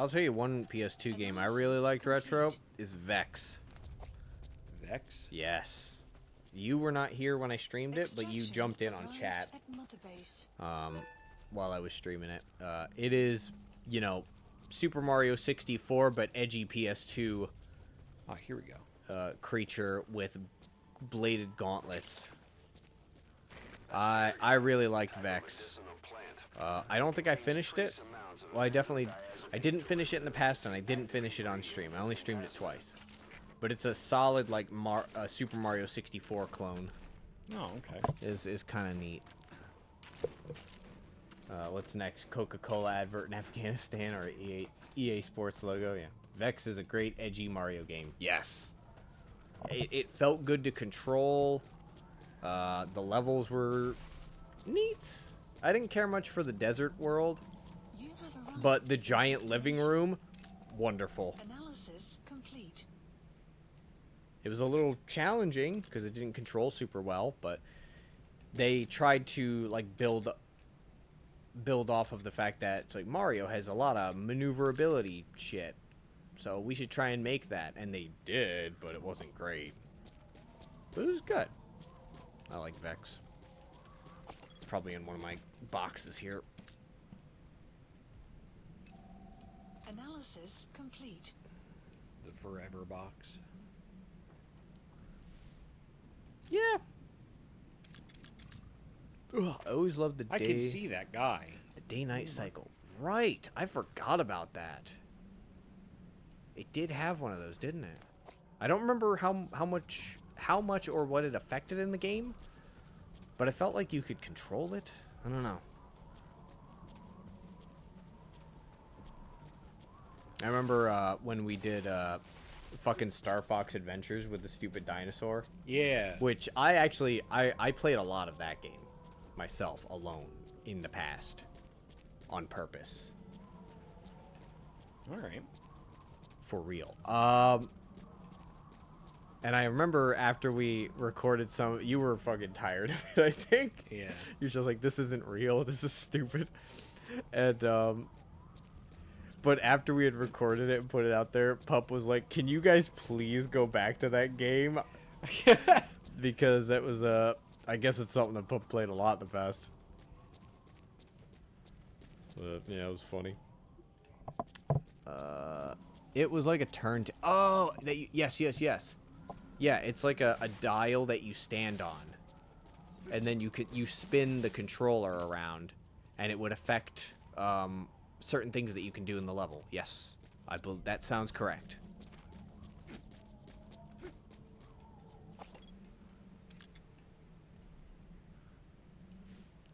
tell you one PS2 game I really liked retro is Vex. Vex? Yes. You were not here when I streamed it, but you jumped in on chat while I was streaming it. It is, you know, Super Mario 64, but edgy PS2 Here we go. creature with bladed gauntlets. I really liked Vex. I don't think I finished it. Well, I didn't finish it in the past, and I didn't finish it on stream. I only streamed it twice. But it's a solid, like, Super Mario 64 clone. Oh, okay. Is kind of neat. What's next? Coca-Cola advert in Afghanistan or EA Sports logo? Yeah. Vex is a great, edgy Mario game. Yes. It felt good to control. The levels were neat. I didn't care much for the desert world. But the giant living room, wonderful. Analysis complete. It was a little challenging because it didn't control super well, but they tried to like build off of the fact that it's like Mario has a lot of maneuverability shit. So we should try and make that, and they did, but it wasn't great. But it was good. I like Vex. It's probably in one of my boxes here. Analysis complete. The forever box. Yeah. Ugh, I always loved the day. I can see that guy. The day-night cycle. Right. I forgot about that. It did have one of those, didn't it? I don't remember how much or what it affected in the game, but I felt like you could control it. I don't know. I remember when we did fucking Star Fox Adventures with the stupid dinosaur. Yeah. Which I played a lot of that game myself alone in the past on purpose. All right. For real. And I remember after we recorded some, you were fucking tired of it, I think. Yeah. You're just like, this isn't real. This is stupid. And, but after we had recorded it and put it out there, Pup was like, can you guys please go back to that game? Because that was, I guess it's something that Pup played a lot in the past. But, yeah, it was funny. It was like a turn to... Oh, yes. Yeah, it's like a dial that you stand on. And then you spin the controller around, and it would affect certain things that you can do in the level. Yes, that sounds correct.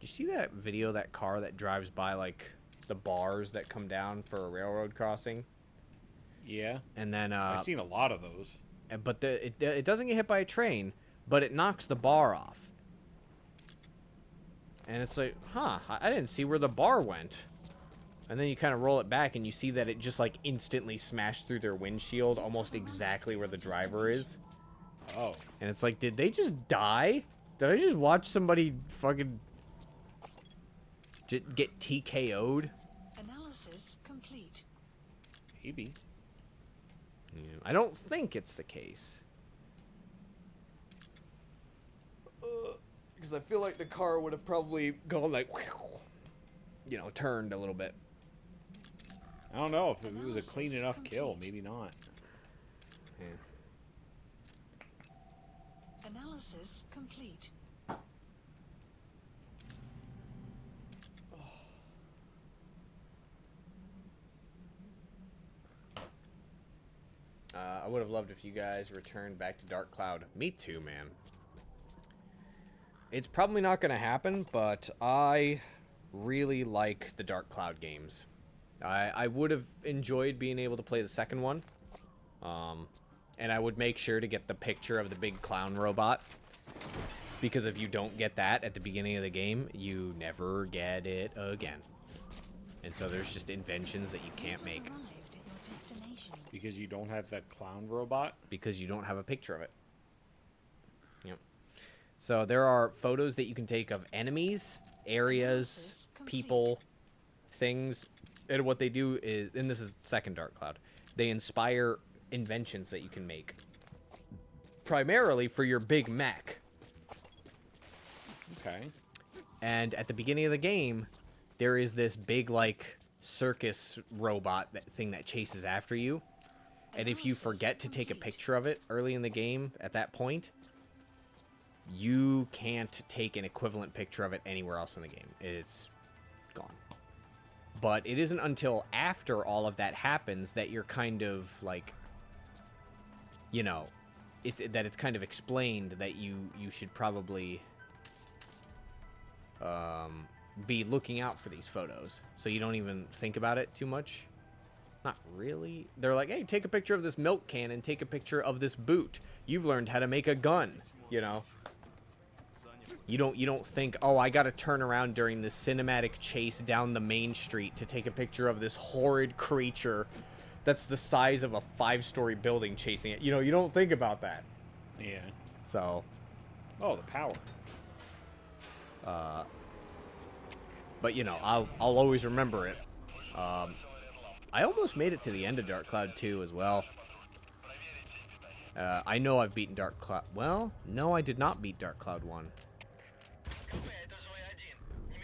Did you see that video, that car that drives by, like, the bars that come down for a railroad crossing? Yeah. And then I've seen a lot of those. But it doesn't get hit by a train, but it knocks the bar off. And it's like, huh, I didn't see where the bar went. And then you kind of roll it back and you see that it just like instantly smashed through their windshield almost exactly where the driver is. Oh. And it's like, did they just die? Did I just watch somebody fucking get TKO'd? Analysis complete. Maybe. Yeah, I don't think it's the case. Because I feel like the car would have probably gone like... you know, turned a little bit. I don't know if it was a clean enough kill. Maybe not. Yeah. Analysis complete. I would have loved if you guys returned back to Dark Cloud. Me too, man. It's probably not going to happen, but I really like the Dark Cloud games. I would have enjoyed being able to play the second one. And I would make sure to get the picture of the big clown robot. Because if you don't get that at the beginning of the game, you never get it again. And so there's just inventions that you can't make. Arrived at your destination. Because you don't have that clown robot? Because you don't have a picture of it. Yep. So there are photos that you can take of enemies, areas, people, things. And what they do is, and this is second Dark Cloud, they inspire inventions that you can make. Primarily for your big mech. Okay. And at the beginning of the game, there is this big, like, circus robot thing that chases after you. And if you forget to take a picture of it early in the game, at that point, you can't take an equivalent picture of it anywhere else in the game. It's gone. But it isn't until after all of that happens that you're kind of, like, you know, it's kind of explained that you should probably be looking out for these photos. So you don't even think about it too much. Not really. They're like, hey, take a picture of this milk can and take a picture of this boot. You've learned how to make a gun, you know. You don't think, oh, I got to turn around during this cinematic chase down the main street to take a picture of this horrid creature that's the size of a 5-story building chasing it. You know, you don't think about that. Yeah. So. Oh, the power. But you know, I'll always remember it. I almost made it to the end of Dark Cloud 2 as well. I know I've beaten Dark Cloud. Well, no, I did not beat Dark Cloud 1.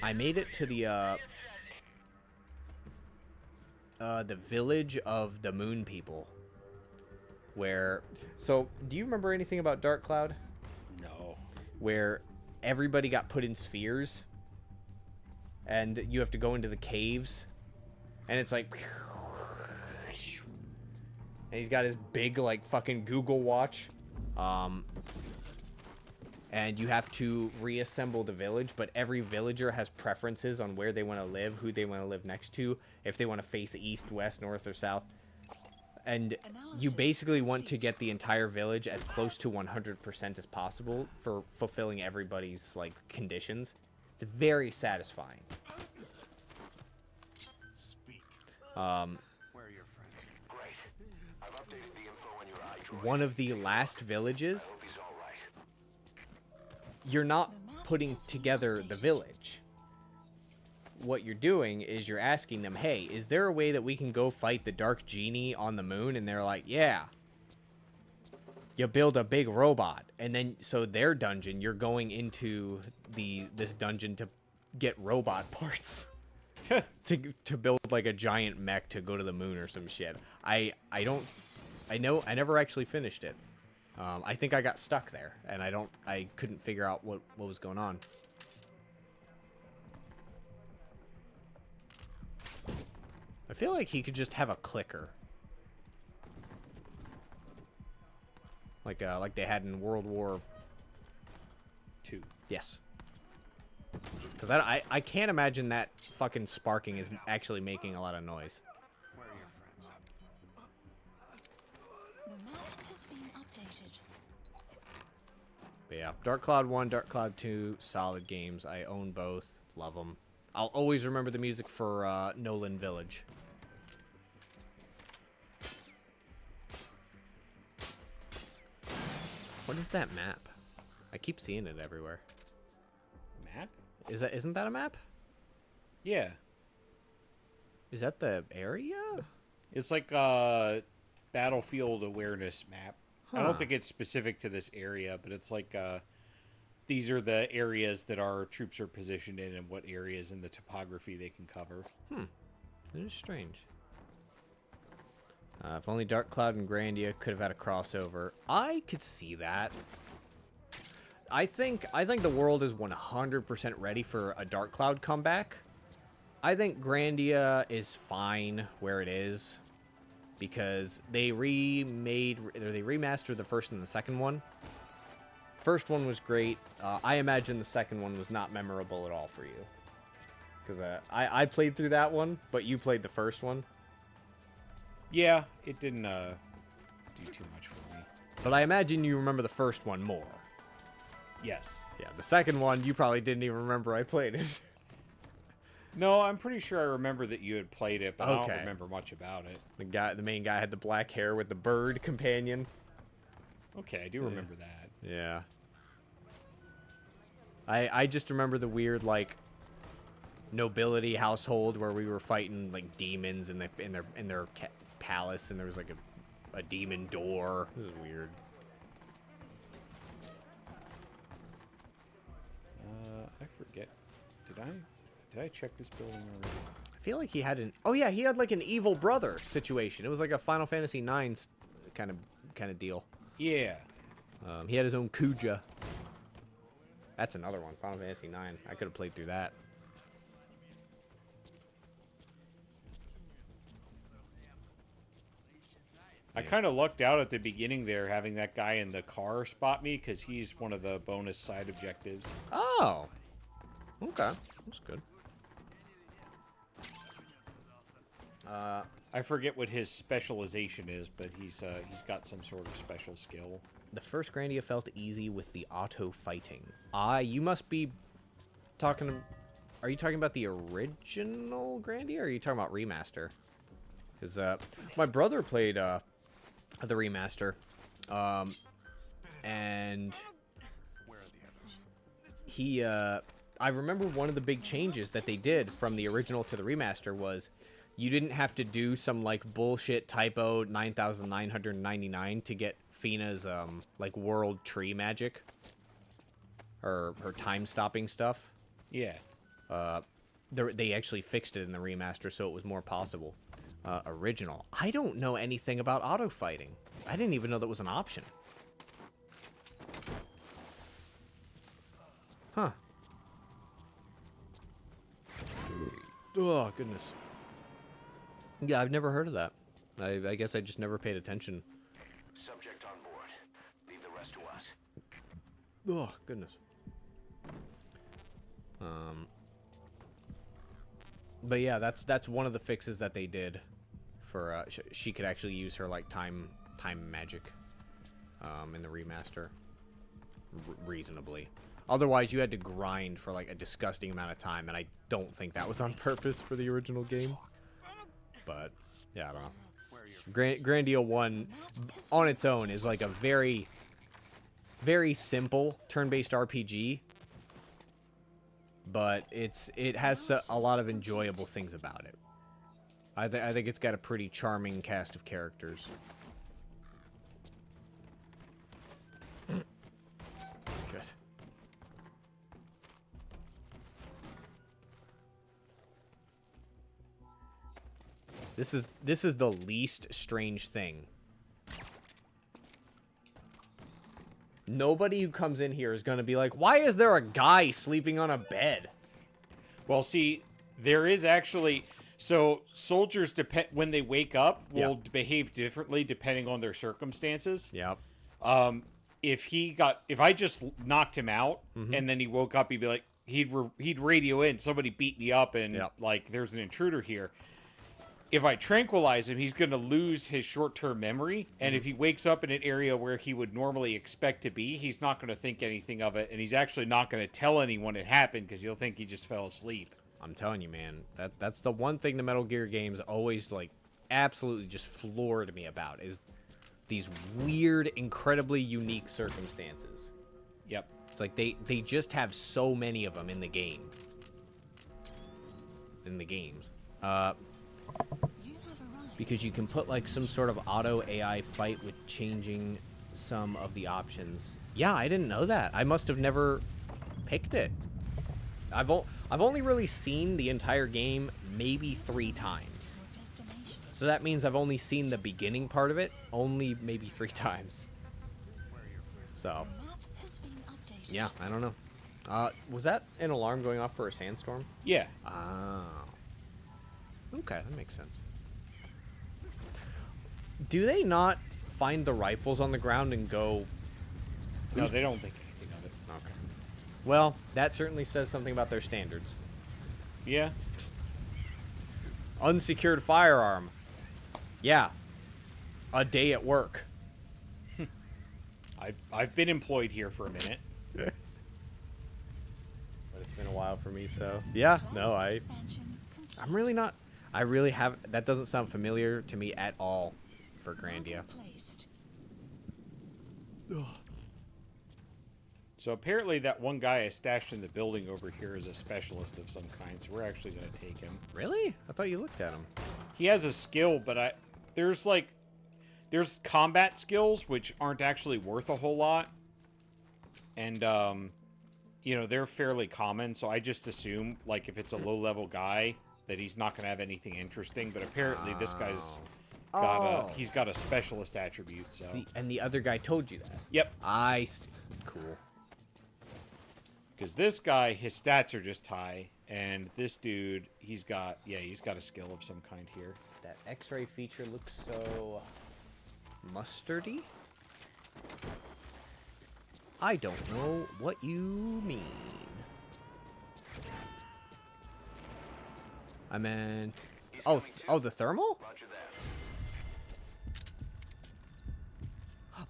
I made it to the village of the Moon People. Where, so, do you remember anything about Dark Cloud? No. Where everybody got put in spheres, and you have to go into the caves, and it's like, and he's got his big, like, fucking Google watch, and you have to reassemble the village, but every villager has preferences on where they want to live, who they want to live next to, if they want to face east, west, north, or south. And you basically want to get the entire village as close to 100% as possible for fulfilling everybody's, like, conditions. It's very satisfying. Speak. Where are your friends? Great. I've updated the info on your iDroid. One of the last villages, Hope he's all right. you're not putting together the village. What you're doing is you're asking them, hey, is there a way that we can go fight the Dark Genie on the moon? And they're like, yeah. You build a big robot. And then, so their dungeon, you're going into this dungeon to get robot parts. to build, like, a giant mech to go to the moon or some shit. I never actually finished it. I think I got stuck there, and I couldn't figure out what was going on. I feel like he could just have a clicker. Like they had in World War II. Yes. Because I can't imagine that fucking sparking is actually making a lot of noise. Where are your friends? The map has been updated. But yeah, Dark Cloud 1, Dark Cloud 2, solid games. I own both. Love them. I'll always remember the music for Nolan Village. What is that map? I keep seeing it everywhere. Map? Isn't that a map? Yeah. Is that the area? It's like a battlefield awareness map. I Huh. don't think it's specific to this area, but it's like these are the areas that our troops are positioned in and what areas in the topography they can cover. It is strange. If only Dark Cloud and Grandia could have had a crossover. I could see that. I think the world is 100% ready for a Dark Cloud comeback. I think Grandia is fine where it is because they remastered the first and the second one. First one was great. I imagine the second one was not memorable at all for you. Because I played through that one, but you played the first one. Yeah, it didn't do too much for me. But I imagine you remember the first one more. Yes. Yeah, the second one, you probably didn't even remember I played it. No, I'm pretty sure I remember that you had played it, but I Okay. don't remember much about it. The main guy had the black hair with the bird companion. Okay, I do remember that. Yeah. I just remember the weird, like, nobility household where we were fighting, like, demons in their palace, and there was, like, a demon door. This is weird. I forget. Did I check this building already? I feel like he had an... Oh, yeah, he had, like, an evil brother situation. It was like a Final Fantasy IX kind of deal. Yeah. He had his own Kuja. That's another one, Final Fantasy IX. I could have played through that. I kind of lucked out at the beginning there, having that guy in the car spot me, because he's one of the bonus side objectives. Oh. Okay. That's good. I forget what his specialization is, but he's got some sort of special skill. The first Grandia felt easy with the auto fighting. You must be talking... Are you talking about the original Grandia, or are you talking about remaster? Because my brother played the remaster, and he... I remember one of the big changes that they did from the original to the remaster was you didn't have to do some, like, bullshit typo 9,999 to get Fina's, like, world tree magic. Or her time-stopping stuff. Yeah. They actually fixed it in the remaster, so it was more possible. Original. I don't know anything about auto-fighting. I didn't even know that was an option. Huh. Oh, goodness. Yeah, I've never heard of that. I guess I just never paid attention. Subject on board. Leave the rest to us. Oh, goodness. But yeah, that's one of the fixes that they did for she could actually use her, like, time magic in the remaster reasonably. Otherwise, you had to grind for, like, a disgusting amount of time, and I don't think that was on purpose for the original game. But yeah, I don't know. Grandia 1 on its own is like a very, very simple turn-based RPG, but it has a lot of enjoyable things about it. I think it's got a pretty charming cast of characters. Good. This is the least strange thing. Nobody who comes in here is going to be like, why is there a guy sleeping on a bed? Well, see, there is actually... So, soldiers, when they wake up, will behave differently depending on their circumstances. Yep. If I just knocked him out, and then he woke up, he'd be like, he'd radio in, somebody beat me up, and, like, there's an intruder here. If I tranquilize him, he's going to lose his short-term memory, and if he wakes up in an area where he would normally expect to be, he's not going to think anything of it, and he's actually not going to tell anyone it happened, because he'll think he just fell asleep. I'm telling you, man, that's the one thing the Metal Gear games always, like, absolutely just floored me about, is these weird, incredibly unique circumstances. Yep. It's like they just have so many of them in the game. In the games. Because you can put, like, some sort of auto AI fight with changing some of the options. Yeah, I didn't know that. I must have never picked it. I've only really seen the entire game maybe 3 times. So that means I've only seen the beginning part of it only maybe 3 times. So, yeah, I don't know. Was that an alarm going off for a sandstorm? Yeah. Oh. Okay, that makes sense. Do they not find the rifles on the ground and go... No, they don't think anything of it. Okay. Well, that certainly says something about their standards. Yeah. Unsecured firearm. Yeah. A day at work. I've been employed here for a minute. But it's been a while for me, so... Yeah, no, I'm really not... I really have... That doesn't sound familiar to me at all for Grandia. So apparently that one guy I stashed in the building over here is a specialist of some kind, so we're actually going to take him. Really? I thought you looked at him. He has a skill, but there's combat skills which aren't actually worth a whole lot. And, you know, they're fairly common, so I just assume, like, if it's a low-level guy, that he's not going to have anything interesting. But apparently this guy's got he's got a specialist attribute, so... And the other guy told you that? Yep. I see. Cool. Because this guy, his stats are just high, and this dude, he's got a skill of some kind here. That X-ray feature looks so mustardy. I don't know what you mean. I meant... Oh, the thermal?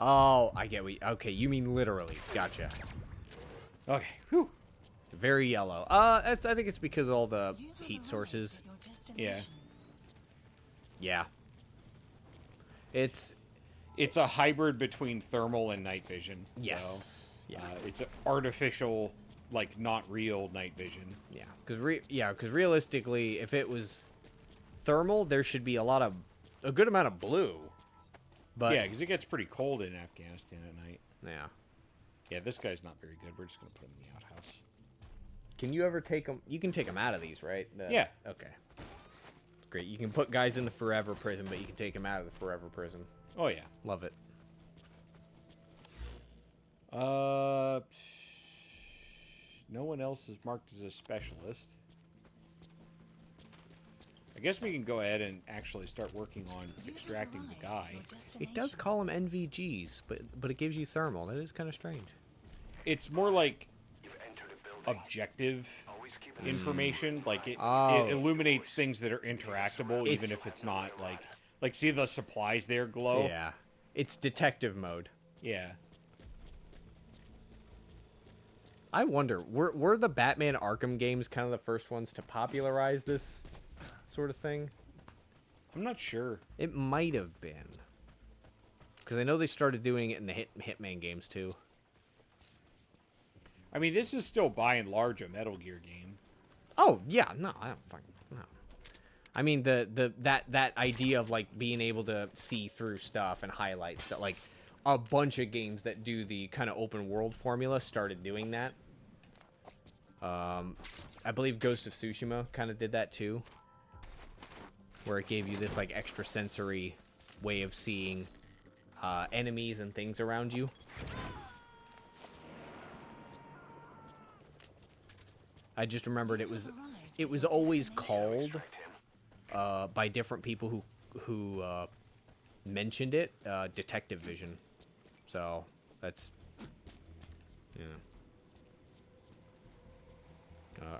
Oh, I get what you... Okay, you mean literally. Gotcha. Okay, whew. Very yellow. I think it's because of all the heat sources. Yeah. Yeah. It's a hybrid between thermal and night vision. Yes. So, yeah. It's an artificial, like, not real night vision. Yeah. Because realistically, if it was thermal, there should be a good amount of blue. But yeah, because it gets pretty cold in Afghanistan at night. Yeah. Yeah, this guy's not very good. We're just going to put him in the outhouse. Can you ever take them? You can take them out of these, right? Yeah. Okay. Great. You can put guys in the forever prison, but you can take them out of the forever prison. Oh, yeah. Love it. No one else is marked as a specialist. I guess we can go ahead and actually start working on extracting the guy. It does call them NVGs, but it gives you thermal. That is kind of strange. It's more like objective information. Like it illuminates things that are interactable, even if it's not like see the supplies there glow. Yeah, it's detective mode. Yeah. I wonder, were the Batman Arkham games kind of the first ones to popularize this sort of thing? I'm not sure. It might have been. Because I know they started doing it in the Hitman games, too. I mean, this is still, by and large, a Metal Gear game. Oh, yeah. No, I don't fucking... No. I mean, that idea of, like, being able to see through stuff and highlight stuff. Like, a bunch of games that do the kind of open world formula started doing that. I believe Ghost of Tsushima kind of did that, too. Where it gave you this, like, extra sensory way of seeing enemies and things around you. I just remembered it was always called by different people who mentioned it detective vision. So that's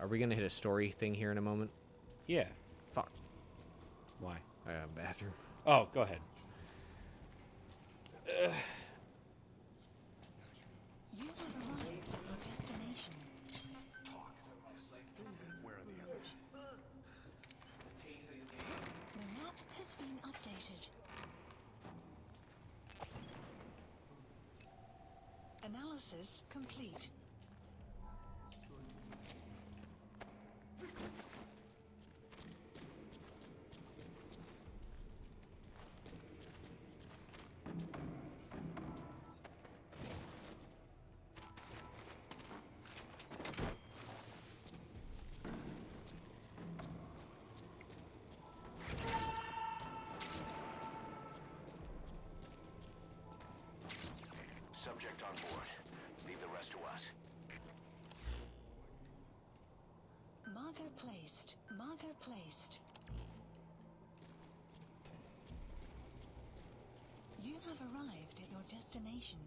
are we gonna hit a story thing here in a moment? Yeah. Fuck. Why? Bathroom. Oh, go ahead. You have arrived at your destination. Where are the others? The map has been updated. Analysis complete. locked on board. Leave the rest to us. Marker placed. Marker placed. You have arrived at your destination.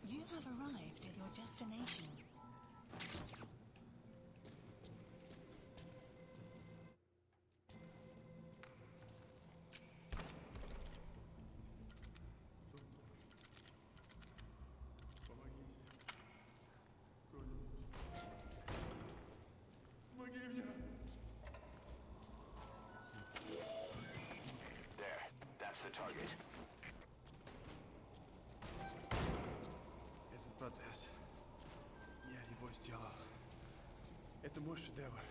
You have arrived at your destination. There. That's the target. Этот протез. Я его сделал. Это мой шедевр.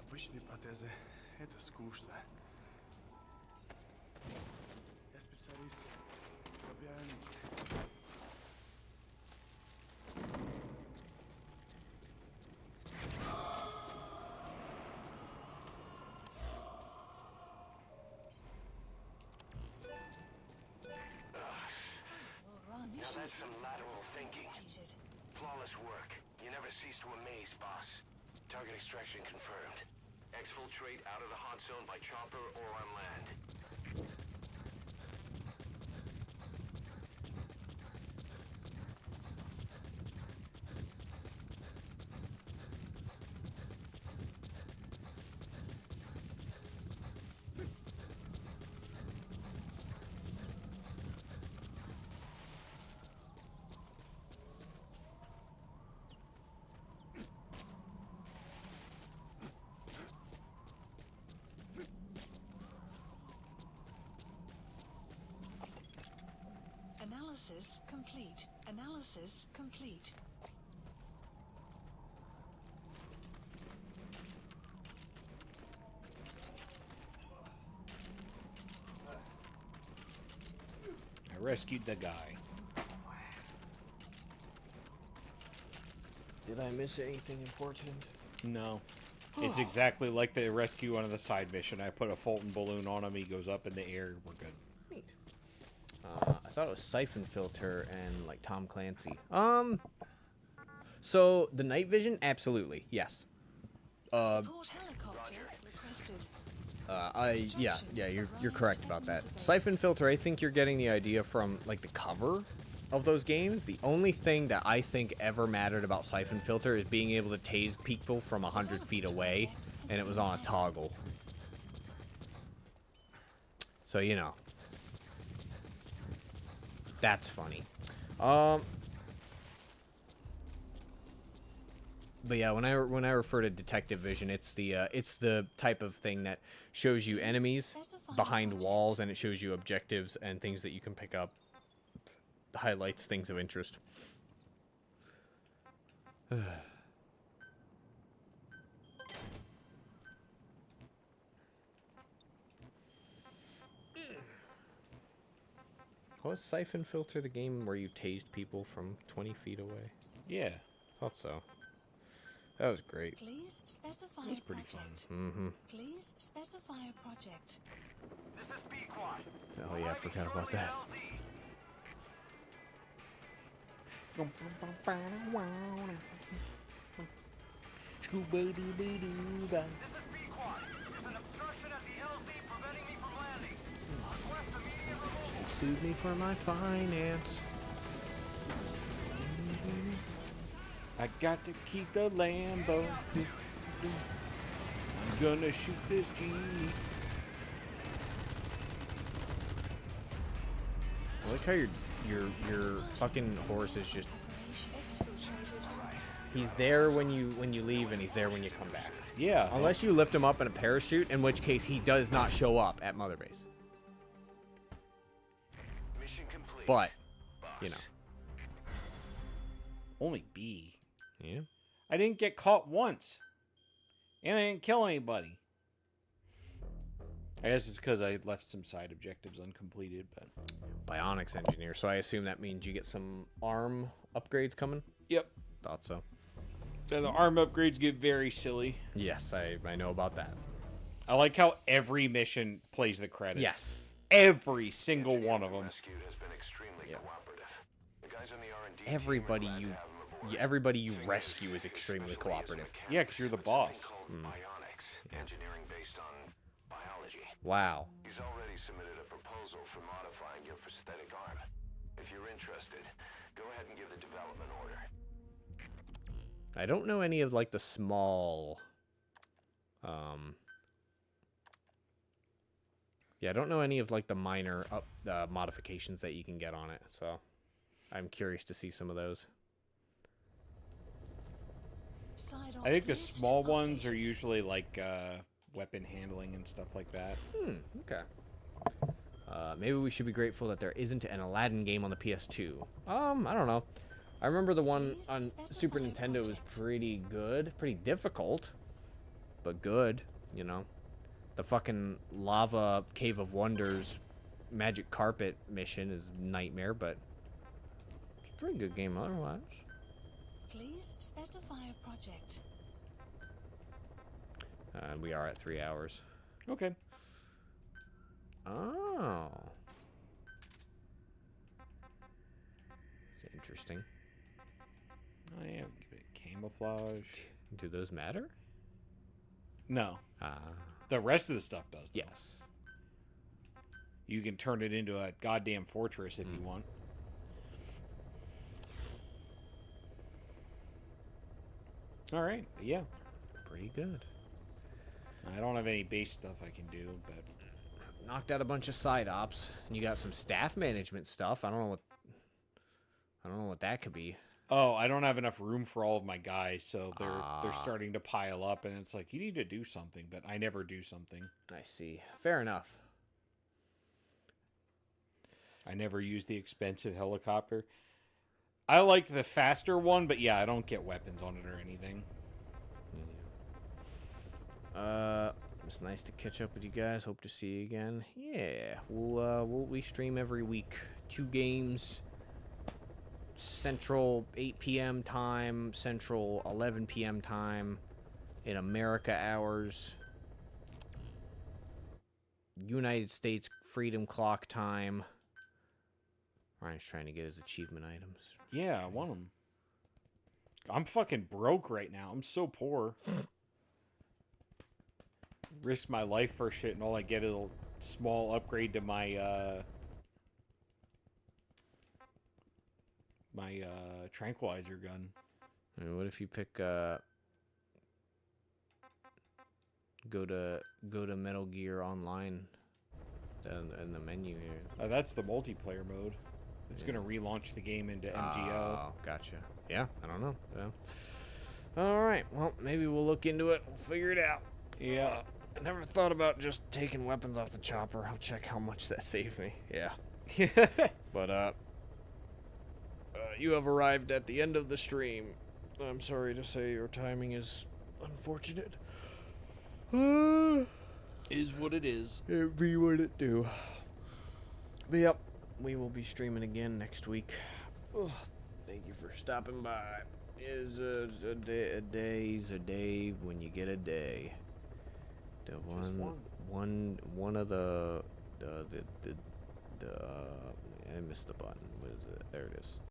Обычные протезы — это скучно. Я специалист в бионике. Now that's some lateral thinking. Completed. Flawless work. You never cease to amaze, boss. Target extraction confirmed. Exfiltrate out of the hot zone by chopper or on land. Analysis complete. Analysis complete. I rescued the guy. Did I miss anything important? No. It's exactly like the rescue on the side mission. I put a Fulton balloon on him, he goes up in the air, we're good. Neat. I thought it was Siphon Filter and like Tom Clancy. So the night vision, absolutely, yes. Support helicopter requested. Yeah, you're correct about that. Siphon Filter, I think you're getting the idea from like the cover of those games. The only thing that I think ever mattered about Siphon Filter is being able to tase people from 100 feet away, and it was on a toggle. So, you know. That's funny. But yeah, when I refer to detective vision, it's the type of thing that shows you enemies behind walls, and it shows you objectives and things that you can pick up. Highlights things of interest. Was Siphon Filter the game where you tased people from 20 feet away? Yeah. Thought so. That was great. Please specify It was a pretty fun. project. Mm-hmm. Please specify a project. This is Pequod. Oh yeah, I forgot about that. This is Pequod. There's an obstruction at the LZ preventing me from landing. Request immediate removal. Sued me for my finance. I got to keep the Lambo. I'm gonna shoot this Jeep. I like how your fucking horse is just he's there when you leave and he's there when you come back. Yeah. Unless you lift him up in a parachute, in which case he does not show up at Mother Base. Mission complete. But, Boss. you know. Only B. Yeah. I didn't get caught once. And I didn't kill anybody. I guess it's because I left some side objectives uncompleted, but... Bionics engineer, so I assume that means you get some arm upgrades coming? Yep. Thought so. And the arm upgrades get very silly. Yes, I know about that. I like how every mission plays the credits. Yes. Every single one of them. Rescued has been extremely cooperative. The guys on the R&D Everybody team are glad you to have him aboard. everybody you Thing rescue is he's extremely specially as a cooperative. mechanic Yeah, 'cause you're the with something boss. called Bionics, engineering based on biology. Wow. He's already submitted a proposal for modifying your prosthetic arm. If you're interested, go ahead and give the development order. I don't know any of like the small yeah, I don't know any of like the minor modifications that you can get on it, so I'm curious to see some of those. I think the small ones are usually like weapon handling and stuff like that. Okay. Maybe we should be grateful that there isn't an Aladdin game on the PS2. I don't know. I remember the one on Super Nintendo was pretty good. Pretty difficult, but good, you know. The fucking Lava Cave of Wonders Magic Carpet mission is a nightmare, but it's a pretty good game otherwise. Please specify a project. We are at 3 hours. Okay. Oh. It's interesting. Oh yeah, give it camouflage. Do those matter? No. Ah. The rest of the stuff does. Though. Yes. You can turn it into a goddamn fortress if you want. All right. Yeah. Pretty good. I don't have any base stuff I can do, but Knocked out a bunch of side ops, and you got some staff management stuff. I don't know what that could be. oh, I don't have enough room for all of my guys, so they're starting to pile up, and it's like you need to do something, but I never do something. I see. Fair enough. I never use the expensive helicopter. I like the faster one, but yeah, I don't get weapons on it or anything. It's nice to catch up with you guys. Hope to see you again. Yeah, we stream every week. 2 games. Central 8 p.m. time, Central 11 p.m. time, in America hours. United States Freedom Clock time. Ryan's trying to get his achievement items. Yeah, I want them. I'm fucking broke right now. I'm so poor. Risk my life for shit, and all I get is a small upgrade to my tranquilizer gun. I mean, what if you pick go to Metal Gear Online in the menu here? That's the multiplayer mode. It's gonna relaunch the game into MGO. Oh, gotcha. Yeah, I don't know. Yeah. All right. Well, maybe we'll look into it. We'll figure it out. Yeah. I never thought about just taking weapons off the chopper. I'll check how much that saved me. Yeah. But you have arrived at the end of the stream. I'm sorry to say your timing is unfortunate. Is what it is. It be what it do. But yep, we will be streaming again next week. Oh, thank you for stopping by. Is a day's a day when you get a day. The one of the I missed the button. What is it? There it is.